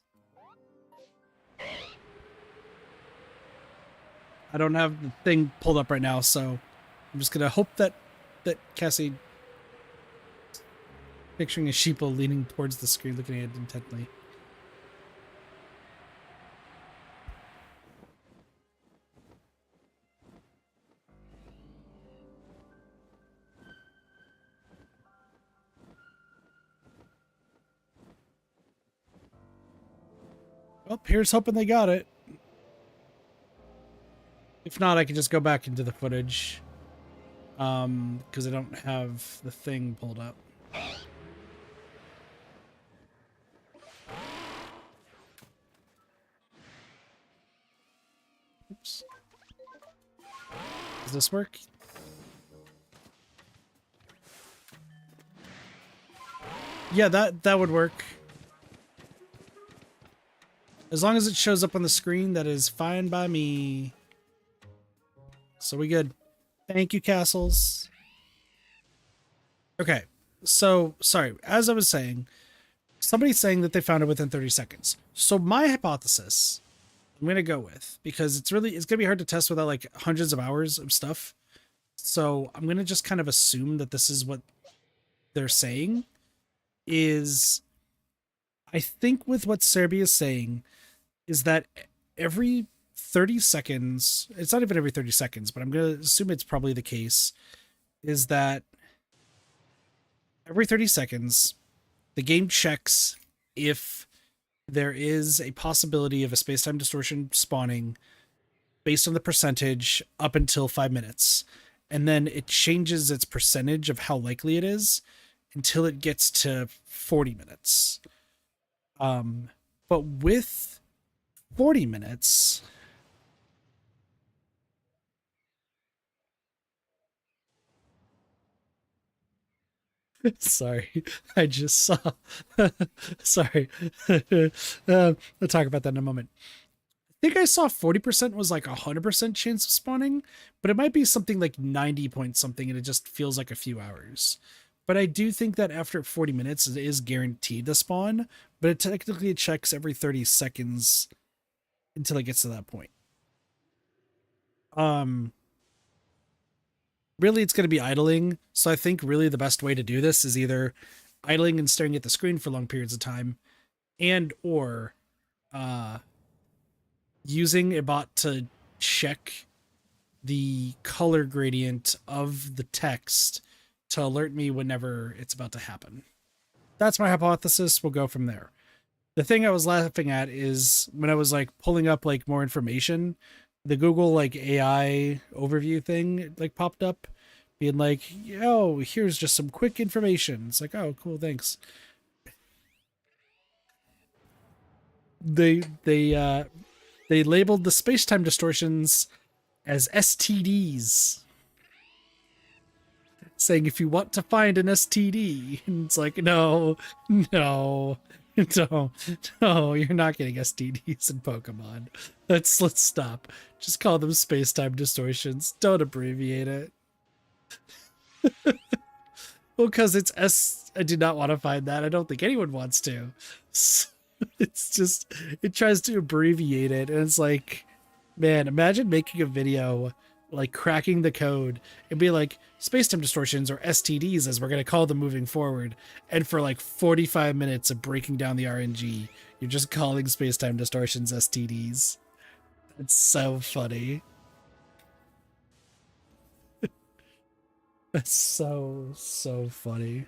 I don't have the thing pulled up right now, so I'm just gonna hope that Cassie, picturing a sheeple leaning towards the screen, looking at it intently. Well, here's hoping they got it. If not, I can just go back into the footage. Because I don't have the thing pulled up. Oops. Does this work? Yeah, that would work. As long as it shows up on the screen, that is fine by me. So we good. Thank you, Castles. Okay, so, sorry. As I was saying, somebody's saying that they found it within 30 seconds. So my hypothesis, I'm going to go with, because it's going to be hard to test without like hundreds of hours of stuff. So I'm going to just kind of assume that this is what they're saying. Is, I think with what Serbia is saying, is that every 30 seconds, it's not even every 30 seconds, but I'm going to assume it's probably the case, is that every 30 seconds, the game checks if there is a possibility of a space-time distortion spawning based on the percentage up until 5 minutes. And then it changes its percentage of how likely it is until it gets to 40 minutes. But with 40 minutes, sorry, I just saw, sorry, I'll talk about that in a moment. I think I saw 40% was like 100% chance of spawning, but it might be something like 90 point something, and it just feels like a few hours. But I do think that after 40 minutes, it is guaranteed to spawn, but it technically checks every 30 seconds until it gets to that point. Really, it's going to be idling. So I think really the best way to do this is either idling and staring at the screen for long periods of time, and or using a bot to check the color gradient of the text to alert me whenever it's about to happen. That's my hypothesis. We'll go from there. The thing I was laughing at is when I was like pulling up like more information, the Google like AI overview thing like popped up being like, yo, here's just some quick information. It's like, oh, cool, thanks. They labeled the space-time distortions as STDs. saying if you want to find an STD, and it's like, no, no, no, you're not getting STDs in Pokemon. Let's stop. Just call them space-time distortions. Don't abbreviate it. Well, because it's S. I do not want to find that. I don't think anyone wants to. So it's just, it tries to abbreviate it, and it's like, man, imagine making a video like cracking the code and be like spacetime distortions or STDs as we're going to call them moving forward. And for like 45 minutes of breaking down the RNG, you're just calling spacetime distortions STDs. It's so funny. That's so funny.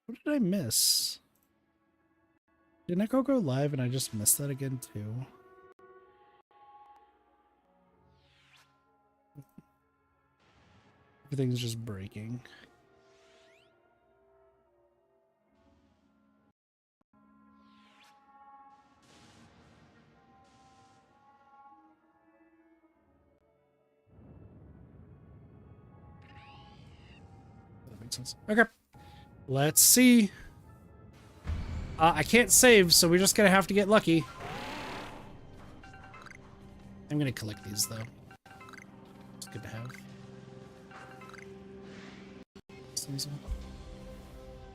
What did I miss? Didn't Echo go live and I just missed that again too? Everything's just breaking. That makes sense. Okay. Let's see. I can't save, so we're just gonna have to get lucky. I'm gonna collect these though. It's good to have.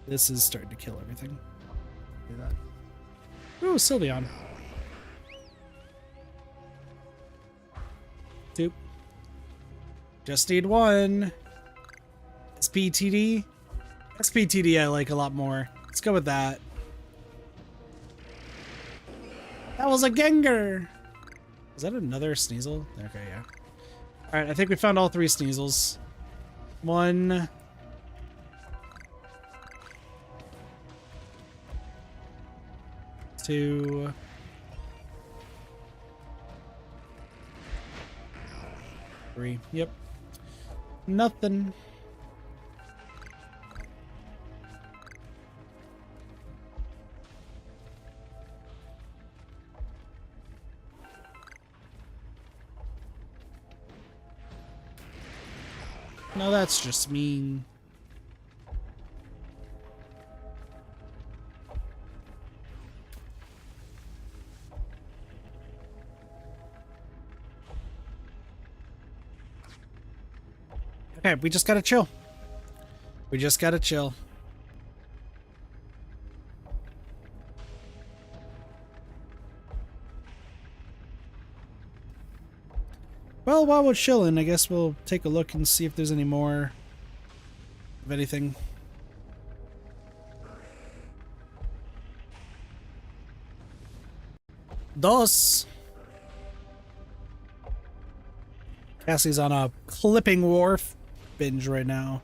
This is starting to kill everything. Do that. Ooh, Sylveon. Two. Just need one. SPTD. SPTD I like a lot more. Let's go with that. That was a Gengar. Is that another Sneasel? Okay, yeah. Alright, I think we found all three Sneasels. One. Two. Three. Yep. Nothing. No, that's just mean. Okay, we just gotta chill. We just gotta chill. Well, while we're chilling, I guess we'll take a look and see if there's any more of anything. Dos. Cassie's on a clipping wharf binge right now.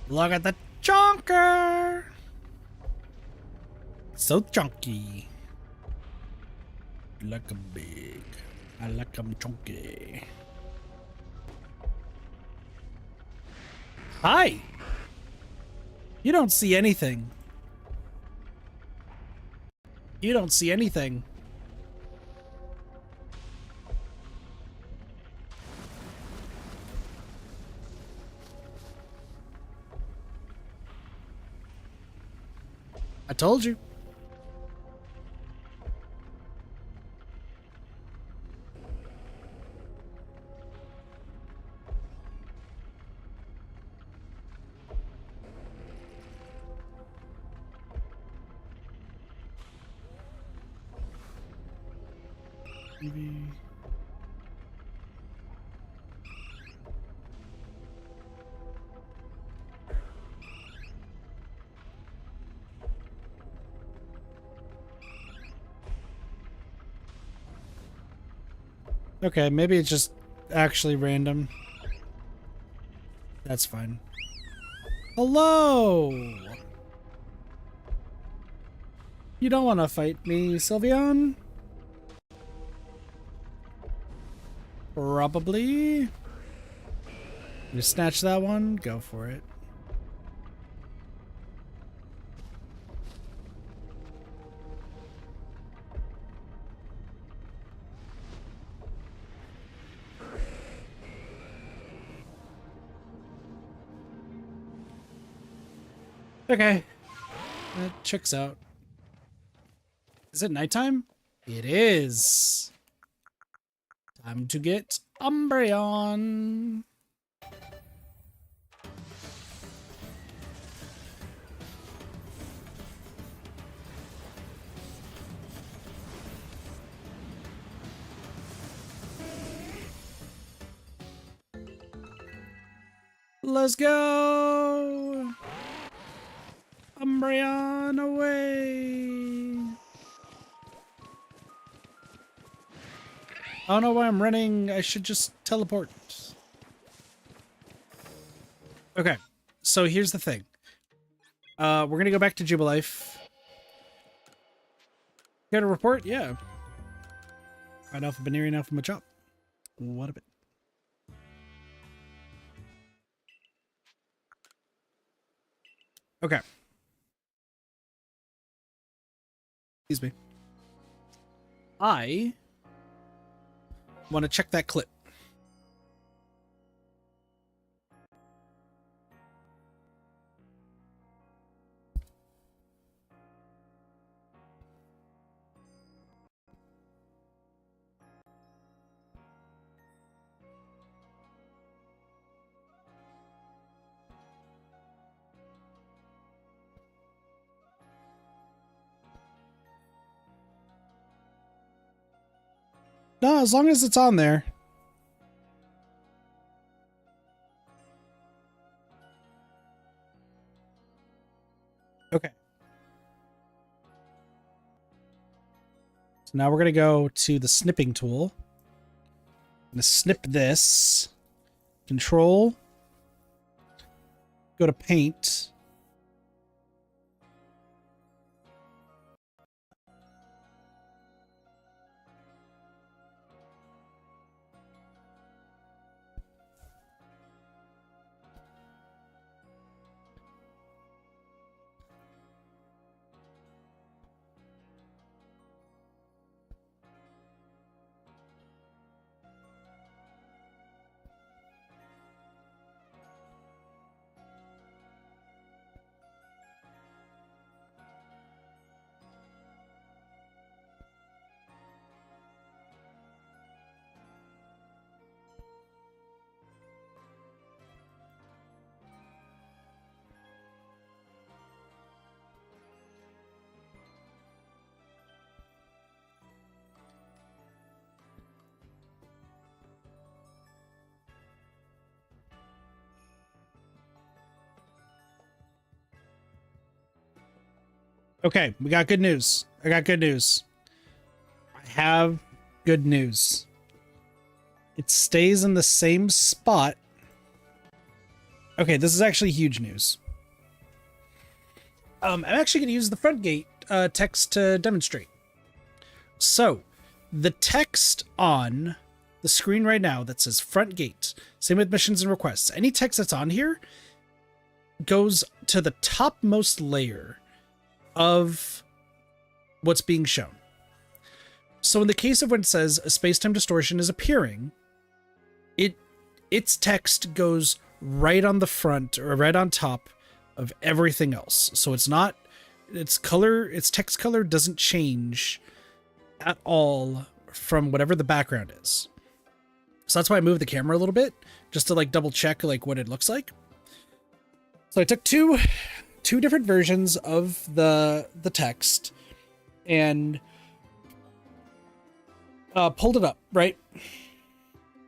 Look at the chonker! So chunky. Like 'em big. I like 'em chunky. Hi! You don't see anything. You don't see anything. I told you. Eevee. Okay, maybe it's just actually random. That's fine. Hello! You don't want to fight me, Sylveon? Probably. You snatch that one? Go for it. Okay. That checks out. Is it nighttime? It is. Time to get Umbreon. Let's go! Umbreon away! I don't know why I'm running. I should just teleport. Okay, so here's the thing. We're gonna go back to Jubilife. Care to report? Yeah. Right off of Baneri, now from a chop. What a bit. Okay. Excuse me. I want to check that clip. No, as long as it's on there. Okay. So now we're going to go to the snipping tool. I'm going to snip this. Control. Go to paint. Okay, we got good news. I got good news. I have good news. It stays in the same spot. Okay, this is actually huge news. I'm actually going to use the front gate text to demonstrate. So, the text on the screen right now that says front gate, same with missions and requests. Any text that's on here goes to the topmost layer of what's being shown. So in the case of when it says a space-time distortion is appearing, its text goes right on the front or right on top of everything else. So it's not, its text color doesn't change at all from whatever the background is. So that's why I moved the camera a little bit, just to like double check like what it looks like. So I took two different versions of the text and pulled it up, right?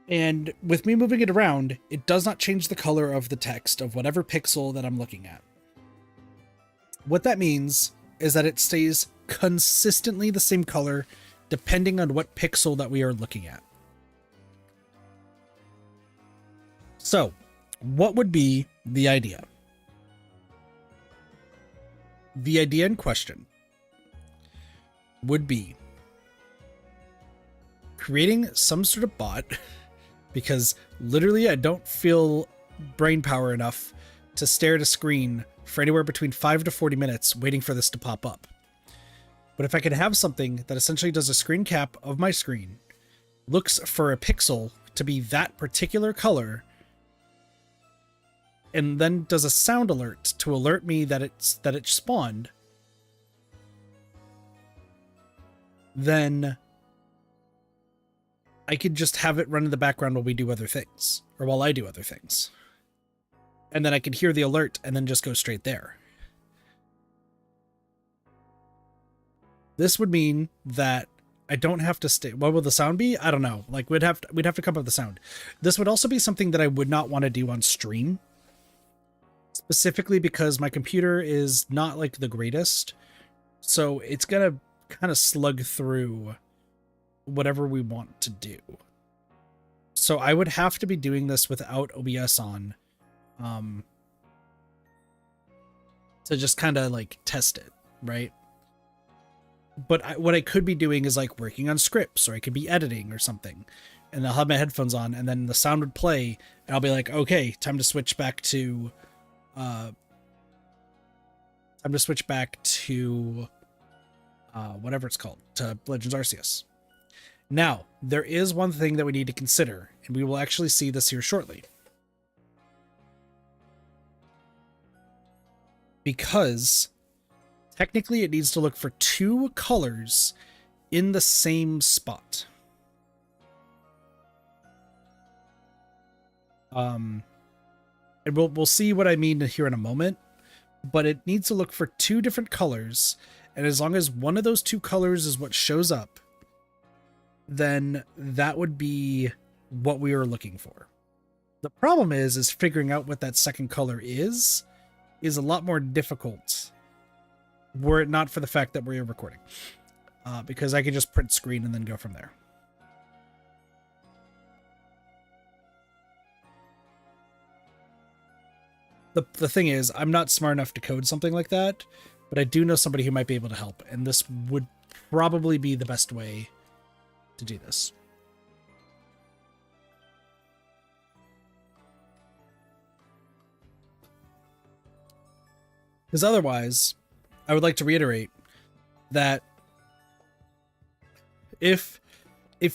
And with me moving it around, it does not change the color of the text of whatever pixel that I'm looking at. What that means is that it stays consistently the same color depending on what pixel that we are looking at. So, what would be the idea? The idea in question would be creating some sort of bot, because literally I don't feel brain power enough to stare at a screen for anywhere between 5 to 40 minutes waiting for this to pop up. But if I could have something that essentially does a screen cap of my screen, looks for a pixel to be that particular color, and then does a sound alert to alert me that it spawned, then I could just have it run in the background while we do other things, or while I do other things. And then I could hear the alert and then just go straight there. This would mean that I don't have to stay. What will the sound be? I don't know. Like we'd have to come up with the sound. This would also be something that I would not want to do on stream, specifically because my computer is not like the greatest. So it's going to kind of slug through whatever we want to do. So I would have to be doing this without OBS on, to just kind of like test it, right? But what I could be doing is like working on scripts, or I could be editing or something, and I'll have my headphones on, and then the sound would play, and I'll be like, okay, time to switch back to, whatever it's called, to Legends Arceus. Now, there is one thing that we need to consider, and we will actually see this here shortly. Because technically it needs to look for 2 colors in the same spot. And we'll see what I mean here in a moment, but it needs to look for 2 different colors, and as long as one of those 2 colors is what shows up, then that would be what we were looking for. The problem is figuring out what that second color is a lot more difficult were it not for the fact that we're recording, because I could just print screen and then go from there. The thing is, I'm not smart enough to code something like that, but I do know somebody who might be able to help, and this would probably be the best way to do this. Because otherwise, I would like to reiterate that if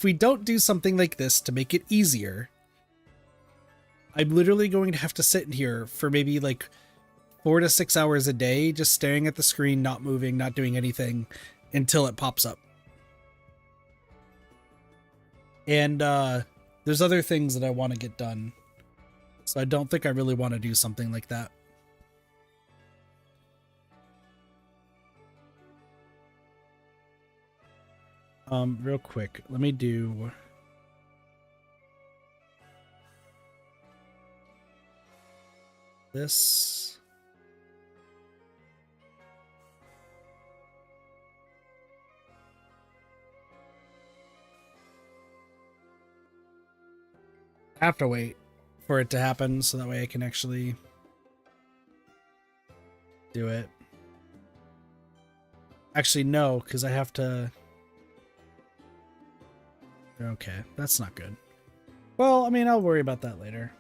we don't do something like this to make it easier, I'm literally going to have to sit in here for maybe like 4 to 6 hours a day, just staring at the screen, not moving, not doing anything until it pops up. And there's other things that I want to get done, so I don't think I really want to do something like that. Real quick, let me do this. I have to wait for it to happen so that way I can actually do it. Actually, no, because I have to... Okay, that's not good. Well, I mean, I'll worry about that later.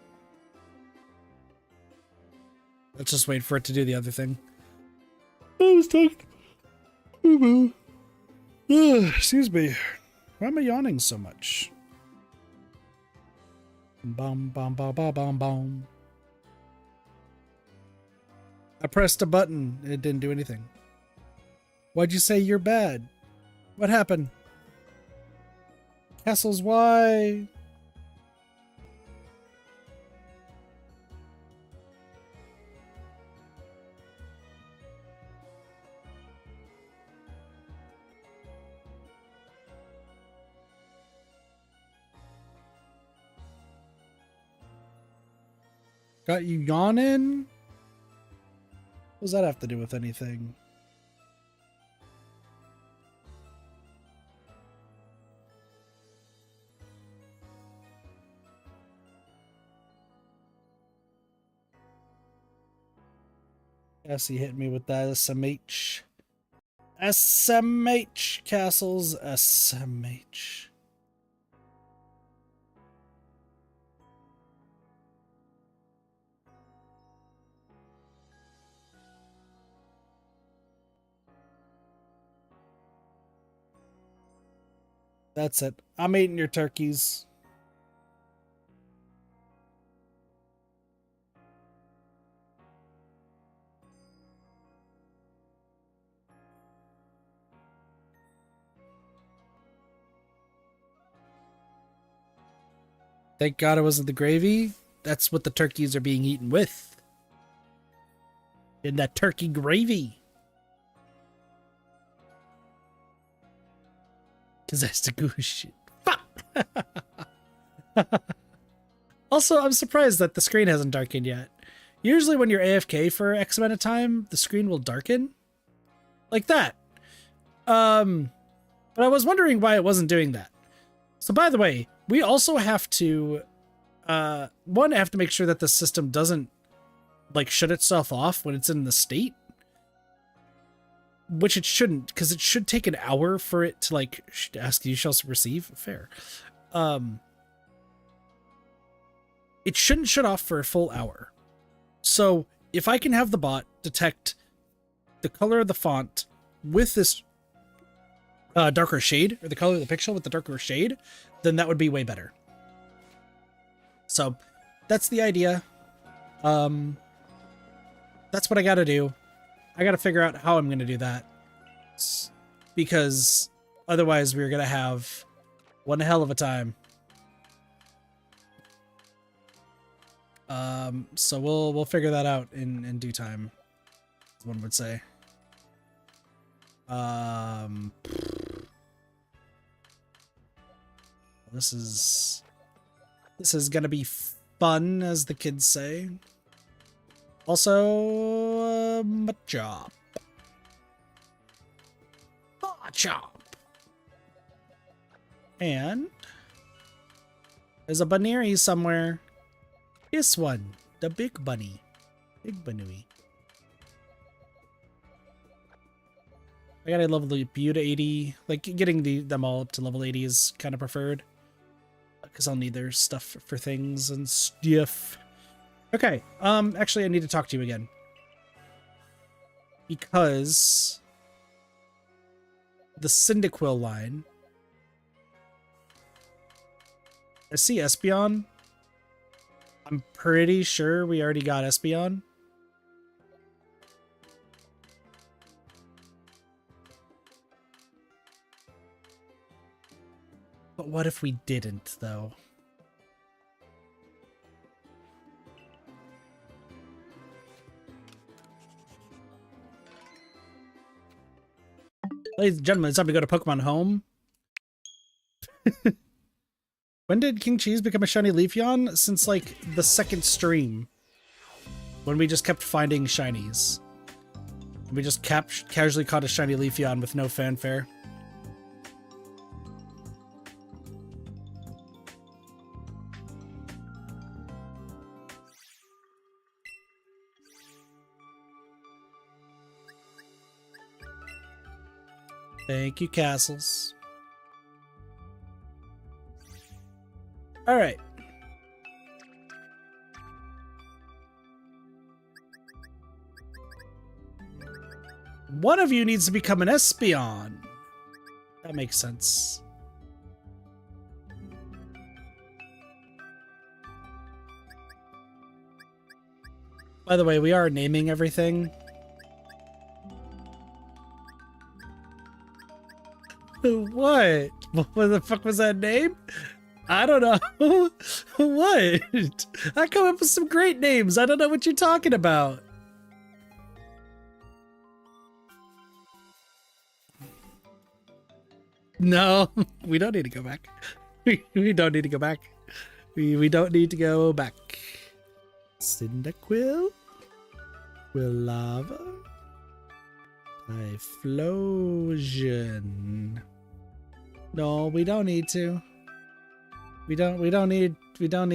Let's just wait for it to do the other thing. I was talking... Excuse me. Why am I yawning so much? Bum, bum, bum, bum, bum, bum. I pressed a button. It didn't do anything. Why'd you say you're bad? What happened? Castles, why? Got you yawning? What does that have to do with anything? Essie hit me with that SMH. SMH castles, SMH. That's it. I'm eating your turkeys. Thank God it wasn't the gravy. That's what the turkeys are being eaten with. In that turkey gravy. Because that's the goose shit. Fuck! Also, I'm surprised that the screen hasn't darkened yet. Usually when you're AFK for X amount of time, the screen will darken. Like that. But I was wondering why it wasn't doing that. So by the way, we also have to, one, have to make sure that the system doesn't, like, shut itself off when it's in the state. Which it shouldn't, because it should take an hour for it to, like, ask you shall receive. Fair. It shouldn't shut off for a full hour. So if I can have the bot detect the color of the font with this darker shade, or the color of the pixel with the darker shade, then that would be way better. So that's the idea. That's what I gotta do. I gotta figure out how I'm gonna do that, because otherwise we're gonna have one hell of a time. So we'll figure that out in due time, as one would say. This is gonna be fun, as the kids say. Also, Machop. Machop. And there's a Baneri somewhere. This one, the big bunny. Big Banui. I gotta level the Butte to 80. Like, getting them all up to level 80 is kind of preferred, because I'll need their stuff for things and stuff. Okay, actually I need to talk to you again. Because the Cyndaquil line. I see Espeon. I'm pretty sure we already got Espeon. But what if we didn't, though? Ladies and gentlemen, it's time to go to Pokemon Home. When did King Cheese become a shiny Leafeon? Since, like, the second stream. When we just kept finding shinies. We just casually caught a shiny Leafeon with no fanfare. Thank you, Castles. All right. One of you needs to become an Espeon. That makes sense. By the way, we are naming everything. What? What the fuck was that name? I don't know. What? I come up with some great names. I don't know what you're talking about. No, we don't need to go back. We don't need to go back. We don't need to go back. Cyndaquil? Quilava? Typhlosion. No, we don't need to. We don't need to. We don't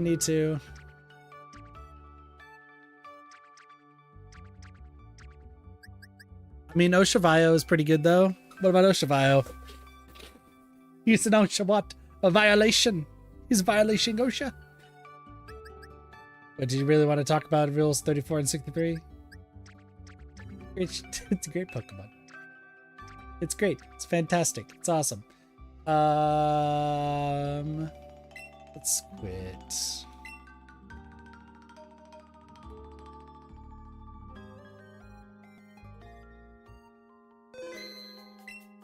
need to. I mean, Oshavayo is pretty good, though. What about Oshavayo? He's an OSHA what? A violation. He's violating OSHA. But do you really want to talk about rules 34 and 63? It's a great Pokemon. It's great. It's fantastic. It's awesome. Let's quit.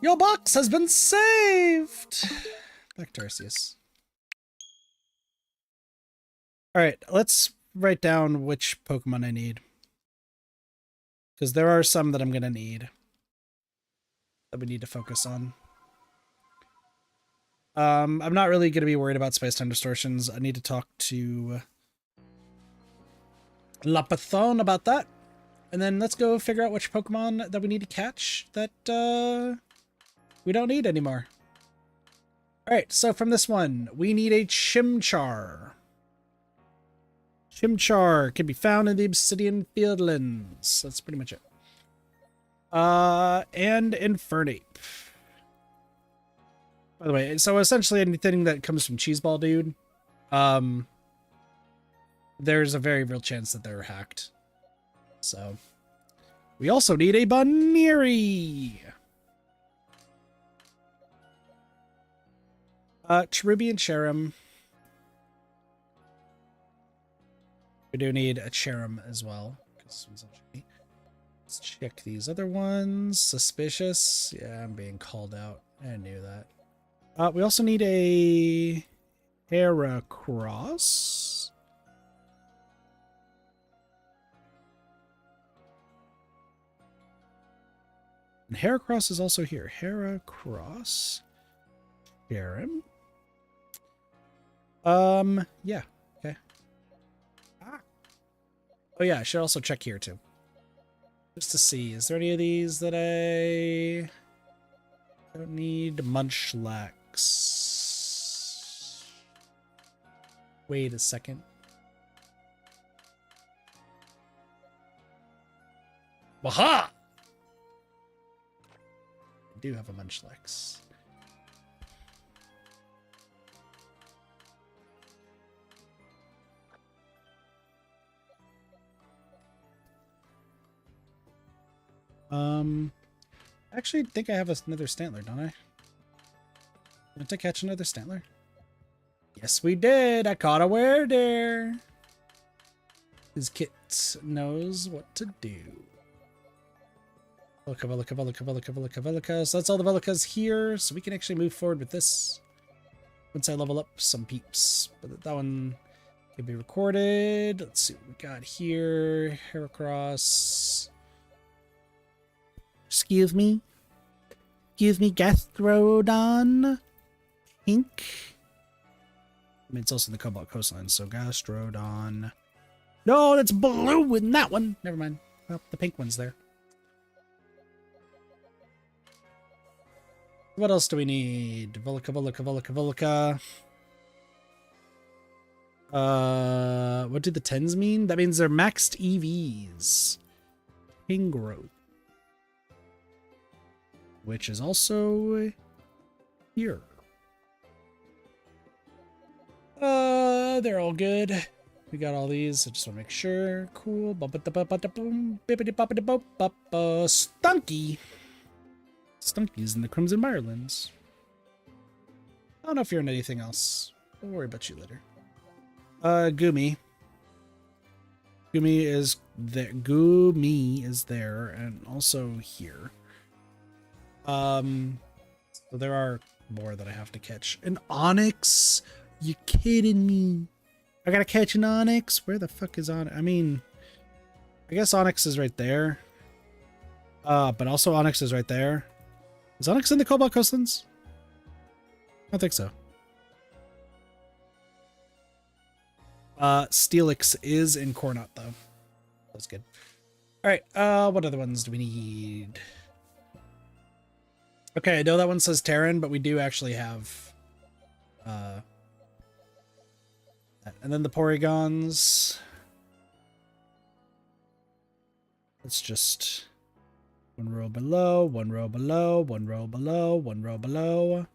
Your box has been saved! Back to Arceus. Alright, let's write down which Pokemon I need. Because there are some that I'm going to need. That we need to focus on. I'm not really going to be worried about Space-Time Distortions. I need to talk to Lapithon about that. And then let's go figure out which Pokemon that we need to catch that, we don't need anymore. Alright, so from this one, we need a Chimchar. Chimchar can be found in the Obsidian Fieldlands. That's pretty much it. And Infernape. By the way, so essentially anything that comes from Cheeseball Dude, there's a very real chance that they're hacked. So, we also need a Baneri. Cherubi and Cherim. We do need a Cherim as well. Let's check these other ones. Suspicious. Yeah, I'm being called out. I knew that. We also need a Heracross. And Heracross is also here. Heracross. Cherim. Yeah. Okay. Oh yeah, I should also check here too. Just to see, is there any of these that I don't need? Munchlax. Wait a second. Waha! I do have a Munchlax. I actually think I have another Stantler, don't I? Didn't I catch another Stantler? Yes, we did. I caught a Werdare. His kit knows what to do. Velika. So that's all the Velikas here. So we can actually move forward with this. Once I level up some peeps. But that one can be recorded. Let's see what we got here. Heracross. Excuse me, Gastrodon. Pink. I mean, it's also the Cobalt Coastline, so Gastrodon. No, that's blue in that one. Never mind. Well, the pink one's there. What else do we need? Volca. What do the 10s mean? That means they're maxed EVs. King growth. Which is also here. They're all good. We got all these. I just want to make sure. Cool. Stunky. Stunky's in the Crimson Mirelands. I don't know if you're in anything else. Don't worry about you later. Gumi. Gumi is there. Gumi is there, and also here. So there are more that I have to catch. An Onyx? You kidding me? I gotta catch an Onyx? Where the fuck is Onyx? I mean, I guess Onyx is right there. But also Onyx is right there. Is Onyx in the Cobalt Coastlands? I don't think so. Steelix is in Cornut though. That's good. Alright, what other ones do we need? Okay, I know that one says Terran, but we do actually have and then the Porygons. Let's just One row below, one row below, one row below, one row below.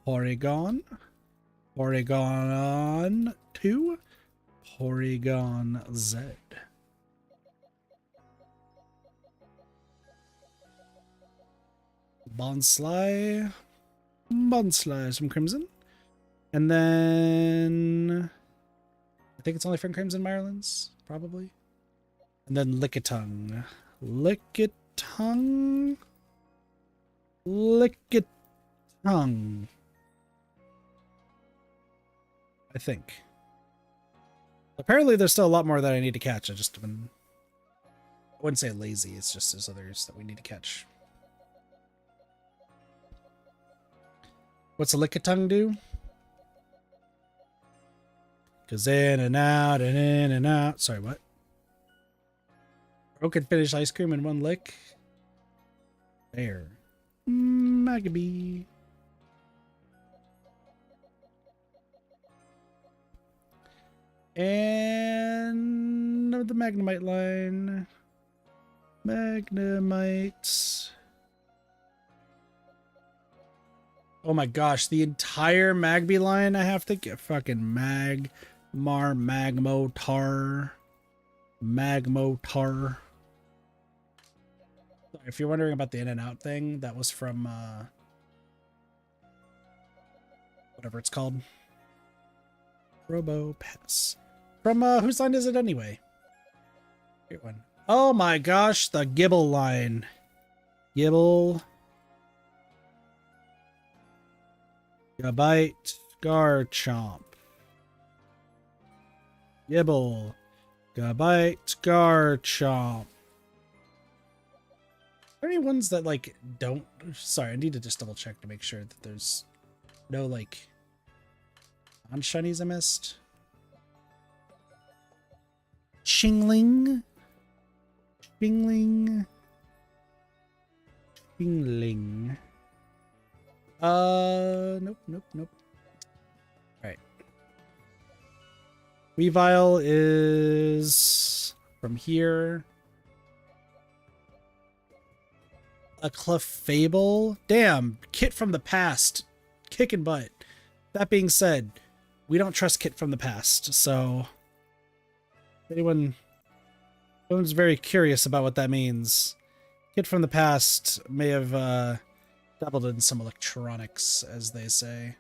Porygon. Porygon 2. Porygon Z. Bonsly. Bonsly, some Crimson. And then I think it's only from Crimson Marlins, probably. And then Lickitung. Lickitung. Lickitung. I think. Apparently there's still a lot more that I need to catch. I wouldn't say lazy, it's just there's others that we need to catch. What's a Lickitung do? Goes in and out and in and out. Sorry, what? Bro can finish ice cream in one lick. There. Magabee. And the Magnemite line. Magnemite. Oh my gosh, the entire Magby line I have to get. Fucking Magmotar. Magmotar. If you're wondering about the in and out thing, that was from whatever it's called. Robo Pass. From whose line is it anyway? Great one. Oh my gosh, the Gibble line. Gibble. Gabite. Garchomp. Gibble. Gabite. Garchomp. Are there any ones that like don't? Sorry, I need to just double check to make sure that there's no like non-shinies I missed. Shingling. Shingling. Shingling. Nope. Alright. Weavile is from here. A Clefable? Damn, Kit from the past. Kicking butt. That being said, we don't trust Kit from the past, so anyone's very curious about what that means. Kit from the past may have dabbled in some electronics, as they say.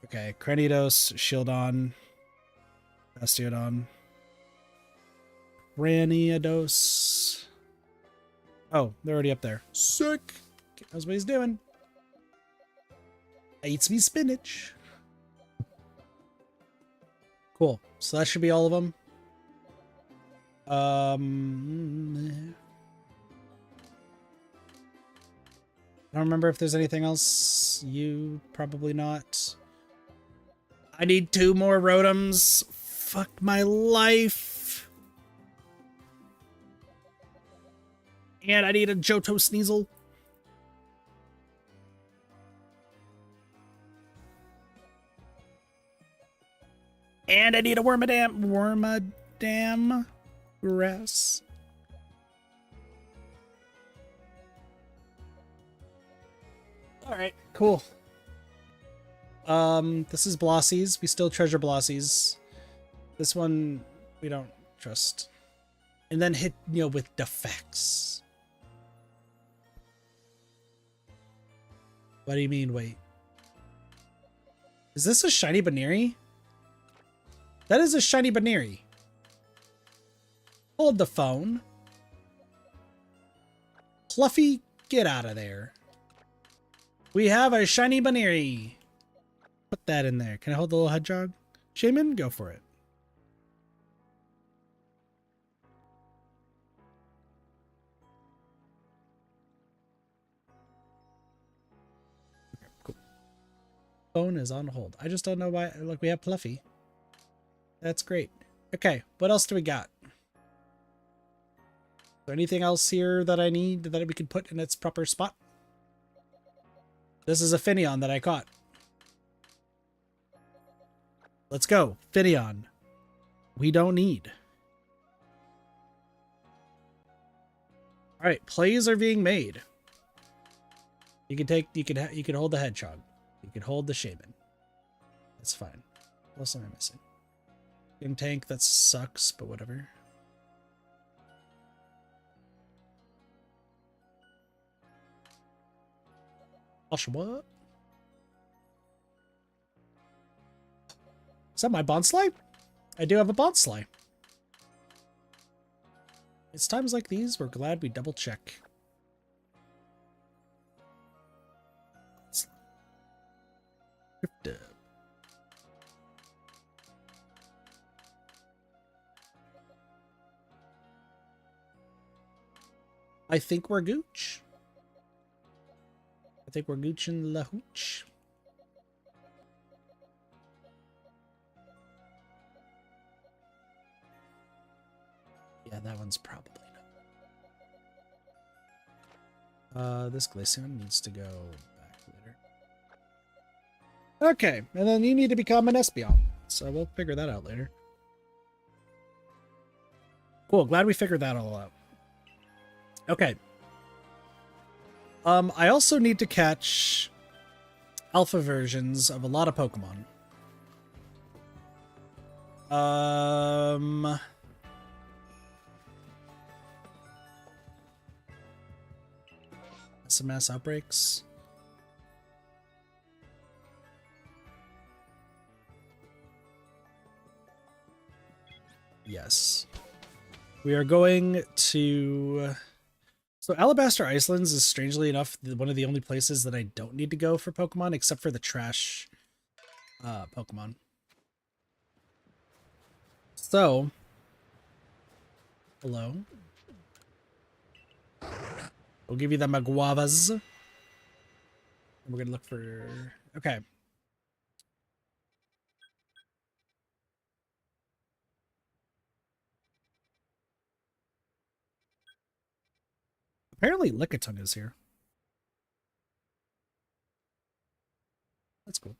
Okay, Cranidos, Shieldon, Bastiodon, Cranidos. Oh, they're already up there. Sick! Knows what he's doing. Eats me spinach. Cool. So that should be all of them. I don't remember if there's anything else. You probably not. I need 2 more Rotoms. Fuck my life. And I need a Johto Sneasel. And I need a Wormadam grass. Alright, cool. This is Blossies. We still treasure Blossies. This one we don't trust. And then hit, with defects. What do you mean, wait? Is this a shiny Baneri? That is a shiny Baneri. Hold the phone. Fluffy, get out of there. We have a shiny Baneri. Put that in there. Can I hold the little hedgehog? Shaman, go for it. Phone is on hold. I just don't know why. Look, we have Fluffy. That's great. Okay, what else do we got? Is there anything else here that I need that we can put in its proper spot? This is a Finneon that I caught. Let's go. Finneon. We don't need. All right, plays are being made. You can hold the hedgehog. You can hold the shaman. That's fine. What else am I missing? In tank, that sucks, but whatever. What? Is that my Bonsly? I do have a Bonsly. It's times like these we're glad we double check. I think we're Gooch. I think we're Gooch and La Hooch. Yeah, that one's probably not. This Glaceon needs to go back later. Okay, and then you need to become an Espeon. So we'll figure that out later. Cool, glad we figured that all out. Okay. I also need to catch alpha versions of a lot of Pokemon. Some mass outbreaks. Yes. We are going to... So Alabaster Icelands is strangely enough one of the only places that I don't need to go for Pokemon, except for the trash Pokemon. So, hello. We'll give you the Maguavas. We're gonna look for... Okay. Apparently Lickitung is here. That's cool.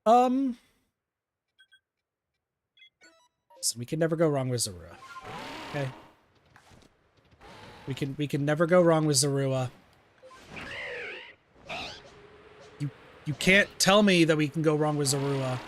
So we can never go wrong with Zorua. Okay. We can never go wrong with Zorua. You can't tell me that we can go wrong with Zorua.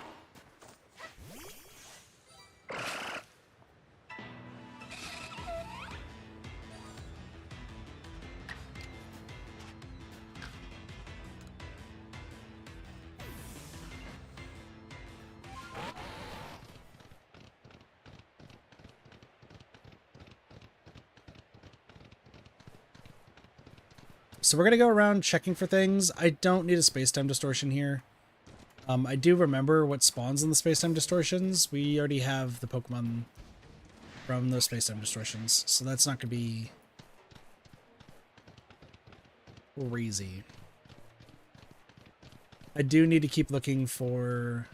So we're going to go around checking for things. I don't need a space-time distortion here. I do remember what spawns in the space-time distortions. We already have the Pokemon from those space-time distortions, so that's not going to be crazy. I do need to keep looking for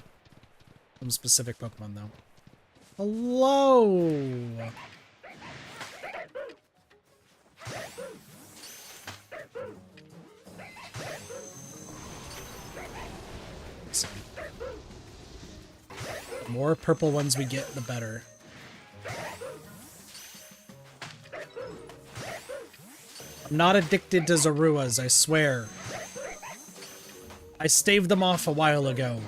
some specific Pokemon, though. Hello! The more purple ones we get, the better. I'm not addicted to Zoruas, I swear. I staved them off a while ago.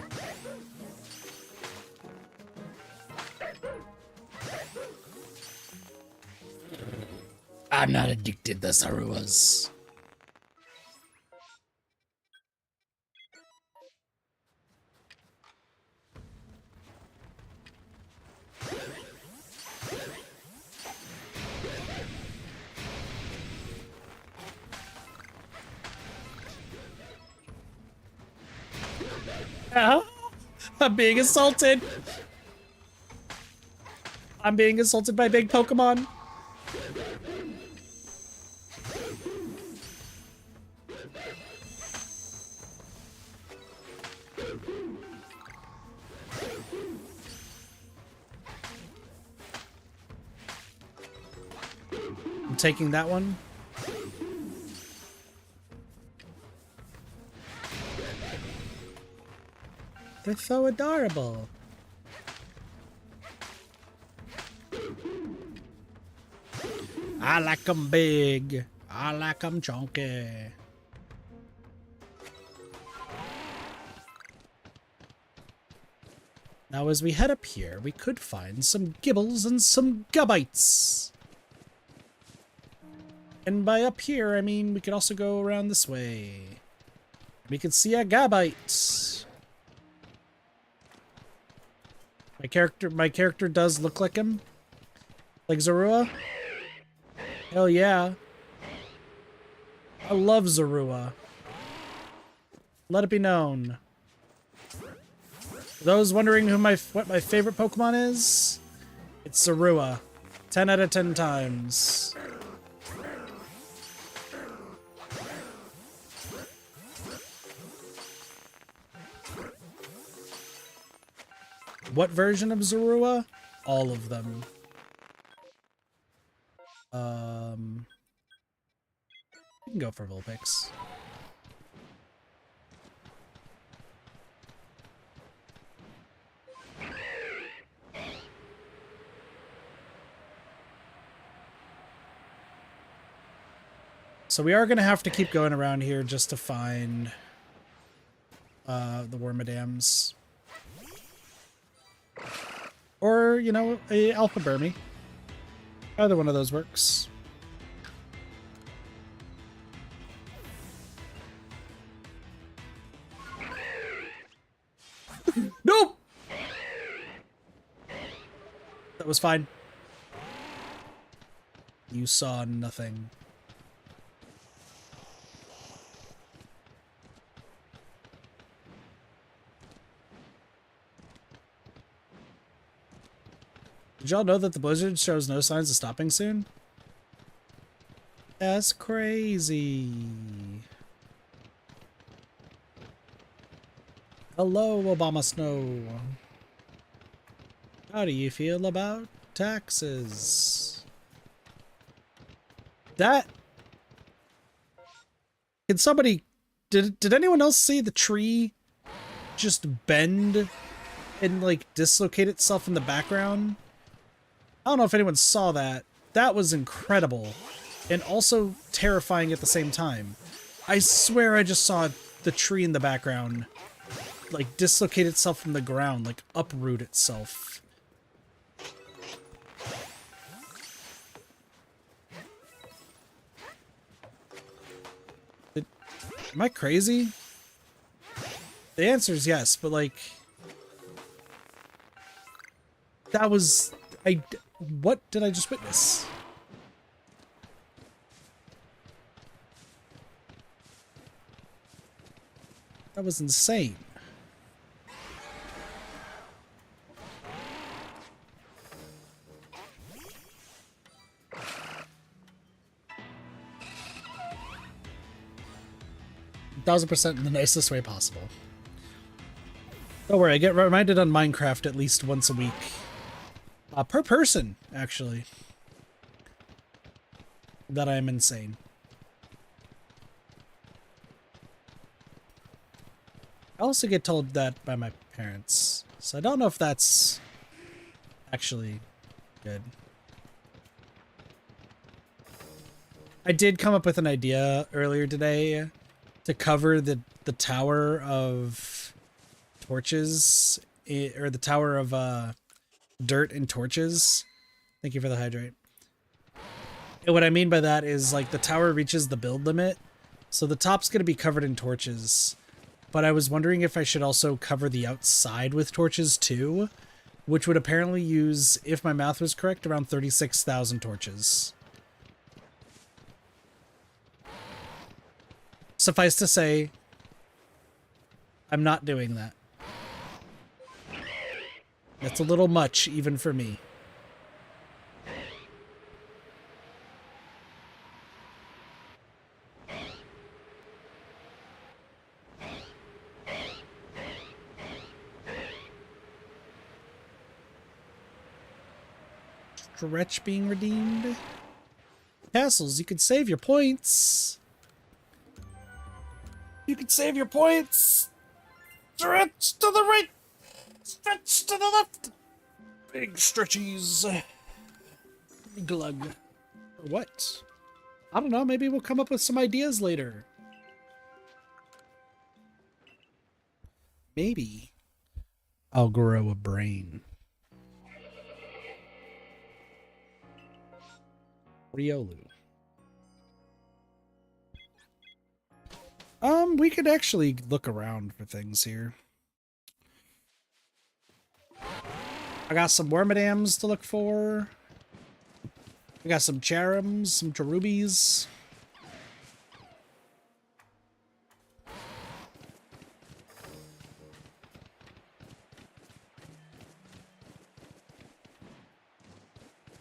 I'm not addicted to Zoruas. I'm being assaulted. I'm being assaulted by big Pokemon. I'm taking that one. They're so adorable. I like 'em big. I like 'em chunky. Now, as we head up here, we could find some gibbles and some gubbites. And by up here, I mean we could also go around this way. We could see a gabite. My character does look like him. Like Zorua. Hell yeah. I love Zorua. Let it be known. For those wondering what my favorite Pokemon is, it's Zorua. 10 out of 10 times. What version of Zorua? All of them. You can go for Vulpix. So we are going to have to keep going around here just to find the Wormadams. Or, you know, a Alpha Burmy. Either one of those works. Nope! That was fine. You saw nothing. Did y'all know that the blizzard shows no signs of stopping soon? That's crazy. Hello, Obama Snow. How do you feel about taxes? That... Can somebody... Did anyone else see the tree just bend and, like, dislocate itself in the background? I don't know if anyone saw that. That was incredible. And also terrifying at the same time. I swear I just saw the tree in the background, like, dislocate itself from the ground, like, uproot itself. Am I crazy? The answer is yes, but, like... That was... What did I just witness? That was insane. $1,000% in the nicest way possible. Don't worry, I get reminded on Minecraft at least once a week. Per person, actually. That I am insane. I also get told that by my parents, so I don't know if that's actually good. I did come up with an idea earlier today to cover the tower of torches, or the tower of dirt and torches. Thank you for the hydrate. And what I mean by that is, like, the tower reaches the build limit, so the top's going to be covered in torches. But I was wondering if I should also cover the outside with torches too, which would apparently use, if my math was correct, around 36,000 torches. Suffice to say, I'm not doing that. That's a little much, even for me. Stretch being redeemed. Castles, you could save your points. You could save your points. Stretch to the right. Stretch to the left. Big stretchies. Glug. What? I don't know, maybe we'll come up with some ideas later. Maybe I'll grow a brain. Riolu. We could actually look around for things here. I got some Wormadams to look for. I got some Charums, some Cherubies.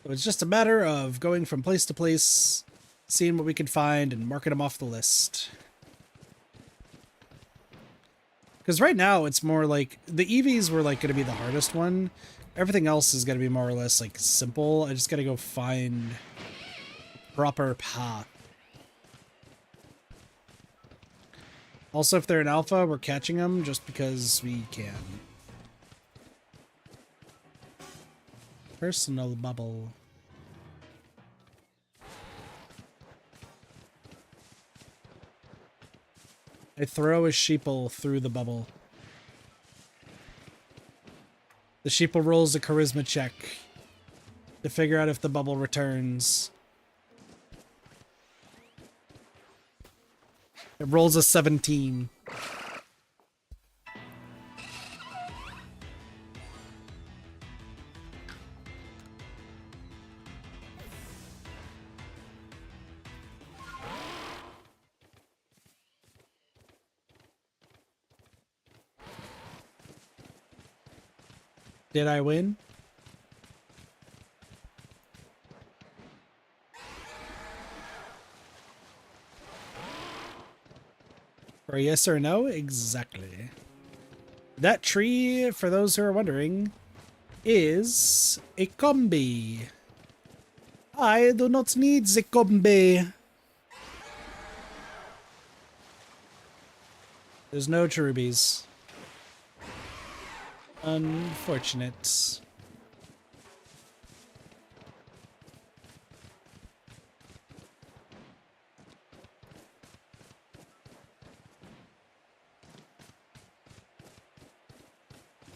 So it's just a matter of going from place to place, seeing what we can find, and marking them off the list. Because right now, it's more like... The Eevees were, like, going to be the hardest one. Everything else is going to be more or less, like, simple. I just got to go find proper path. Also, if they're an alpha, we're catching them just because we can. Personal bubble. I throw a sheeple through the bubble. The sheeple rolls a charisma check to figure out if the bubble returns. It rolls a 17. Did I win? For a yes or no? Exactly. That tree, for those who are wondering, is a combi. I do not need the combi. There's no Cherubies. Unfortunate.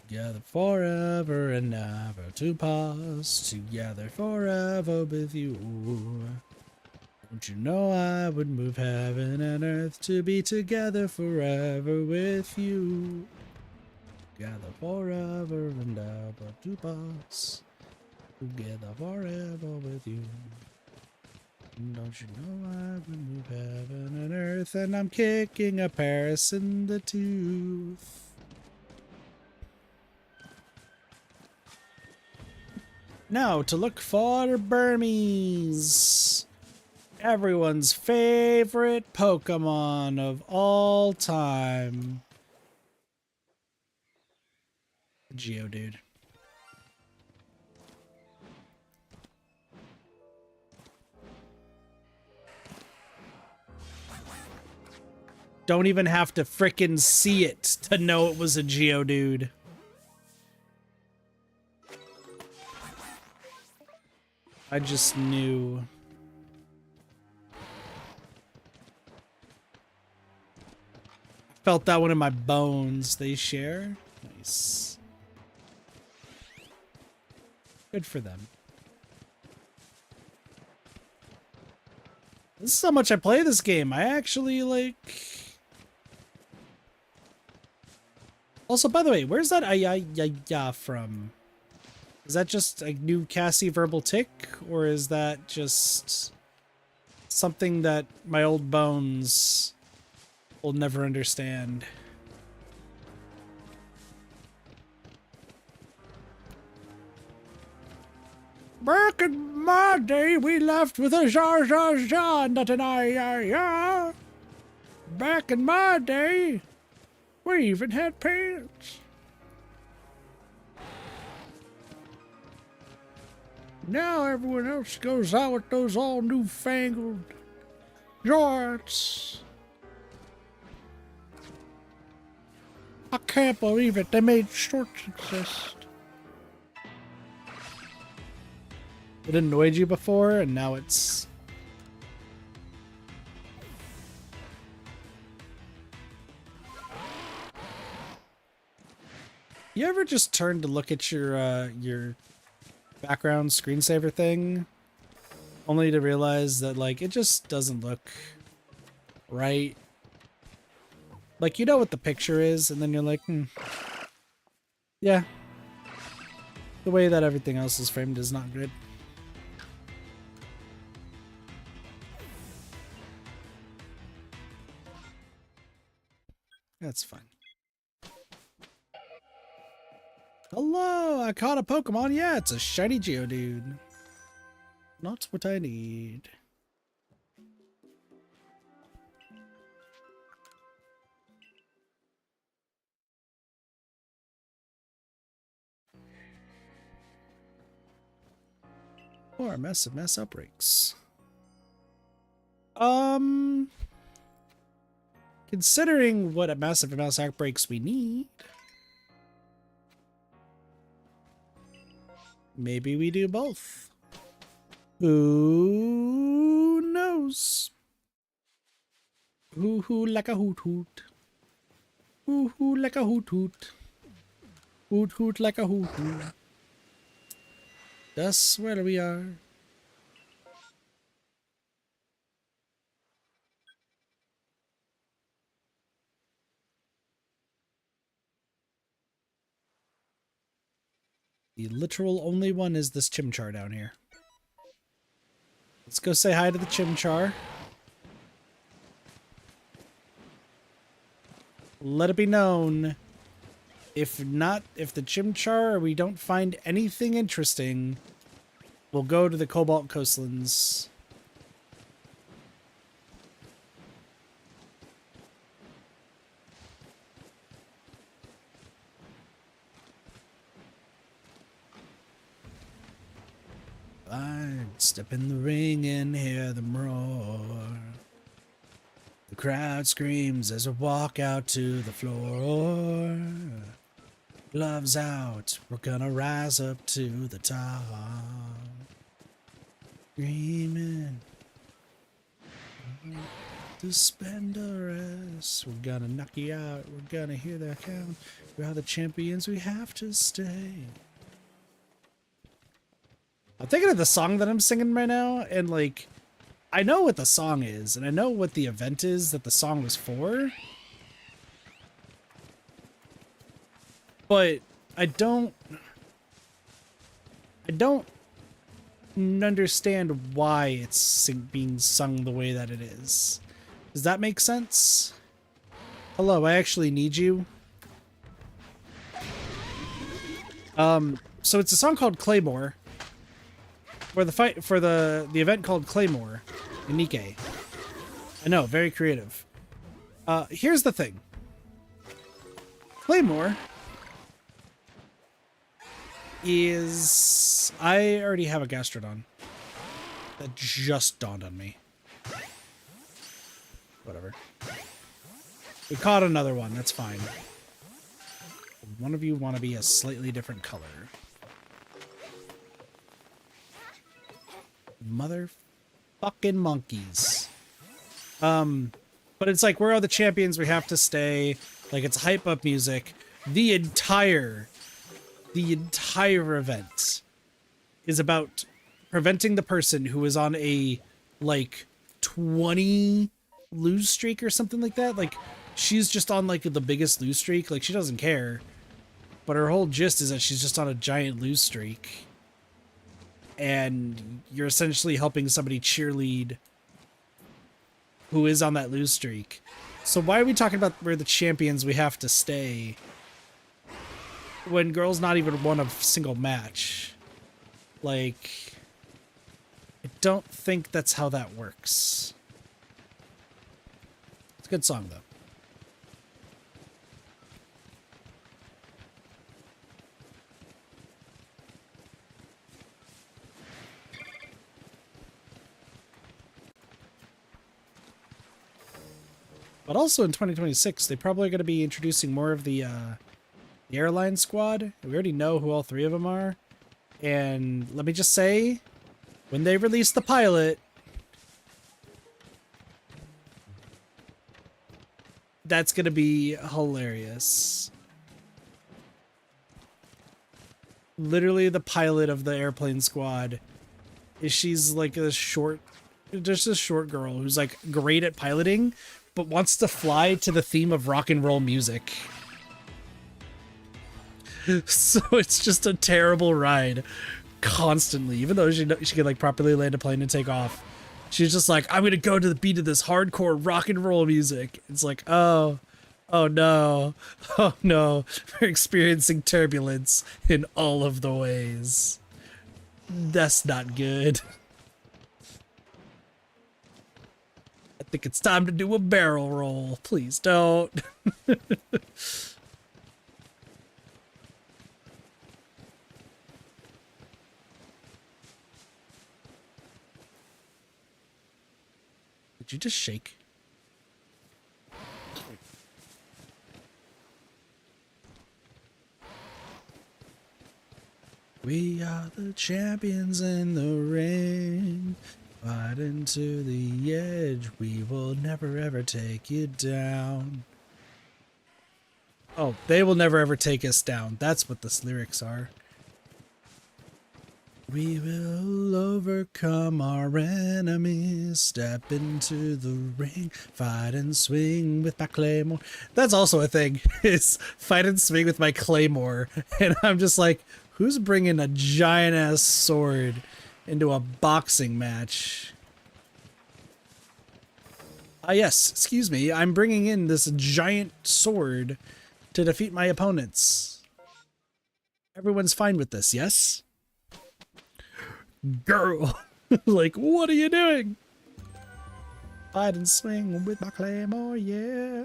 Together forever and ever to pass, together forever with you. Don't you know I would move heaven and earth to be together forever with you. Together forever and ever to pass, together forever with you. Don't you know I would move heaven and earth, and I'm kicking a Paris in the tooth. Now to look for Burmese, everyone's favorite Pokemon of all time. Geodude. Don't even have to frickin' see it to know it was a Geodude. I just knew. Felt that one in my bones. They share. Nice. Good for them. This is how much I play this game. I actually, like... Also, by the way, where's that ay from? Is that just a new Cassie verbal tick? Or is that just something that my old bones will never understand? Back in my day, we laughed with a Jar Jar Jar, not an ay. Back in my day, we even had pants. Now everyone else goes out with those all newfangled joints. I can't believe it. They made shorts exist. It annoyed you before, and now it's You ever just turn to look at your background screensaver thing, only to realize that like it just doesn't look right? Like you know what the picture is, and then you're like, yeah, the way that everything else is framed is not good. That's fine. Hello, I caught a Pokemon. Yeah, it's a shiny Geodude. Not what I need. Or massive mass outbreaks. Considering what a massive mass outbreaks we need, maybe we do both. Who knows? Hoo like a hoot hoot. Hoo like a hoot hoot. Hoot hoot like a hoot hoot. That's where we are. The literal only one is this Chimchar down here. Let's go say hi to the Chimchar. Let it be known, if the Chimchar or we don't find anything interesting, we'll go to the Cobalt Coastlands. I'd step in the ring and hear them roar. The crowd screams as we walk out to the floor. Gloves out, we're gonna rise up to the top. Screaming to spend the rest. We're gonna knock you out, we're gonna hear that count. We are the champions, we have to stay. I'm thinking of the song that I'm singing right now, and like, I know what the song is, and I know what the event is that the song was for. But I don't understand why it's being sung the way that it is. Does that make sense? Hello, I actually need you. So it's a song called Claymore. For the fight for the event called Claymore in Nikkei. I know, very creative. Here's the thing. Claymore is... I already have a Gastrodon. That just dawned on me. Whatever. We caught another one, that's fine. One of you want to be a slightly different color. Motherfucking monkeys. But it's like, where are the champions? We have to stay. Like, it's hype up music. The entire event is about preventing the person who is on a, like, 20 lose streak or something like that. Like, she's just on, like, the biggest lose streak. Like, she doesn't care. But her whole gist is that she's just on a giant lose streak. And you're essentially helping somebody cheerlead who is on that lose streak. So why are we talking about where the champions we have to stay when girls not even won a single match? Like, I don't think that's how that works. It's a good song, though. But also in 2026, they probably are going to be introducing more of the airline squad. We already know who all three of them are. And let me just say, when they release the pilot, that's going to be hilarious. literally the pilot of the airplane squad. She's like a short, just a short girl who's like great at piloting, but wants to fly to the theme of rock and roll music. So it's just a terrible ride constantly, even though she can like properly land a plane and take off. She's just like, I'm gonna go to the beat of this hardcore rock and roll music. It's like, oh no, oh no, we're experiencing turbulence in all of the ways. That's not good. I think it's time to do a barrel roll. Please don't. Did you just shake? We are the champions in the ring, fighting to the edge. We will never ever take you down. Oh, they will never ever take us down. That's what the lyrics are. We will overcome our enemies, step into the ring, fight and swing with my claymore. That's also a thing, is fight and swing with my claymore. And I'm just like, who's bringing a giant ass sword into a boxing match? Yes, excuse me, I'm bringing in this giant sword to defeat my opponents. Everyone's fine with this, yes? Girl, like, what are you doing? Fight and swing with my claymore, yeah.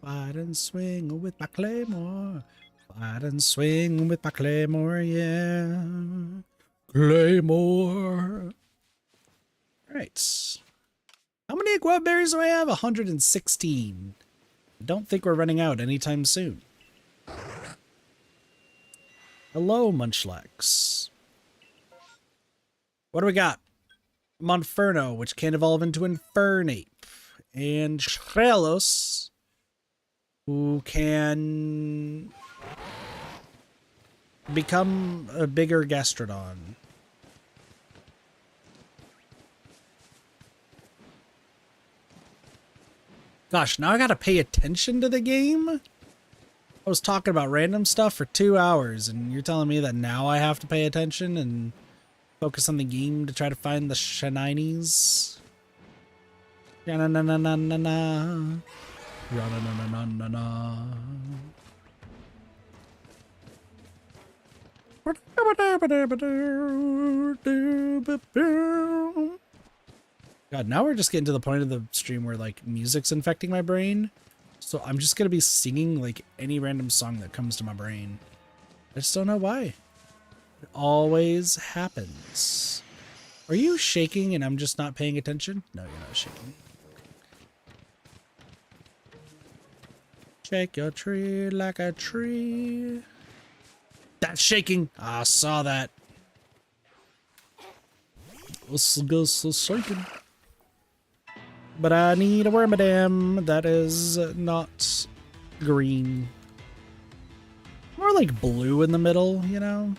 Fight and swing with my claymore. Fight and swing with my claymore, yeah. Claymore. Alright. How many guava berries do I have? 116. I don't think we're running out anytime soon. Hello, Munchlax. What do we got? Monferno, which can evolve into Infernape. And Shrelos, who can become a bigger Gastrodon. Gosh, now I gotta pay attention to the game? I was talking about random stuff for 2 hours, and you're telling me that now I have to pay attention and focus on the game to try to find the shinies? Na-na-na-na-na-na. Ra-na-na-na-na-na. God, now we're just getting to the point of the stream where like music's infecting my brain. So I'm just gonna be singing like any random song that comes to my brain. I just don't know why. It always happens. Are you shaking and I'm just not paying attention? No, you're not shaking. Shake your tree like a tree. That's shaking. I saw that. Shaking. But I need a Wormadam that is not green. More like blue in the middle, you know?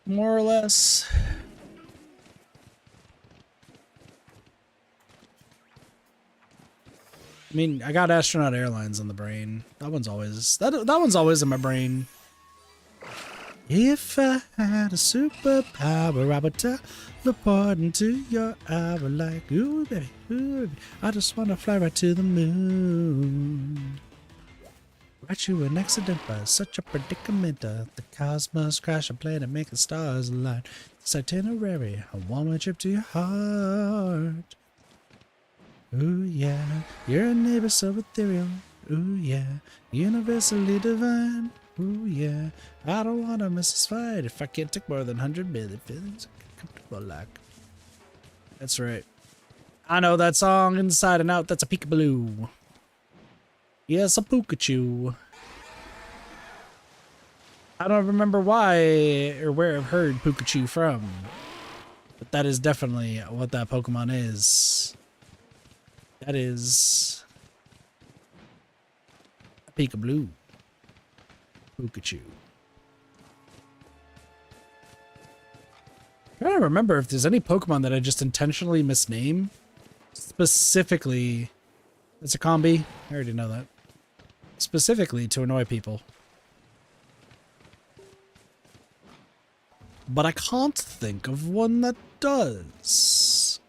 More or less. I mean, I got Astronaut Airlines on the brain. That one's always in my brain. If I had a superpower, I would teleport into your hour like, ooh, baby, ooh, baby. I just want to fly right to the moon. Write you an accident by such a predicament. The cosmos crash, a planet, make the stars align. This itinerary, a one-way trip to your heart. Ooh, yeah, you're a neighbor so ethereal. Ooh, yeah, universally divine. Ooh, yeah. I don't want to miss this fight if I can't take more than 100 million feelings comfortable like. That's right. I know that song inside and out. That's a peekaboo. Yes, a Pikachu. I don't remember why or where I've heard Pikachu from, but that is definitely what that Pokemon is. That is a Peekaboo. Pikachu. I'm trying to remember if there's any Pokemon that I just intentionally misname. Specifically, it's a combi. I already know that. Specifically to annoy people. But I can't think of one that does.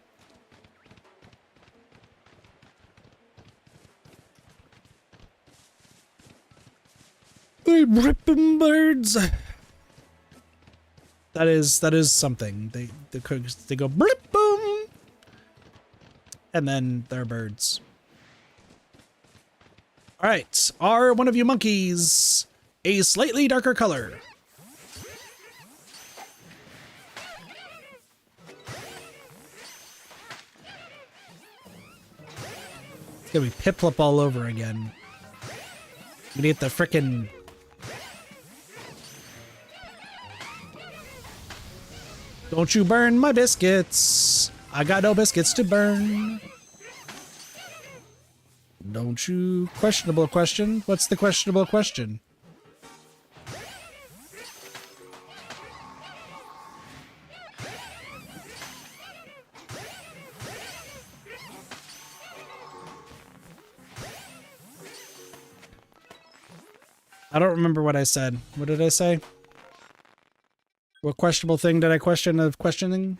I'm ripping birds. That is something. They go blip boom, and then they're birds. All right, are one of you monkeys a slightly darker color? It's gonna be Piplup all over again. We need the frickin' don't you burn my biscuits. I got no biscuits to burn. Don't you... Questionable question? What's the questionable question? I don't remember what I said. What did I say? What questionable thing did I question of questioning?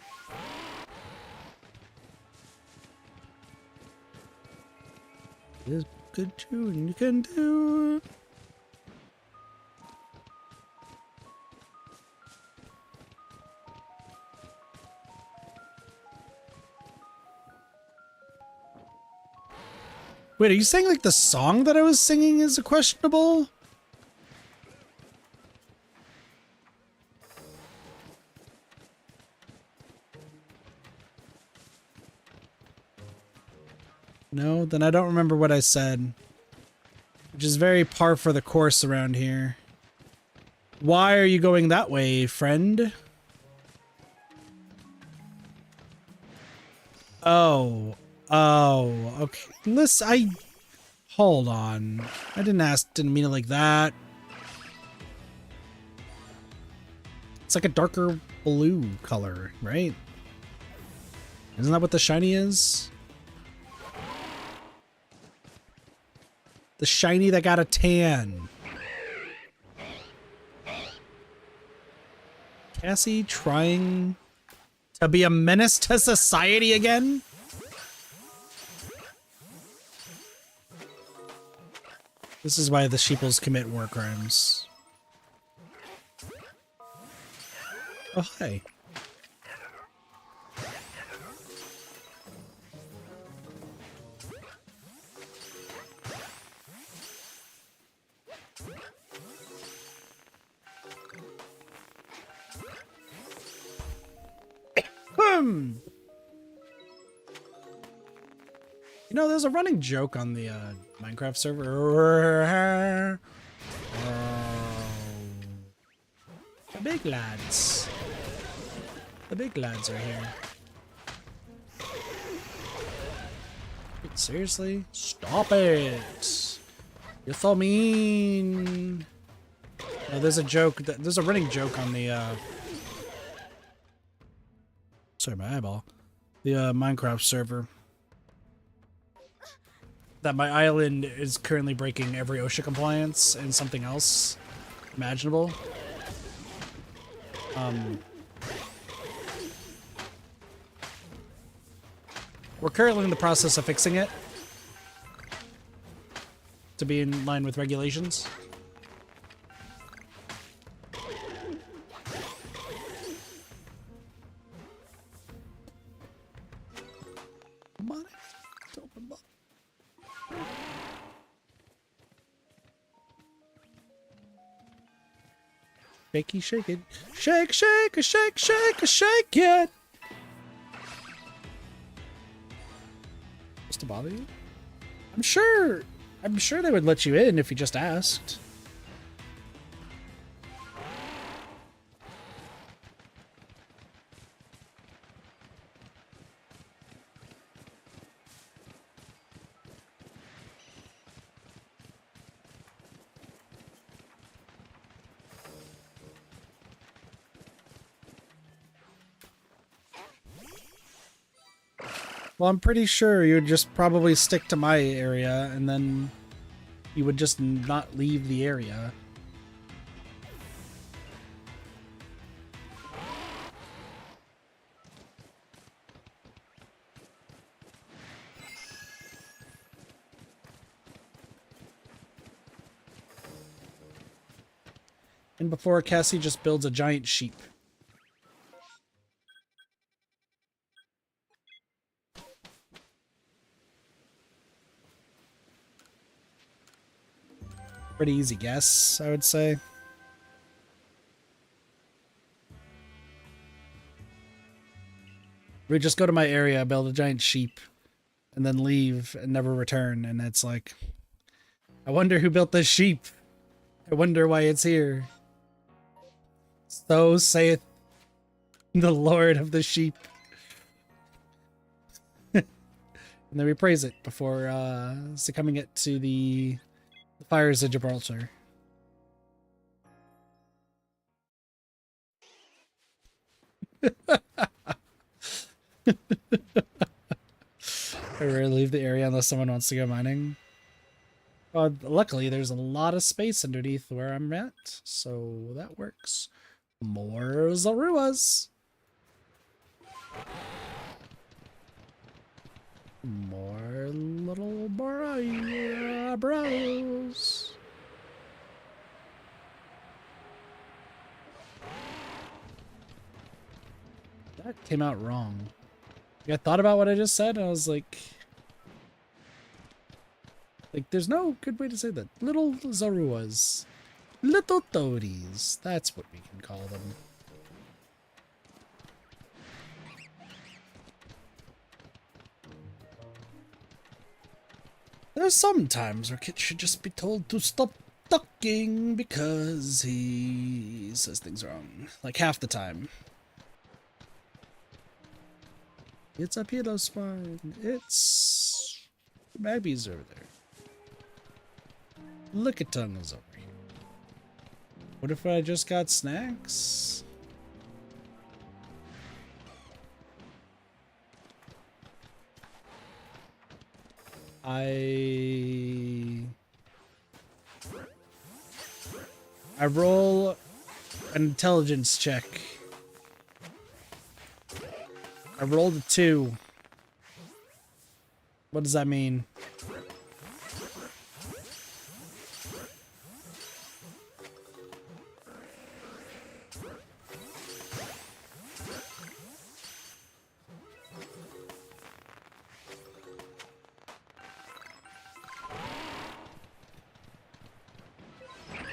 Is good too, and you can do. Wait, are you saying like the song that I was singing is questionable? No, then I don't remember what I said. Which is very par for the course around here. Why are you going that way, friend? Oh. Oh, okay. Listen, hold on. I didn't mean it like that. It's like a darker blue color, right? Isn't that what the shiny is? The shiny that got a tan. Cassie trying to be a menace to society again? This is why the sheeples commit war crimes. Oh, hi. You know, there's a running joke on the Minecraft server. The big lads. The big lads are here. Wait, seriously? Stop it! You're so mean. No, there's a joke. There's a running joke on the sorry, my eyeball. The Minecraft server. That my island is currently breaking every OSHA compliance and something else imaginable. We're currently in the process of fixing it to be in line with regulations. Come on, it's open up. Shaky, shake it. Shake, shake, shake, shake, shake it. Supposed to bother you? I'm sure they would let you in if you just asked. Well, I'm pretty sure you would just probably stick to my area, and then you would just not leave the area. And before Cassie just builds a giant sheep. Pretty easy guess, I would say. We just go to my area, build a giant sheep, and then leave and never return. And it's like, I wonder who built this sheep. I wonder why it's here. So saith the Lord of the sheep. And then we praise it before succumbing it to the fires of Gibraltar. I rarely leave the area unless someone wants to go mining. Luckily, there's a lot of space underneath where I'm at, so that works. More Zaruas! More little bros. That came out wrong. I thought about what I just said, and I was like, there's no good way to say that. Little Zaruas. Little toadies. That's what we can call them. There's some times where Kit should just be told to stop talking because he says things wrong. Like half the time. It's a pedo spine. It's Magby's over there. Look at Tongue's over here. What if I just got snacks? I roll an intelligence check. I rolled a 2. What does that mean?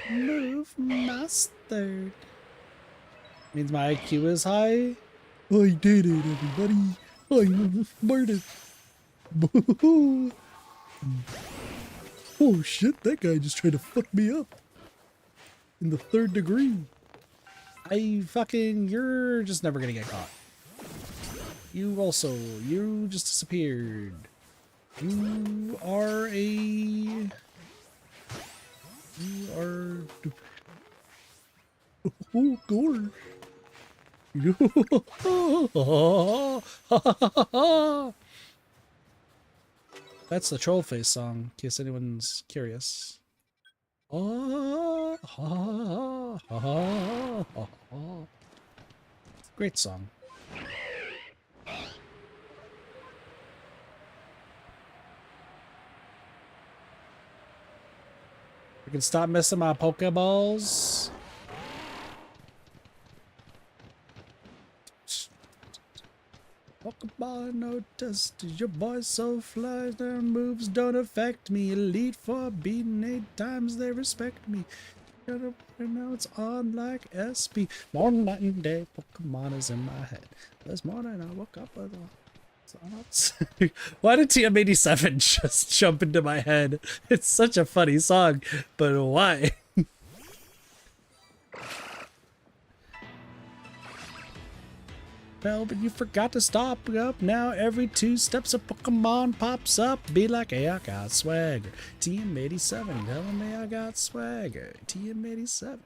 Move mastered. Means my IQ is high. I did it, everybody. I'm the smartest. Oh shit, that guy just tried to fuck me up. In the 3rd degree. You're just never gonna get caught. You just disappeared. You are oh gosh. That's the troll face song, in case anyone's curious. Great song. We can stop missing my Pokeballs. Pokeball, no test. Your boy so fly. Their moves don't affect me. Elite 4 beating 8 times. They respect me. Now it's on like SB. Morning, night, and day, Pokemon is in my head. This morning I woke up with thoughts. Why did TM87 just jump into my head? It's such a funny song, but why? Well, but you forgot to stop up. Now every 2 steps a Pokemon pops up. Be like, hey, I got swagger. TM87 telling me I got swagger. TM87.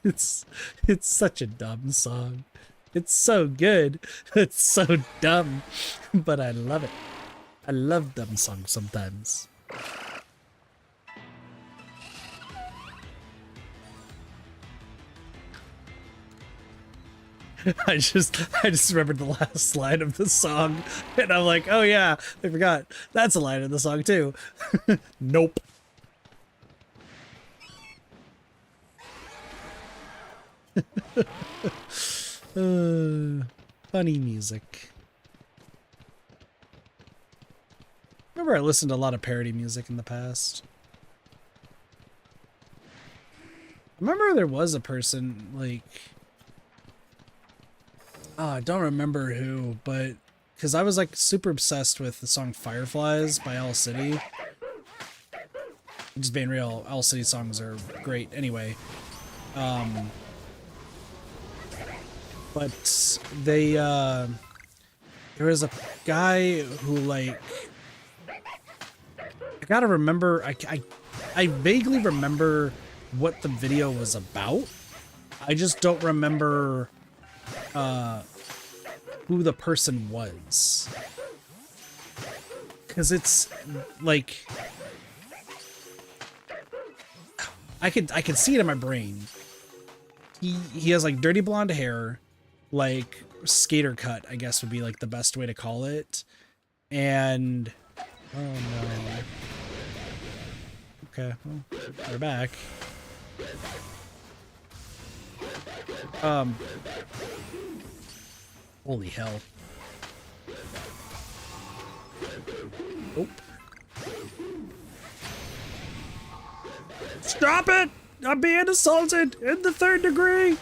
It's such a dumb song. It's so good. It's so dumb, but I love it. I love dumb songs sometimes. I just remembered the last line of the song, and I'm like, oh yeah, I forgot. That's a line in the song too. Nope. Funny music. Remember, I listened to a lot of parody music in the past. I remember there was a person, like, oh, I don't remember who, but because I was like super obsessed with the song Fireflies by Owl City. Just being real, Owl City songs are great anyway. But they, there was a guy who, like, I gotta remember, I vaguely remember what the video was about. I just don't remember who the person was, because it's like I can see it in my brain. He has like dirty blonde hair, like skater cut, I guess would be like the best way to call it. And oh no. Okay, well, we're back. Holy hell. Nope. Stop it! I'm being assaulted in the 3rd degree!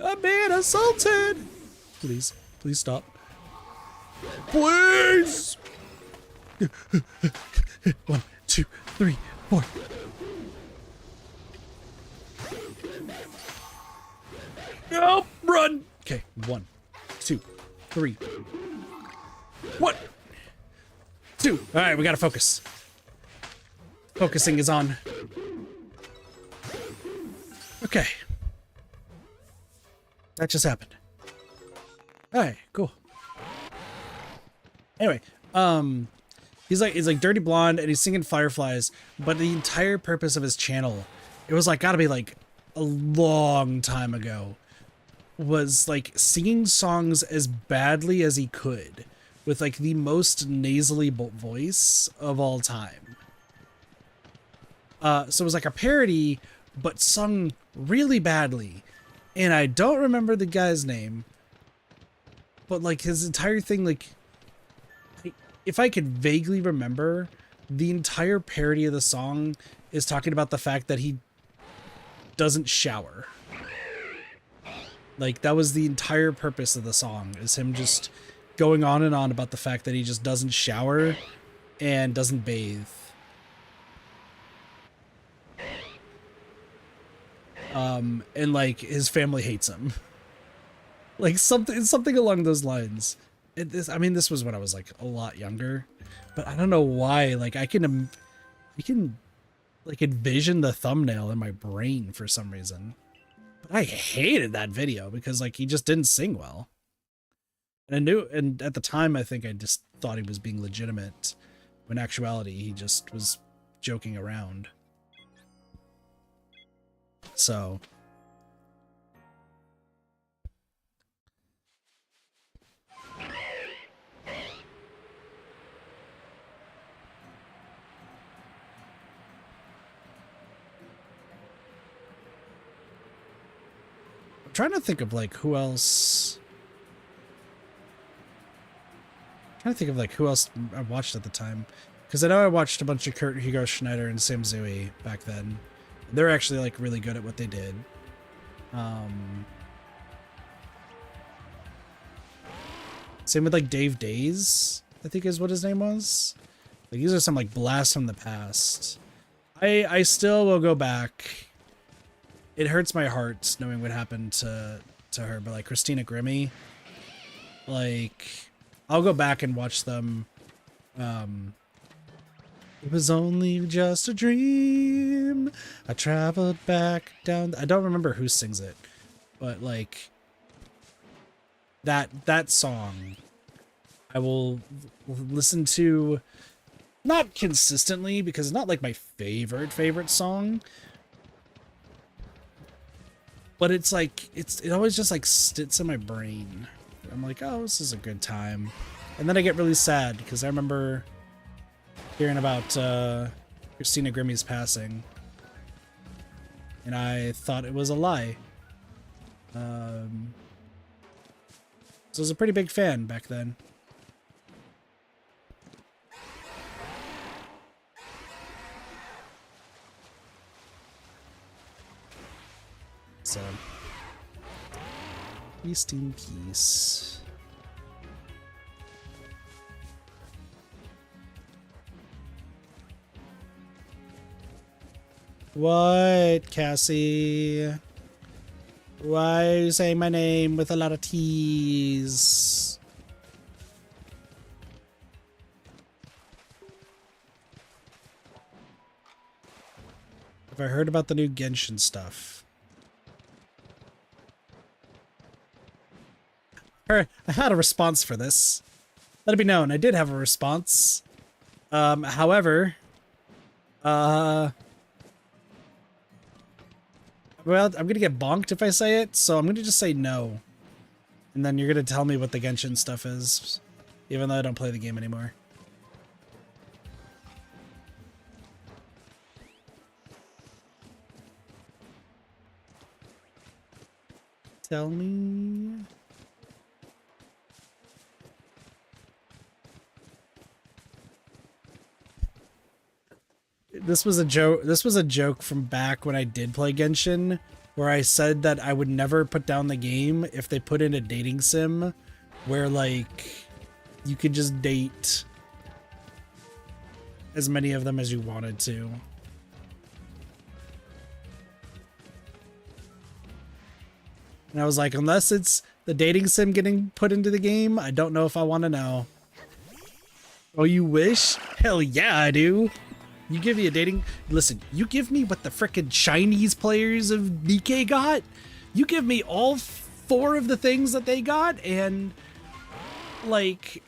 I'm being assaulted! Please, please stop. Please! 1, 2, 3, 4. Nope, run! Okay, 1, 2, 3. What? 2. All right, we gotta focus. Focusing is on. Okay. That just happened. All right, cool. Anyway, he's like dirty blonde and he's singing Fireflies, but the entire purpose of his channel, it was like gotta be like a long time ago, was like singing songs as badly as he could with like the most nasally voice of all time. So it was like a parody, but sung really badly. And I don't remember the guy's name, but like his entire thing, like, if I could vaguely remember, the entire parody of the song is talking about the fact that he doesn't shower. Like, that was the entire purpose of the song, is him just going on and on about the fact that he just doesn't shower and doesn't bathe. And like his family hates him. Like something along those lines. I mean, this was when I was like a lot younger, but I don't know why. Like I can like envision the thumbnail in my brain for some reason. But I hated that video because like he just didn't sing well. And at the time I think I just thought he was being legitimate, when in actuality he just was joking around. So trying to think of like who else. Trying to think of like who else I watched at the time, because I know I watched a bunch of Kurt Hugo Schneider and Sam Zooey back then. They're actually like really good at what they did. Same with like Dave Days, I think is what his name was. Like these are some like blasts from the past. I still will go back. It hurts my heart knowing what happened to her, but like Christina Grimmie, like I'll go back and watch them. It was only just a dream. I traveled back down. I don't remember who sings it, but like that song, I will listen to, not consistently because it's not like my favorite song, but it's like it always just like sits in my brain. I'm like, oh, this is a good time, and then I get really sad because I remember hearing about Christina Grimmie's passing, and I thought it was a lie. So I was a pretty big fan back then. So, rest in peace. What, Cassie? Why are you saying my name with a lot of T's? Have I heard about the new Genshin stuff? I had a response for this. Let it be known, I did have a response. However, well, I'm gonna get bonked if I say it, so I'm gonna just say no. And then you're gonna tell me what the Genshin stuff is, even though I don't play the game anymore. Tell me. This was a joke. This was a joke from back when I did play Genshin, where I said that I would never put down the game if they put in a dating sim where like you could just date as many of them as you wanted to. And I was like, unless it's the dating sim getting put into the game, I don't know if I want to know. Oh, you wish? Hell yeah, I do. You give me a dating... Listen, you give me what the frickin' Chinese players of Nikkei got. You give me all 4 of the things that they got, and... like...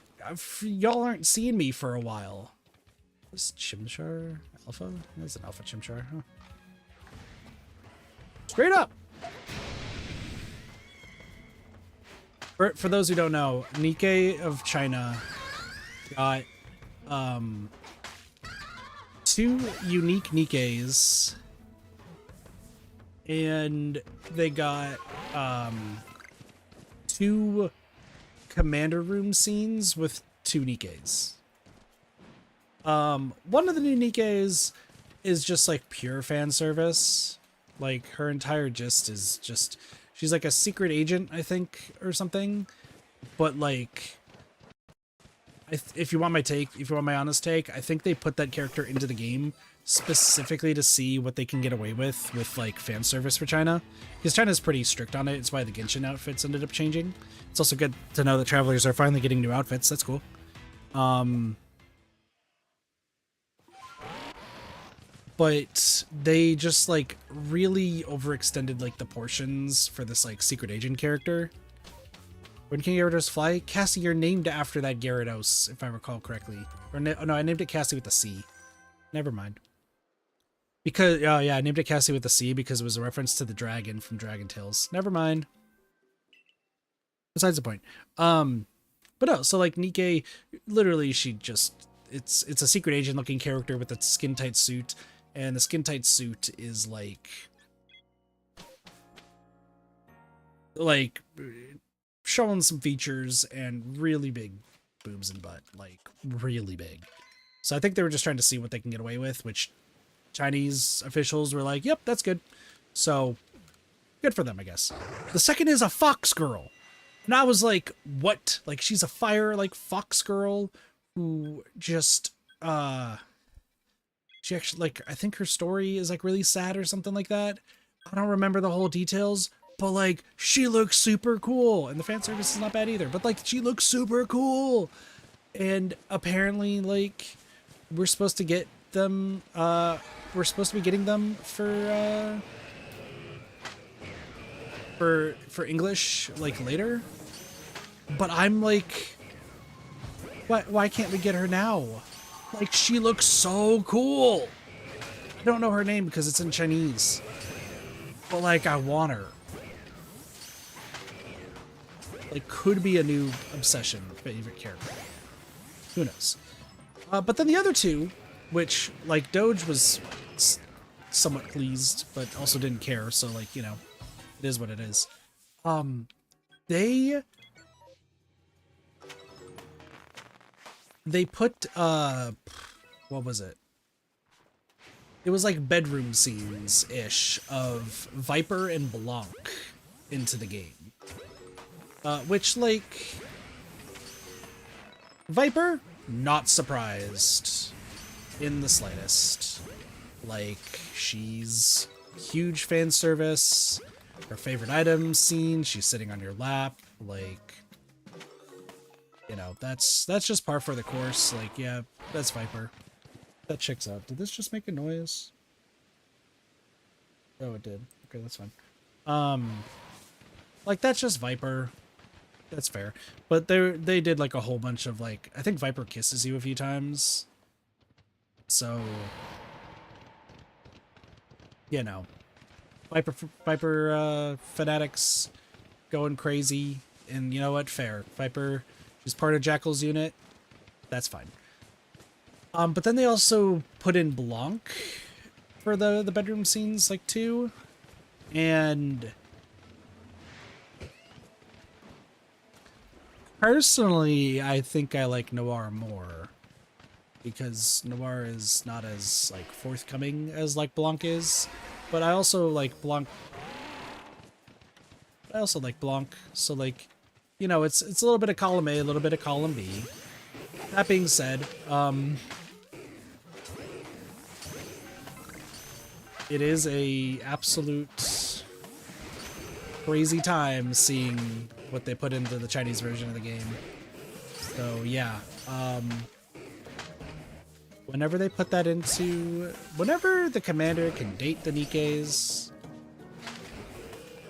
y'all aren't seeing me for a while. This Chimchar Alpha? That's an Alpha Chimchar, huh? Straight up! For those who don't know, Nikkei of China got... 2 unique Nikkeis, and they got 2 commander room scenes with 2 Nikkeis. One of the new Nikkeis is just like pure fan service. Like her entire gist is just she's like a secret agent, I think, or something, but like if you want my take, if you want my honest take, I think they put that character into the game specifically to see what they can get away with like fan service for China, because China's pretty strict on it. It's why the Genshin outfits ended up changing. It's also good to know that travelers are finally getting new outfits. That's cool. But they just like really overextended like the portions for this like secret agent character. When can Gyarados fly? Cassie, you're named after that Gyarados, if I recall correctly. Or no, I named it Cassie with a C. Never mind. Because, oh yeah, I named it Cassie with a C because it was a reference to the dragon from Dragon Tales. Never mind. Besides the point. But no, so like Nikkei, literally she just, it's a secret agent looking character with a skin tight suit, and the skin tight suit is like like showing some features and really big boobs and butt, like really big. So I think they were just trying to see what they can get away with, which Chinese officials were like, yep, that's good. So good for them, I guess. The second is a fox girl. And I was like, what? Like, she's a fire, like, fox girl who just, she actually, like, I think her story is, like, really sad or something like that. I don't remember the whole details, but, like, she looks super cool. And the fan service is not bad either, but, like, she looks super cool. And apparently, like, we're supposed to get them, we're supposed to be getting them for English, like, later. But I'm like, why can't we get her now? Like, she looks so cool. I don't know her name because it's in Chinese. But, like, I want her. Like, could be a new obsession, favorite character. Who knows? But then the other two, which, like, Doge was somewhat pleased, but also didn't care. So, like, you know, it is what it is. They put, what was it? It was like bedroom scenes-ish of Viper and Blanc into the game. Which, like, Viper, not surprised in the slightest. Like, she's huge fan service. Her favorite item scene, she's sitting on your lap, like, you know, that's just par for the course. Like, yeah, that's Viper. That checks out. Did this just make a noise? Oh, it did. Okay, that's fine. Like, that's just Viper. That's fair. But they did, like, a whole bunch of, like, I think Viper kisses you a few times. So, you know, Viper fanatics going crazy. And you know what? Fair. Viper is part of Jackal's unit. That's fine. But then they also put in Blanc for the bedroom scenes, like, too. And personally, I think I like Noir more. Because Noir is not as, like, forthcoming as, like, Blanc is. But I also like Blanc. So, like, you know, it's a little bit of column A, a little bit of column B. That being said, it is a absolute crazy time seeing what they put into the Chinese version of the game. So yeah, whenever they put that into, whenever the commander can date the Nikes,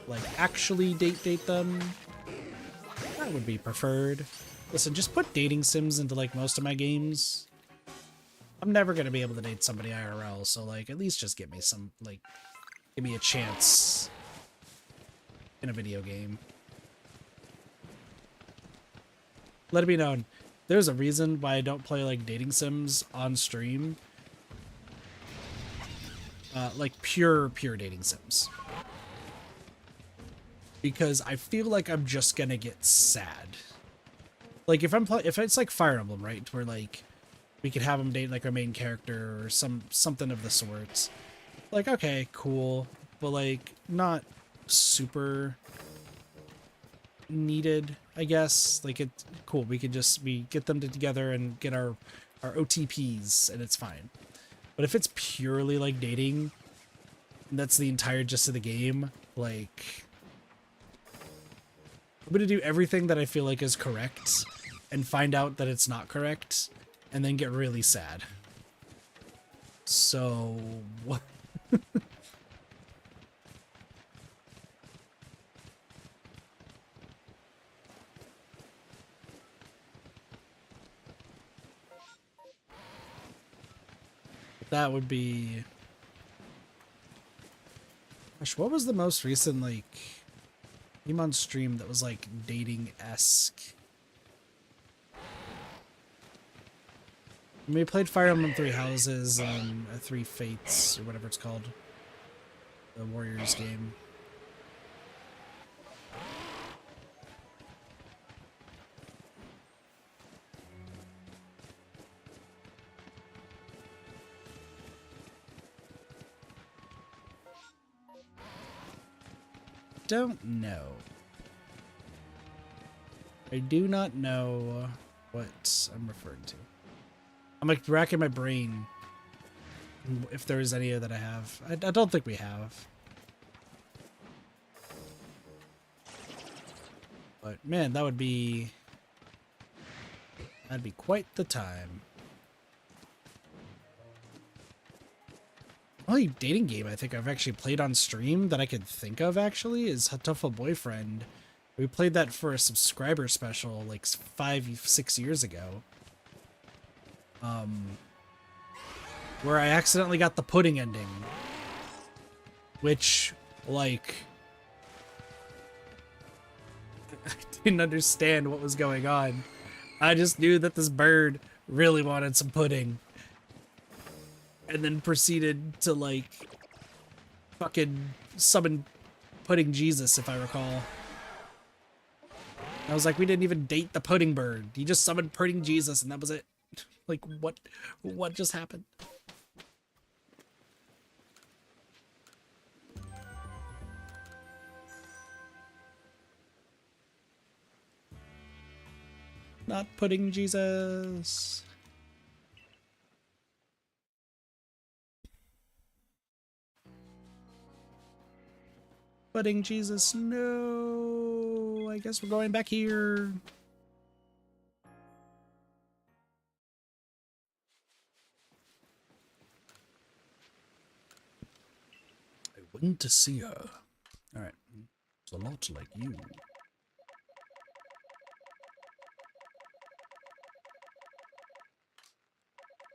like actually date them, that would be preferred. Listen, just put dating sims into, like, most of my games. I'm never gonna be able to date somebody IRL, so, like, at least just give me some, like, give me a chance in a video game. Let it be known, there's a reason why I don't play, like, dating sims on stream. Like, pure dating sims. Because I feel like I'm just gonna get sad. Like, if it's like Fire Emblem, right, where, like, we could have them date, like, our main character or something of the sorts. Like, okay, cool, but, like, not super needed, I guess. Like, it's cool. We get them together and get our OTPs, and it's fine. But if it's purely, like, dating, and that's the entire gist of the game, like, I'm gonna do everything that I feel like is correct and find out that it's not correct and then get really sad. So, what? That would be... Gosh, what was the most recent, like, game on stream that was, like, dating-esque? We played Fire Emblem Three Houses and Three Fates, or whatever it's called. The Warriors game. don't know. I do not know what I'm referring to. I'm like racking my brain if there is any that I have. I don't think we have. But man, that'd be quite the time. The only dating game I think I've actually played on stream that I could think of actually is Hatoful Boyfriend. We played that for a subscriber special like 5-6 years ago. Where I accidentally got the pudding ending. Which, like, I didn't understand what was going on. I just knew that this bird really wanted some pudding. And then proceeded to, like, fucking summon Pudding Jesus, if I recall. I was like, we didn't even date the pudding bird. He just summoned Pudding Jesus, and that was it. Like, what just happened? Not Pudding Jesus. Pudding Jesus, no. I guess we're going back here. I went to see her. Alright. It's a lot like you.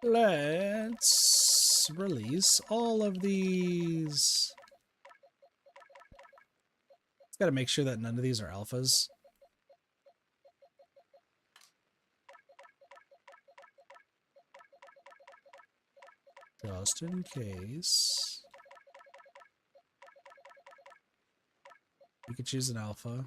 Let's release all of these. Gotta make sure that none of these are alphas. Just in case. You could choose an alpha.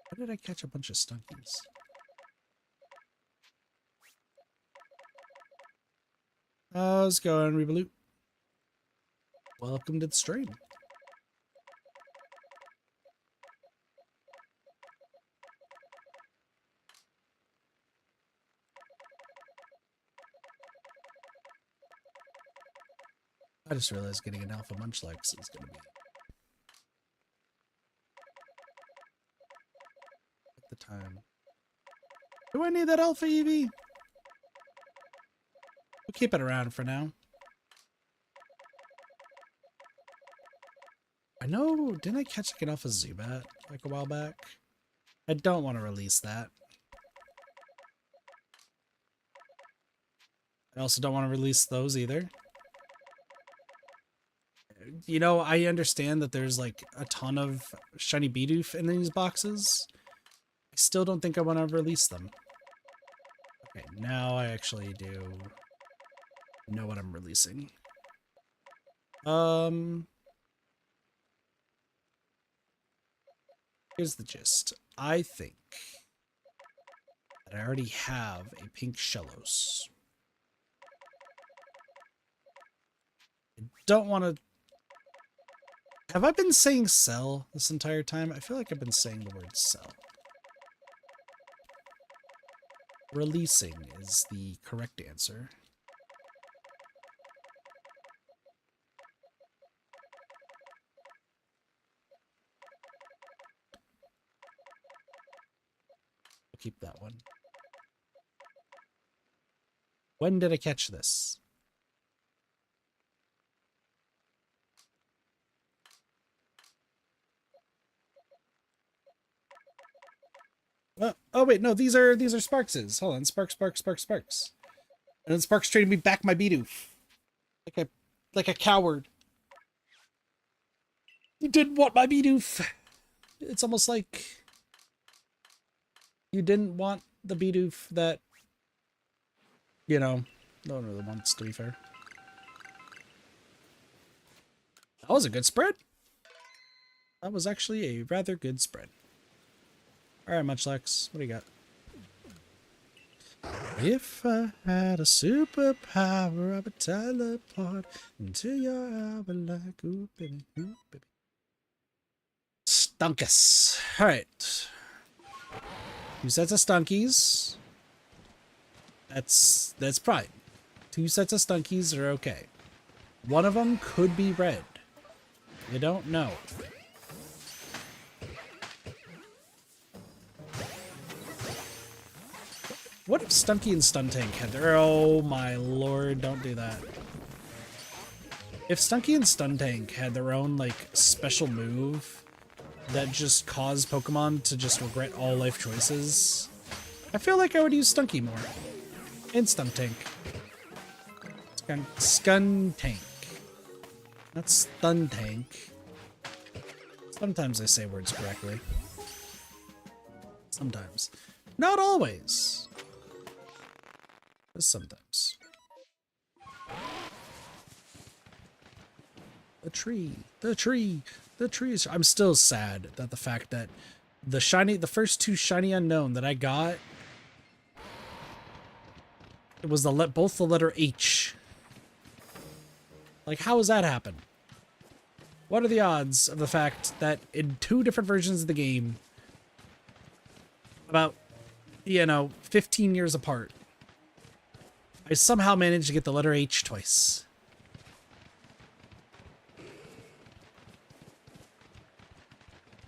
Why did I catch a bunch of stunkies? How's it going, Rebaloot? Welcome to the stream. I just realized getting an alpha Munchlax is going to be at the time. Do I need that alpha Eevee? We'll keep it around for now. I know, didn't I catch like an alpha Zubat like a while back? I don't want to release that. I also don't want to release those either. You know, I understand that there's like a ton of shiny Bidoof in these boxes. I still don't think I want to release them. Okay, now I actually do know what I'm releasing. Here's the gist. I think that I already have a pink Shellos. I don't want to... Have I been saying sell this entire time? I feel like I've been saying the word sell. Releasing is the correct answer. I'll keep that one. When did I catch this? Oh wait, no, these are Sparkses. Hold on, Sparks. And then Sparks traded me back my Bidoof. Like a coward. You didn't want my Bidoof. It's almost like you didn't want the Bidoof that, you know, no one really wants, to be fair. That was a good spread. That was actually a rather good spread. Alright, Munchlax, what do you got? If I had a superpower, I would teleport into your hour like ooh baby, ooh baby. Stunkus. Alright. 2 sets of stunkies. That's fine. 2 sets of stunkies are okay. One of them could be red. You don't know. What if Stunky and Stuntank had their... Oh my lord, don't do that. If Stunky and Stuntank had their own, like, special move that just caused Pokemon to just regret all life choices, I feel like I would use Stunky more. And Stuntank. Skuntank. Not Stuntank. Sometimes I say words correctly. Sometimes. Not always. Just sometimes. The tree. The tree. The trees. I'm still sad that the fact that the first 2 shiny unknown that I got, it was both the letter H. Like, how does that happen? What are the odds of the fact that in 2 different versions of the game, about, 15 years apart, I somehow managed to get the letter H twice?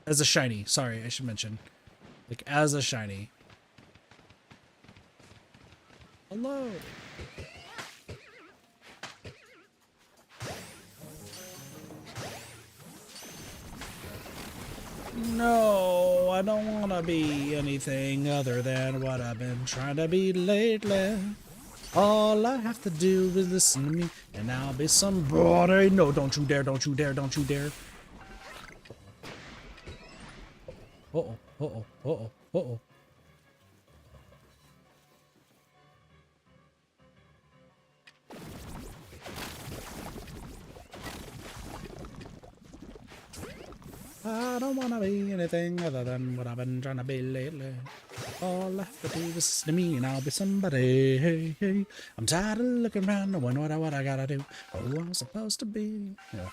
As a shiny. Sorry, I should mention. Like, as a shiny. Hello. No, I don't want to be anything other than what I've been trying to be lately. All I have to do is listen to me, and I'll be somebody. No, don't you dare, don't you dare, don't you dare. Uh-oh, uh-oh, uh-oh, uh-oh. I don't want to be anything other than what I've been trying to be lately. All I have to do is listen to me and I'll be somebody. Hey, hey. I'm tired of looking around, knowing what I gotta do, or who I'm supposed to be. Yeah.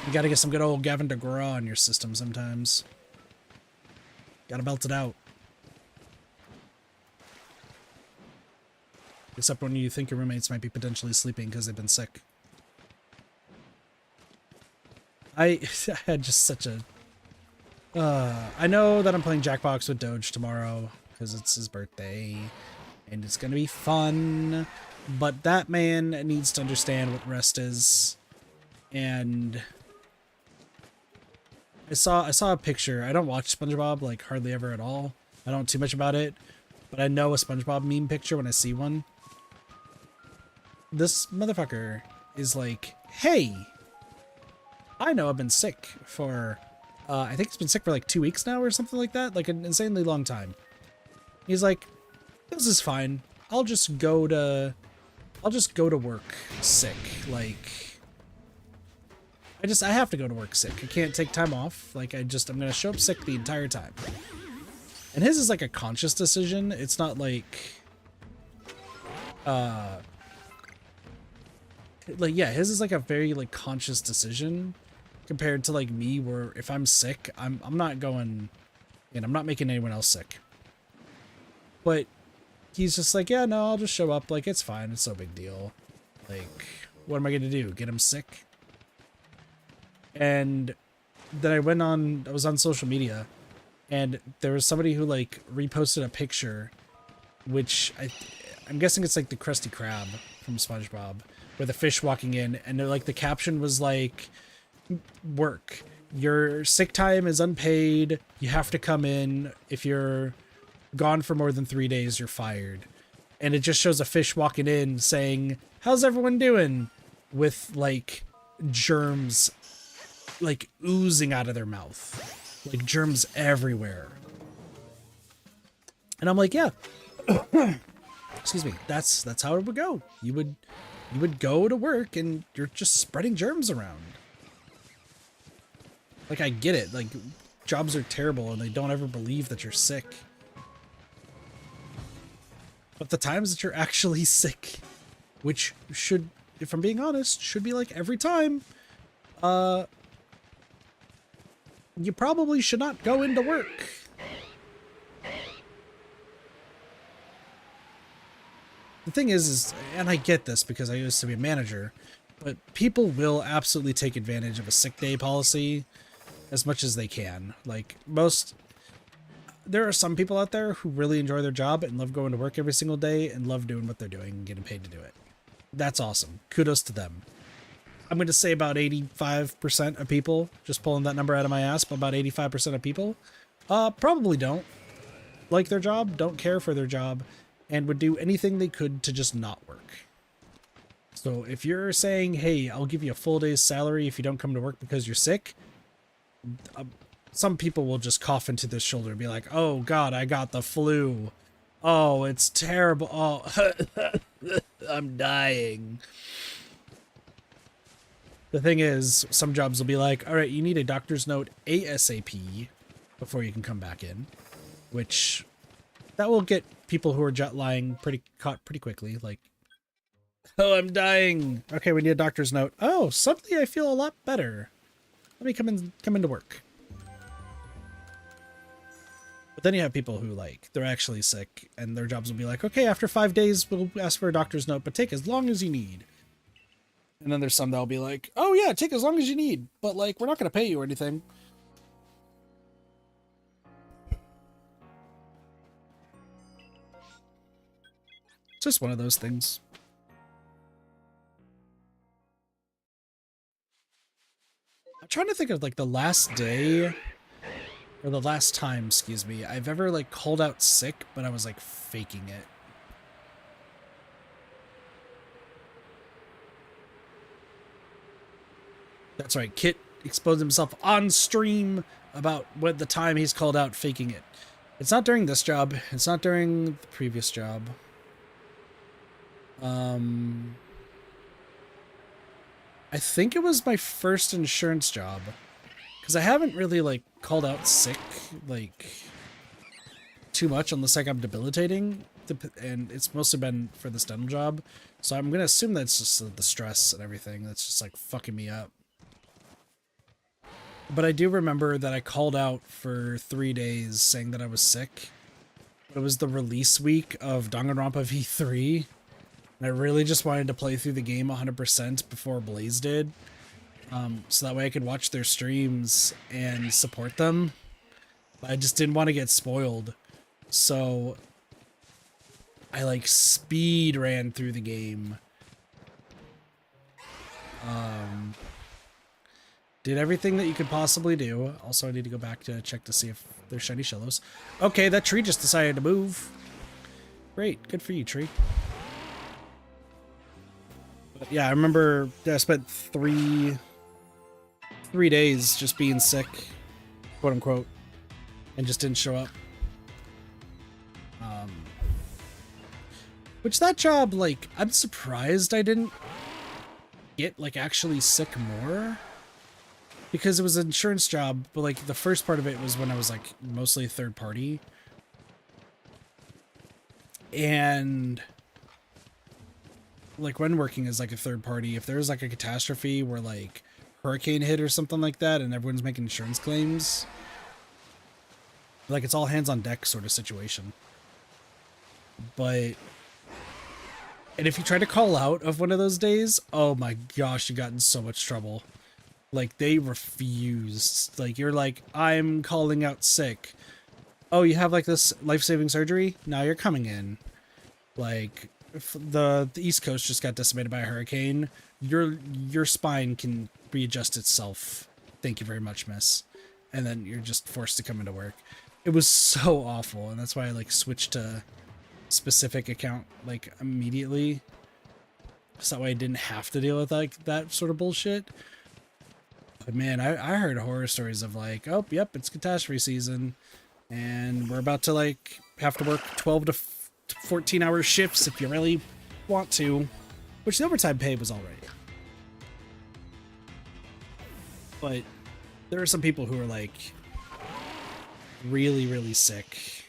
You gotta get some good old Gavin DeGraw in your system sometimes. Gotta belt it out. Except when you think your roommates might be potentially sleeping because they've been sick. I had just such a... I know that I'm playing Jackbox with Doge tomorrow because it's his birthday and it's gonna be fun, but that man needs to understand what rest is. And I saw a picture. I don't watch SpongeBob like hardly ever at all. I don't know too much about it, but I know a SpongeBob meme picture when I see one. This motherfucker is like, hey, I know I've been sick for, I think it's been sick for like 2 weeks now or something like that, like an insanely long time. He's like, this is fine. I'll just go to work sick. Like, I have to go to work sick. I can't take time off. Like, I'm gonna show up sick the entire time. And his is like a conscious decision. It's not like, yeah, his is like a very like conscious decision compared to like me, where if I'm sick, I'm not going, and I'm not making anyone else sick. But he's just like, yeah, no, I'll just show up. Like, it's fine. It's no big deal. Like, what am I gonna do? Get him sick? And then I was on social media, and there was somebody who like reposted a picture, which I'm guessing it's like the Krusty Krab from SpongeBob, with a fish walking in, and like the caption was like, work, your sick time is unpaid, you have to come in, if you're gone for more than 3 days, you're fired. And it just shows a fish walking in saying, how's everyone doing, with like germs like oozing out of their mouth, like germs everywhere. And I'm like, yeah, excuse me, that's how it would go. You would go to work and you're just spreading germs around. Like, I get it. Like, jobs are terrible and they don't ever believe that you're sick. But the times that you're actually sick, which should, if I'm being honest, should be like every time, you probably should not go into work. The thing is, and I get this because I used to be a manager, but people will absolutely take advantage of a sick day policy as much as they can. Like there are some people out there who really enjoy their job and love going to work every single day and love doing what they're doing and getting paid to do it. That's awesome. Kudos to them. I'm going to say about 85% of people, just pulling that number out of my ass, but about 85% of people probably don't like their job, don't care for their job, and would do anything they could to just not work. So if you're saying, hey, I'll give you a full day's salary if you don't come to work because you're sick, some people will just cough into their shoulder and be like, oh God, I got the flu. Oh, it's terrible. Oh, I'm dying. The thing is, some jobs will be like, all right, you need a doctor's note ASAP before you can come back in, which that will get people who are jet lying caught pretty quickly. Like, oh, I'm dying. Okay, we need a doctor's note. Oh, suddenly I feel a lot better. Let me come into work. But then you have people who, like, they're actually sick and their jobs will be like, okay, after 5 days, we'll ask for a doctor's note, but take as long as you need. And then there's some that'll be like, oh yeah, take as long as you need, but like, we're not going to pay you or anything. It's just one of those things. I'm trying to think of like the last day or the last time, excuse me, I've ever like called out sick, but I was like faking it. That's right, Kit exposed himself on stream about what the time he's called out faking it. It's not during this job. It's not during the previous job. I think it was my first insurance job. Because I haven't really, like, called out sick, like, too much unless, like, I'm debilitating. And it's mostly been for this dental job. So I'm going to assume that's just the stress and everything that's just, like, fucking me up. But I do remember that I called out for 3 days saying that I was sick. It was the release week of Danganronpa V3. And I really just wanted to play through the game 100% before Blaze did. So that way I could watch their streams and support them. But I just didn't want to get spoiled. So I like speed ran through the game. Did everything that you could possibly do. Also, I need to go back to check to see if there's shiny shellos. Okay, that tree just decided to move. Great, good for you, tree. But yeah, I remember I spent three days just being sick, quote unquote, and just didn't show up. Which that job, like, I'm surprised I didn't get, like, actually sick more. Because it was an insurance job, but, like, the first part of it was when I was, like, mostly third party. And, like, when working as, like, a third party, if there was, like, a catastrophe where, like, hurricane hit or something like that and everyone's making insurance claims, like, it's all hands on deck sort of situation. But, and if you try to call out of one of those days, oh my gosh, you got in so much trouble. Like, they refused. Like, you're like, I'm calling out sick. Oh, you have, like, this life-saving surgery? Now you're coming in. Like, if the East Coast just got decimated by a hurricane. Your spine can readjust itself. Thank you very much, miss. And then you're just forced to come into work. It was so awful, and that's why I, like, switched to specific account, like, immediately. So that way I didn't have to deal with, like, that sort of bullshit. But man, I heard horror stories of like, oh, yep, it's catastrophe season, and we're about to like have to work 12 to 14-hour shifts if you really want to, which the overtime pay was all right. But there are some people who are like really, really sick.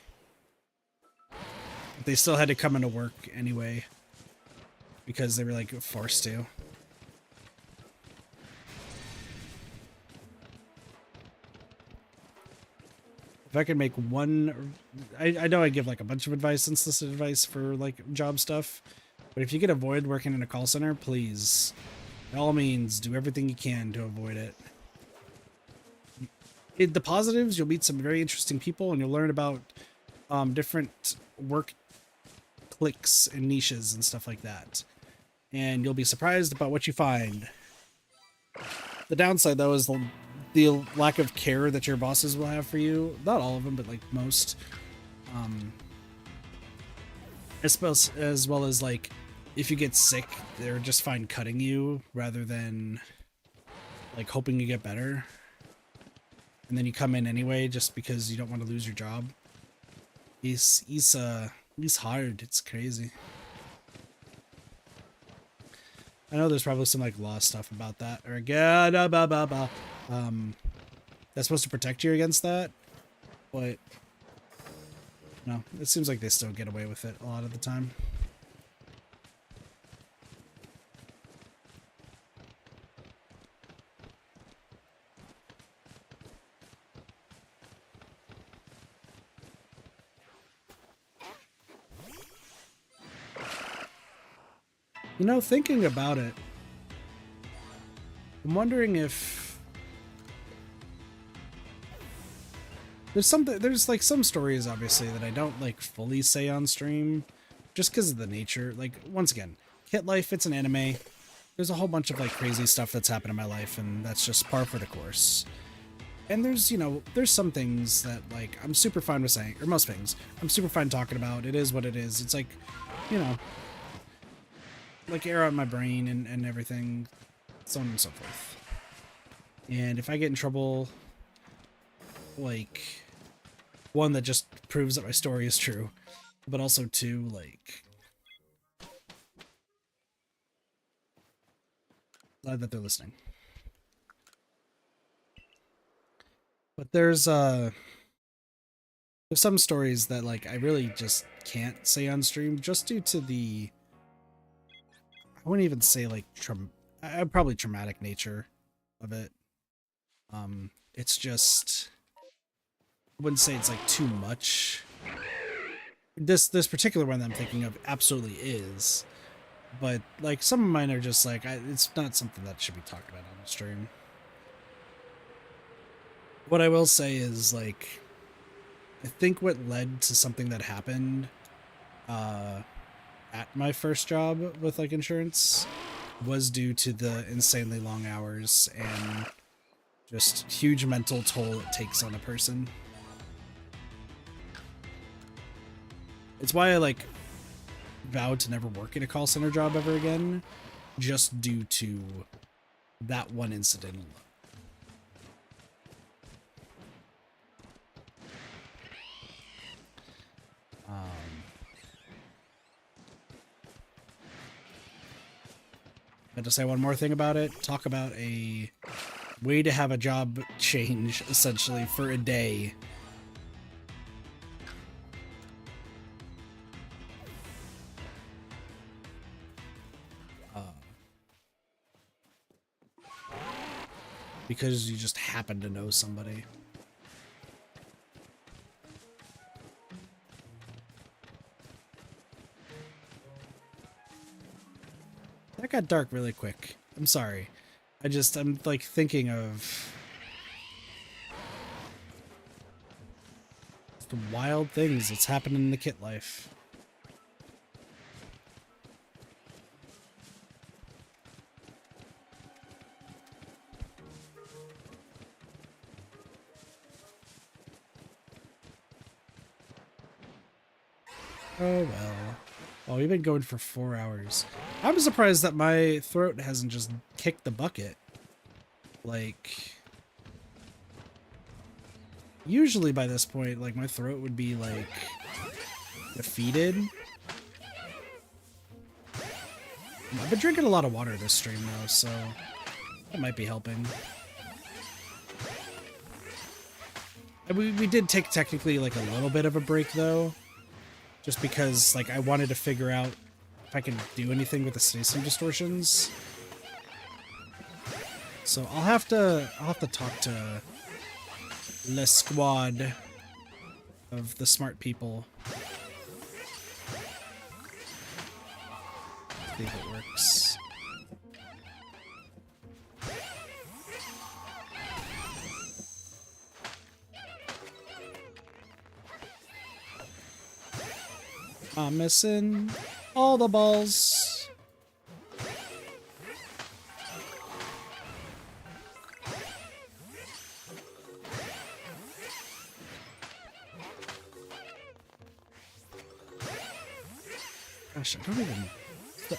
They still had to come into work anyway because they were like forced to. If I could make one, I know I give like a bunch of advice, unsolicited advice for like job stuff, but if you could avoid working in a call center, please, by all means, do everything you can to avoid it. The positives, you'll meet some very interesting people and you'll learn about different work cliques and niches and stuff like that. And you'll be surprised about what you find. The downside, though, is the lack of care that your bosses will have for you. Not all of them, but like most. As well as like, if you get sick, they're just fine cutting you rather than like hoping you get better. And then you come in anyway just because you don't want to lose your job. He's hard. It's crazy. I know there's probably some like law stuff about that, or that's supposed to protect you against that, but no, it seems like they still get away with it a lot of the time. You know, thinking about it, I'm wondering if there's like some stories obviously that I don't like fully say on stream just because of the nature. Like, once again, Kit Life, it's an anime. There's a whole bunch of like crazy stuff that's happened in my life, and that's just par for the course. And there's, you know, there's some things that like I'm super fine with saying, or most things I'm super fine talking about. It is what it is. It's like, you know, like air out my brain and everything, so on and so forth. And if I get in trouble, like, one, that just proves that my story is true, but also two, like, glad that they're listening. But there's some stories that like I really just can't say on stream just due to the, I wouldn't even say like probably traumatic nature of it. It's just, I wouldn't say it's like too much. This particular one that I'm thinking of absolutely is, but like some of mine are just like it's not something that should be talked about on the stream. What I will say is, like, I think what led to something that happened at my first job with like insurance was due to the insanely long hours and just huge mental toll it takes on a person. It's why I like vowed to never work in a call center job ever again, just due to that one incident alone. I had to say one more thing about it. Talk about a way to have a job change, essentially, for a day. Because you just happen to know somebody. That got dark really quick. I'm sorry. I'm like thinking of the wild things that's happening in the Kit Life. Oh well. Oh, we've been going for 4 hours. I'm surprised that my throat hasn't just kicked the bucket. Like, usually by this point, like, my throat would be, like, defeated. I've been drinking a lot of water this stream, though, so that might be helping. And we did take technically, like, a little bit of a break, though. just because like I wanted to figure out if I can do anything with the station distortions. So I'll have to talk to the squad of the smart people. See if it works. I'm missing all the balls. Gosh, I don't even...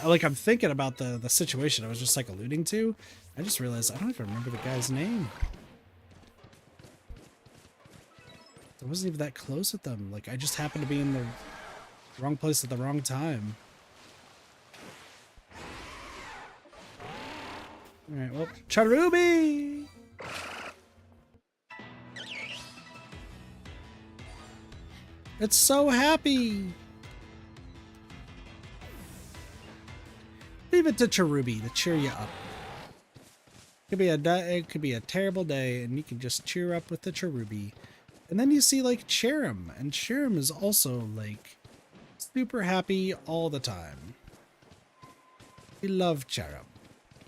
Like, I'm thinking about the situation I was just, like, alluding to. I just realized I don't even remember the guy's name. I wasn't even that close with them. Like, I just happened to be in the wrong place at the wrong time. Alright, well, Cherubi! It's so happy! Leave it to Cherubi to cheer you up. It could be a terrible day, and you can just cheer up with the Cherubi. And then you see, like, Cherim, and Cherim is also, like, super happy all the time. We love Cherim.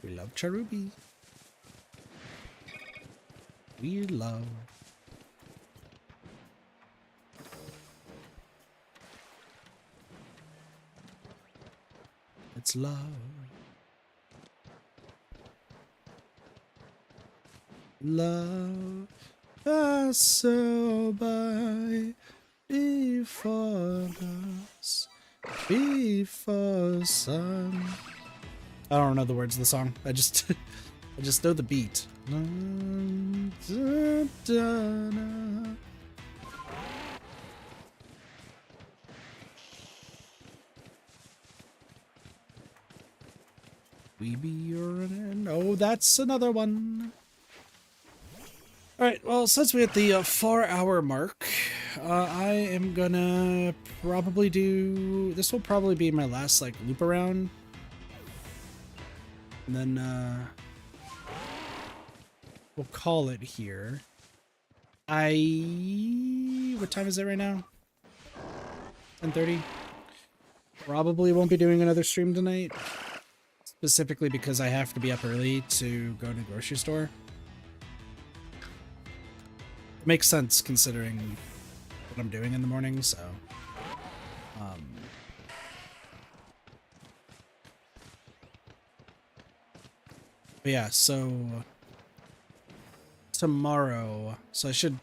We love Cherubi. We love... It's love. Love passed so by before us, before sun. I don't know the words of the song. I just know the beat. We be running. Oh, that's another one. Alright, well, since we're at the 4-hour mark, I am gonna probably do... This will probably be my last, like, loop around. And then, we'll call it here. What time is it right now? 10:30? Probably won't be doing another stream tonight. Specifically because I have to be up early to go to the grocery store. It makes sense considering what I'm doing in the morning, so... But yeah, so... Tomorrow... So I should...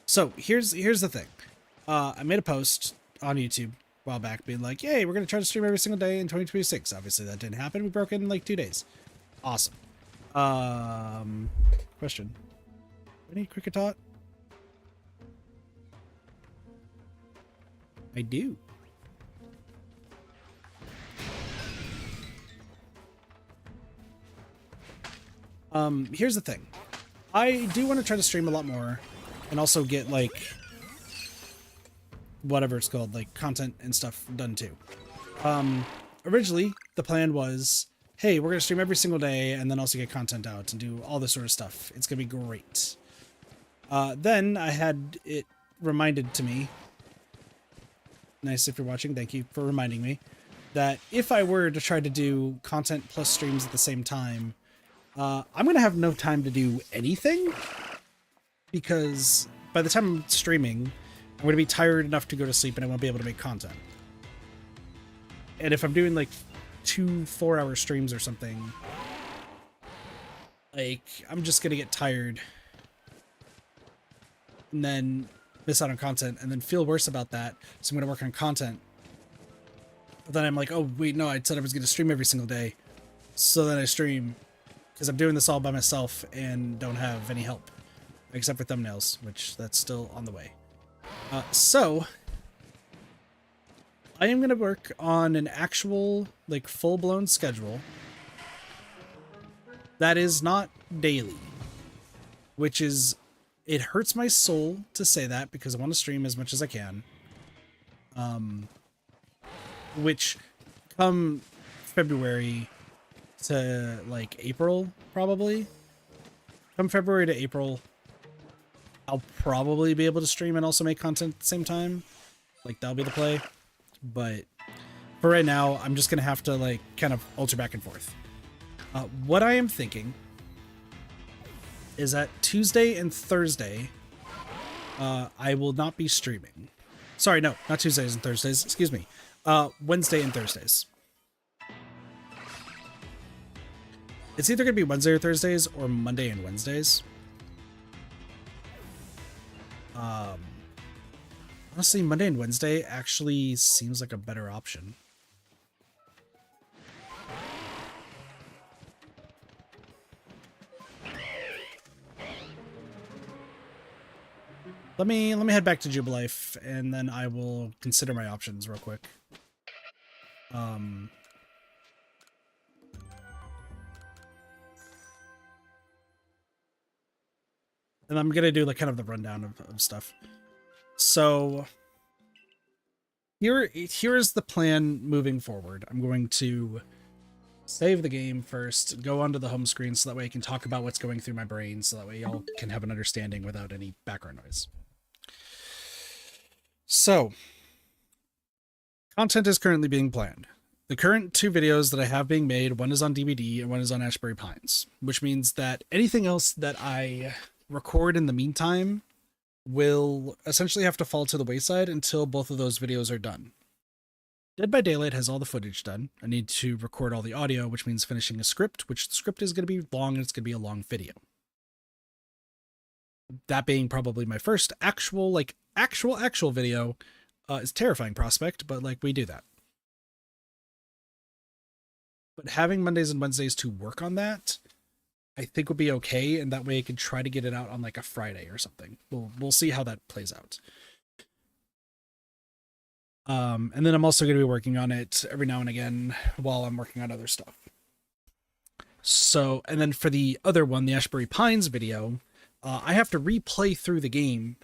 So, here's the thing. I made a post on YouTube a while back being like, yay, we're going to try to stream every single day in 2026. Obviously, that didn't happen. We broke it in like 2 days. Awesome. Question. Any cricket tot? I do. Here's the thing. I do want to try to stream a lot more and also get, like, whatever it's called, like, content and stuff done too. Originally, the plan was, hey, we're going to stream every single day and then also get content out and do all this sort of stuff. It's going to be great. Then I had it reminded to me, nice if you're watching, thank you for reminding me, that if I were to try to do content plus streams at the same time, I'm going to have no time to do anything, because by the time I'm streaming, I'm going to be tired enough to go to sleep and I won't be able to make content. And if I'm doing like 2 4-hour streams or something, like, I'm just going to get tired and then miss out on content and then feel worse about that. So I'm going to work on content. But then I'm like, oh, wait, no, I said I was going to stream every single day. So then I stream because I'm doing this all by myself and don't have any help except for thumbnails, which that's still on the way. So I am going to work on an actual, like, full-blown schedule that is not daily, which is, it hurts my soul to say that because I want to stream as much as I can. which come February to like April, probably. Come February to April, I'll probably be able to stream and also make content at the same time. Like, that'll be the play. But for right now, I'm just going to have to, like, kind of alter back and forth. What I am thinking is that Tuesday and Thursday, I will not be streaming. Sorry, no, not Tuesdays and Thursdays. Excuse me. Wednesday and Thursdays. It's either going to be Wednesday or Thursdays or Monday and Wednesdays. Honestly, Monday and Wednesday actually seems like a better option. Let me head back to Jubilife, and then I will consider my options real quick. And I'm gonna do like kind of the rundown of stuff. So here's the plan moving forward. I'm going to save the game first, go onto the home screen so that way I can talk about what's going through my brain, so that way y'all can have an understanding without any background noise. So, content is currently being planned. The current 2 videos that I have being made, one is on DVD and one is on Ashbury Pines, which means that anything else that I record in the meantime will essentially have to fall to the wayside until both of those videos are done. Dead by Daylight has all the footage done. I need to record all the audio, which means finishing a script, which the script is going to be long and it's going to be a long video. That being probably my first actual video is a terrifying prospect, but like, we do that. But having Mondays and Wednesdays to work on that, I think would be okay, and that way I can try to get it out on like a Friday or something. We'll see how that plays out. And then I'm also going to be working on it every now and again while I'm working on other stuff. So, and then for the other one, the Ashbury Pines video, I have to replay through the game,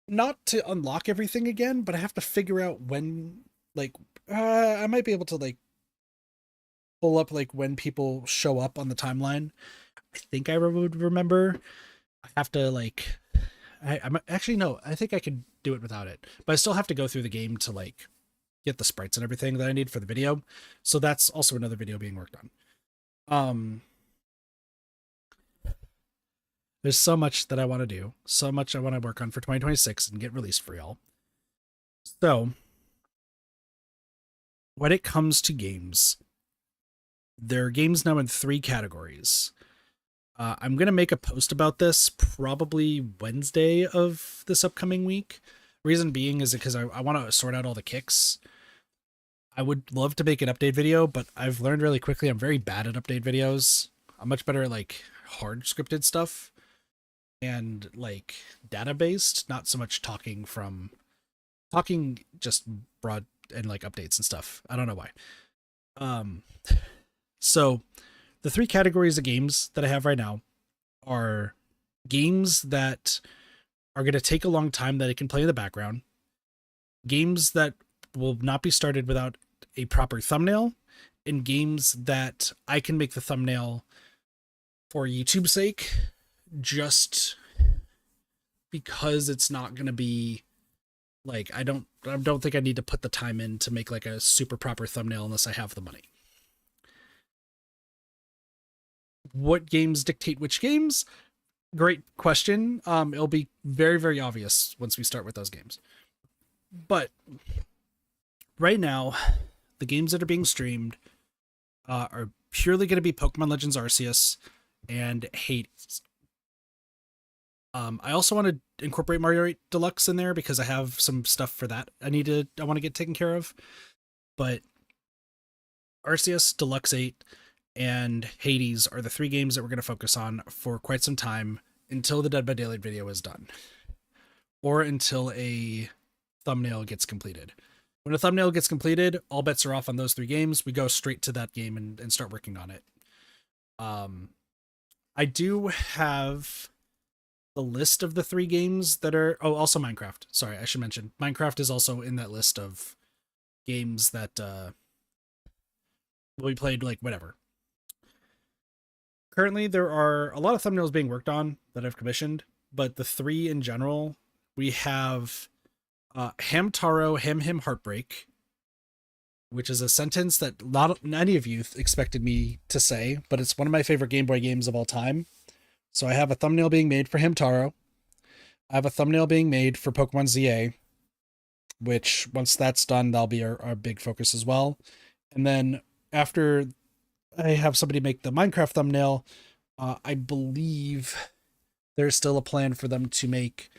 not to unlock everything again, but I have to figure out when, like, I might be able to like pull up like when people show up on the timeline. I think I would remember. I have to like, I'm actually, no, I think I could do it without it, but I still have to go through the game to like get the sprites and everything that I need for the video. So that's also another video being worked on. There's so much that I want to do, so much I want to work on for 2026 and get released for y'all. So when it comes to games, there are games now in 3 categories. I'm going to make a post about this probably Wednesday of this upcoming week. Reason being is because I want to sort out all the kicks. I would love to make an update video, but I've learned really quickly I'm very bad at update videos. I'm much better at like hard scripted stuff and like data-based, not so much talking just broad and like updates and stuff. I don't know why. So the 3 categories of games that I have right now are games that are going to take a long time that I can play in the background, games that will not be started without a proper thumbnail, and games that I can make the thumbnail for YouTube's sake, just because it's not going to be like, I don't think I need to put the time in to make like a super proper thumbnail unless I have the money. What games dictate which games? Great question. It'll be very, very obvious once we start with those games. But right now, the games that are being streamed are purely going to be Pokemon Legends Arceus and Hades. I also want to incorporate Mario 8 Deluxe in there because I have some stuff for that I want to get taken care of. But Arceus, Deluxe 8, and Hades are the 3 games that we're going to focus on for quite some time until the Dead by Daylight video is done. Or until a thumbnail gets completed. When a thumbnail gets completed, all bets are off on those 3 games. We go straight to that game and start working on it. I do have the list of the 3 games that are... Oh, also Minecraft. Sorry, I should mention. Minecraft is also in that list of games that will be played, like, whatever. Currently, there are a lot of thumbnails being worked on that I've commissioned, but the 3 in general, we have Hamtaro Hem Him Heartbreak, which is a sentence that not any of you expected me to say, but it's one of my favorite Game Boy games of all time. So I have a thumbnail being made for Hamtaro. I have a thumbnail being made for Pokemon ZA, which once that's done, that'll be our big focus as well. And then after I have somebody make the Minecraft thumbnail, I believe there's still a plan for them to make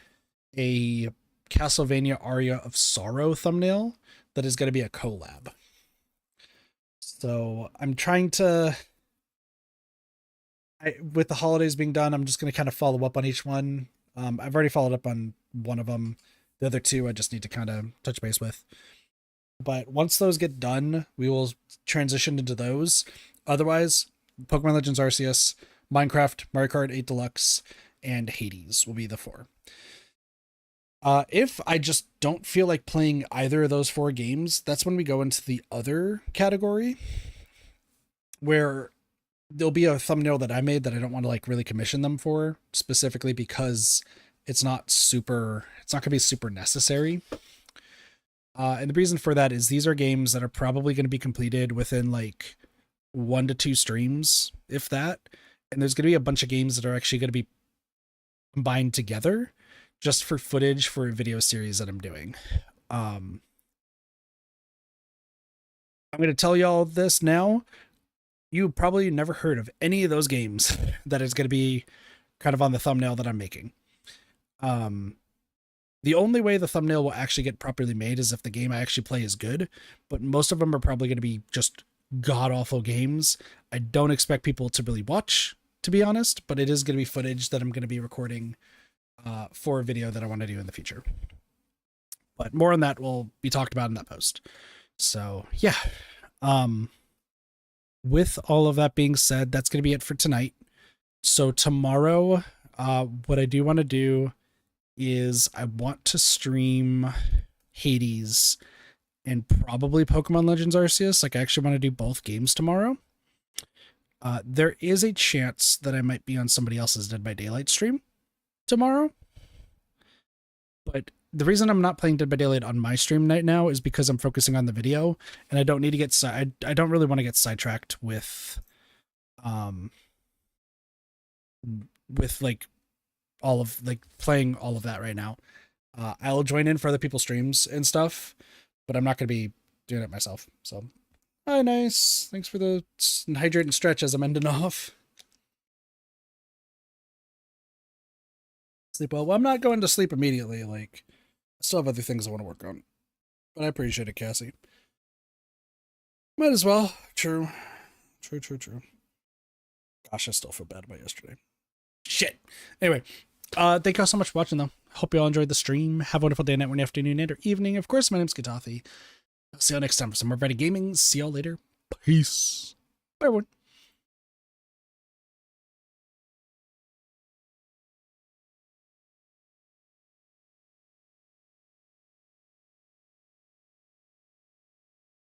a Castlevania Aria of Sorrow thumbnail that is going to be a collab. So I'm trying to, with the holidays being done, I'm just going to kind of follow up on each one. I've already followed up on one of them. The other 2 I just need to kind of touch base with. But once those get done, we will transition into those. Otherwise, Pokemon Legends Arceus, Minecraft, Mario Kart 8 Deluxe, and Hades will be the 4. If I just don't feel like playing either of those 4 games, that's when we go into the other category, where there'll be a thumbnail that I made that I don't want to like really commission them for, specifically because it's not going to be super necessary. And the reason for that is these are games that are probably going to be completed within like 1 to 2 streams, if that. And there's going to be a bunch of games that are actually going to be combined together just for footage for a video series that I'm doing. I'm going to tell you all this now. You probably never heard of any of those games that is going to be kind of on the thumbnail that I'm making. The only way the thumbnail will actually get properly made is if the game I actually play is good, but most of them are probably going to be just god-awful games. I don't expect people to really watch, to be honest, but it is going to be footage that I'm going to be recording for a video that I want to do in the future. But more on that will be talked about in that post. So, yeah. With all of that being said, that's going to be it for tonight. So tomorrow, what I do want to do is I want to stream Hades and probably Pokemon Legends Arceus. Like, I actually want to do both games tomorrow. There is a chance that I might be on somebody else's Dead by Daylight stream tomorrow. But the reason I'm not playing Dead by Daylight on my stream right now is because I'm focusing on the video, and I don't need to get I don't really want to get sidetracked with like all of like playing all of that right now. I'll join in for other people's streams and stuff, but I'm not going to be doing it myself. So, hi, nice. Thanks for the hydrate and stretch as I'm ending off. Sleep well. Well, I'm not going to sleep immediately. Like, I still have other things I want to work on. But I appreciate it, Cassie. Might as well. True. True. Gosh, I still feel bad about yesterday. Shit. Anyway, thank you all so much for watching, though. Hope you all enjoyed the stream. Have a wonderful day, night, morning, afternoon, night, or evening. Of course, my name's Gatathi. I'll see you all next time for some more Reddit Gaming. See y'all later. Peace. Bye, everyone.